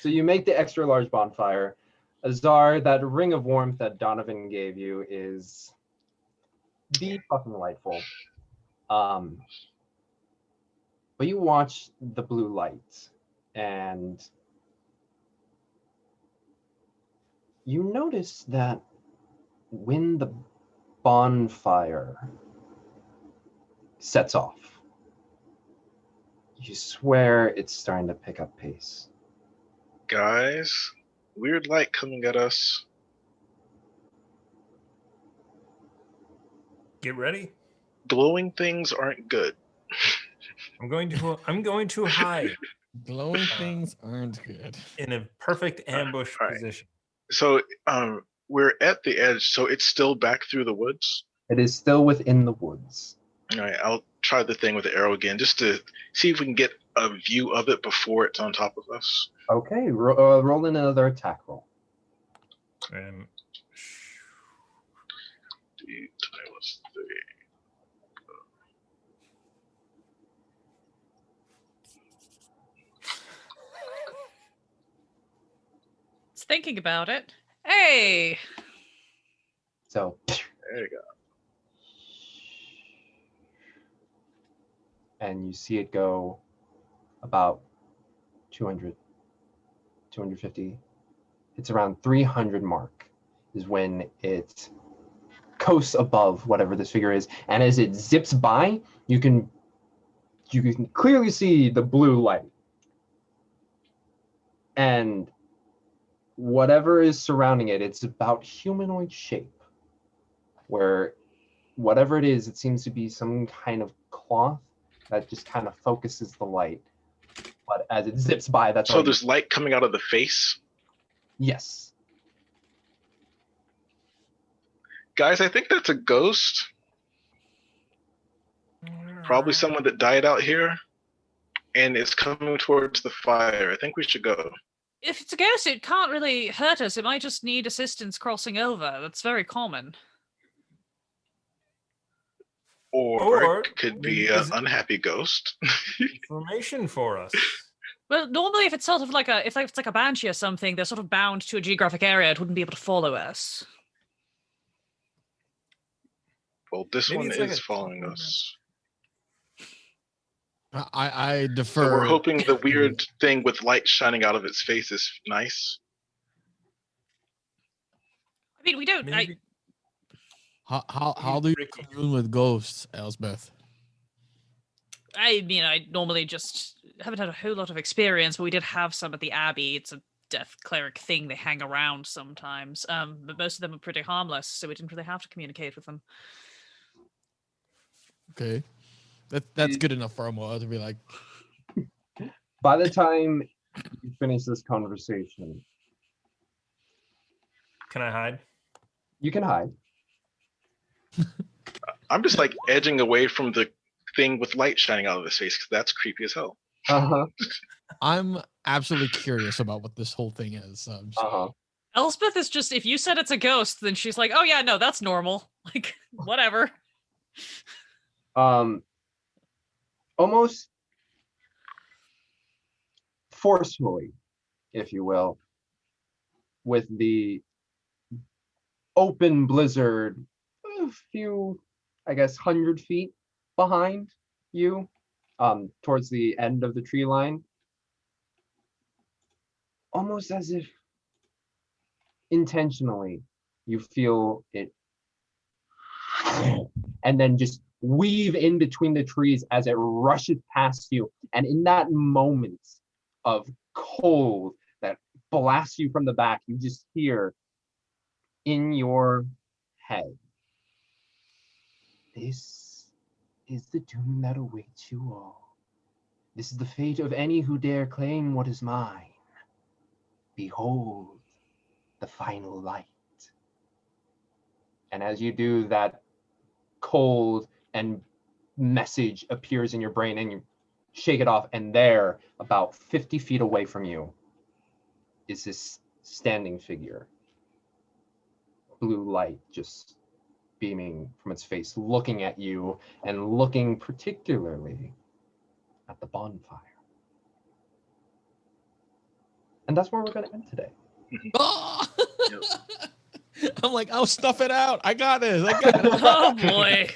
So you make the extra large bonfire. Azar, that ring of warmth that Donovan gave you is the fucking delightful. But you watch the blue light and you notice that when the bonfire sets off, you swear it's starting to pick up pace. Guys, weird light coming at us. Get ready. Glowing things aren't good. I'm going to hide Glowing things aren't good. in a perfect ambush All right. position. So we're at the edge, so it's still back through the woods. It is still within the woods. All right, I'll try the thing with the arrow again just to see if we can get a view of it before it's on top of us. Okay, roll in another attack roll. And 3 times 3. It's thinking about it. Hey! So There you go. and you see it go about 200, 250. It's around 300 mark is when it coasts above whatever this figure is. And as it zips by, you can clearly see the blue light. And whatever is surrounding it, it's about humanoid shape, where whatever it is, it seems to be some kind of cloth that just kind of focuses the light. But as it zips by, that's So all there's light coming out of the face. Yes. Guys, I think that's a ghost. Probably someone that died out here and is coming towards the fire. I think we should go. If it's a ghost, it can't really hurt us. It might just need assistance crossing over. That's very common. Or it could be an unhappy ghost. Information for us. Well, normally if it's sort of like if it's like a banshee or something, they're sort of bound to a geographic area. It wouldn't be able to follow us. Well, this one is following us. I defer. So we're hoping the weird thing with light shining out of its face is nice. I mean, we don't. Maybe. How do you commune with ghosts, Elsbeth? I mean, I normally just haven't had a whole lot of experience, but we did have some at the Abbey. It's a death cleric thing. They hang around sometimes, but most of them are pretty harmless, so we didn't really have to communicate with them. Okay, that's good enough for Amoa to be like. By the time you finish this conversation, Can I hide? you can hide. I'm just like edging away from the thing with light shining out of his face because that's creepy as hell. Uh-huh. I'm absolutely curious about what this whole thing is. So Uh-huh. Elspeth is just, if you said it's a ghost, then she's like, oh yeah, no, that's normal. Like, whatever. Almost forcefully, if you will, with the open blizzard a few, I guess, 100 feet behind you, towards the end of the tree line, almost as if intentionally you feel it and then just weave in between the trees as it rushes past you. And in that moment of cold that blasts you from the back, you just hear in your head, "This is the doom that awaits you all. This is the fate of any who dare claim what is mine. Behold the final light." And as you do, that cold and message appears in your brain, and you shake it off, and there, about 50 feet away from you, is this standing figure. Blue light just beaming from its face, looking at you, and looking particularly at the bonfire. And that's where we're going to end today. Oh! I'm like, I'll stuff it out. I got it. Oh boy.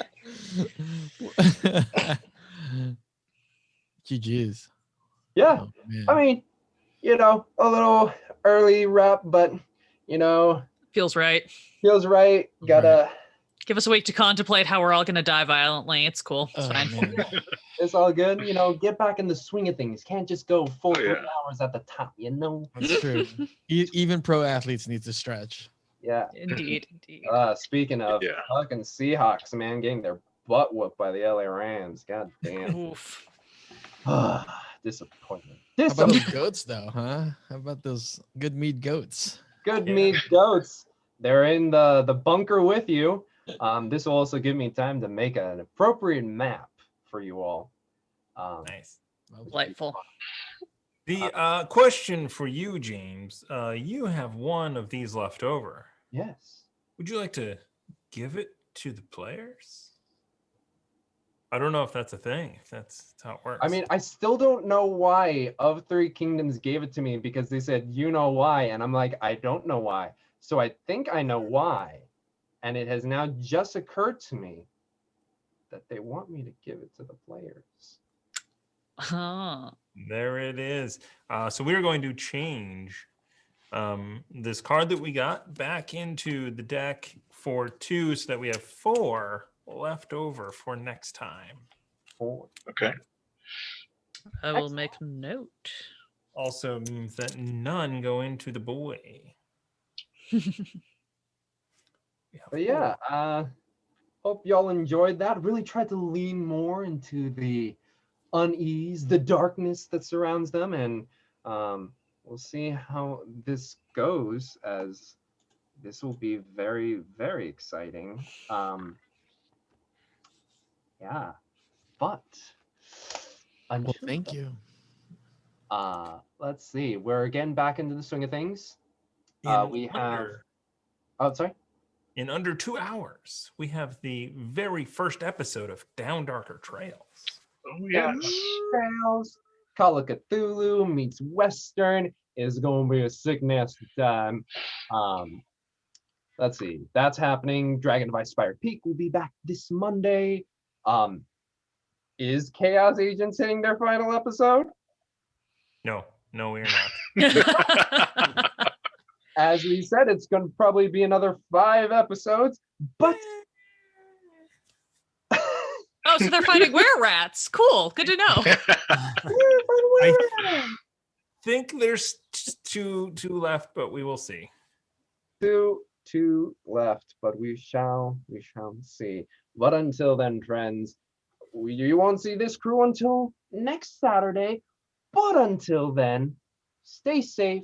GG's. Yeah. Oh, man. I mean, a little early wrap, but, Feels right. feels right. Gotta, Give us a week to contemplate how we're all going to die violently. It's cool. It's Oh, fine. man. it's all good. Get back in the swing of things. Can't just go full 3 yeah. hours at the top, That's true. Even pro athletes need to stretch. Yeah. Indeed, indeed. Speaking of Yeah. fucking Seahawks, man, getting their butt whooped by the LA Rams. God damn. Oof. Disappointment. How about those goats, though, huh? How about those good meat goats? Good Yeah. meat goats. They're in the bunker with you. This will also give me time to make an appropriate map for you all. Nice. Delightful. The question for you, James, you have one of these left over. Yes. Would you like to give it to the players? I don't know if that's a thing, if that's how it works. I mean, I still don't know why Of Three Kingdoms gave it to me, because they said, why? And I'm like, I don't know why. So I think I know why. And it has now just occurred to me that they want me to give it to the players. Huh. There it is. So we're going to change this card that we got back into the deck for 2, so that we have 4 left over for next time. 4. Okay. I will make note. Also means that none go into the boy. But yeah, hope y'all enjoyed that. Really tried to lean more into the unease, the darkness that surrounds them, and we'll see how this goes, as this will be very, very exciting. Yeah, but Well, thank you. Let's see. We're again back into the swing of things. We have. Oh, sorry. In under 2 hours, we have the very first episode of Down Darker Trails. Oh yes. Trails. Call of Cthulhu meets Western is going to be a sick nasty time. Let's see. That's happening. Dragon of Inspired Peak will be back this Monday. Is Chaos Agents hitting their final episode? No, we are not. As we said, it's going to probably be another 5 episodes, but Oh, so they're fighting were-rats. Cool. Good to know. I think there's 2 left, but we will see. Two left, but we shall see. But until then, friends, you won't see this crew until next Saturday. But until then, stay safe,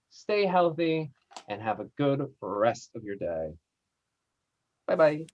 stay healthy, and have a good rest of your day. Bye-bye.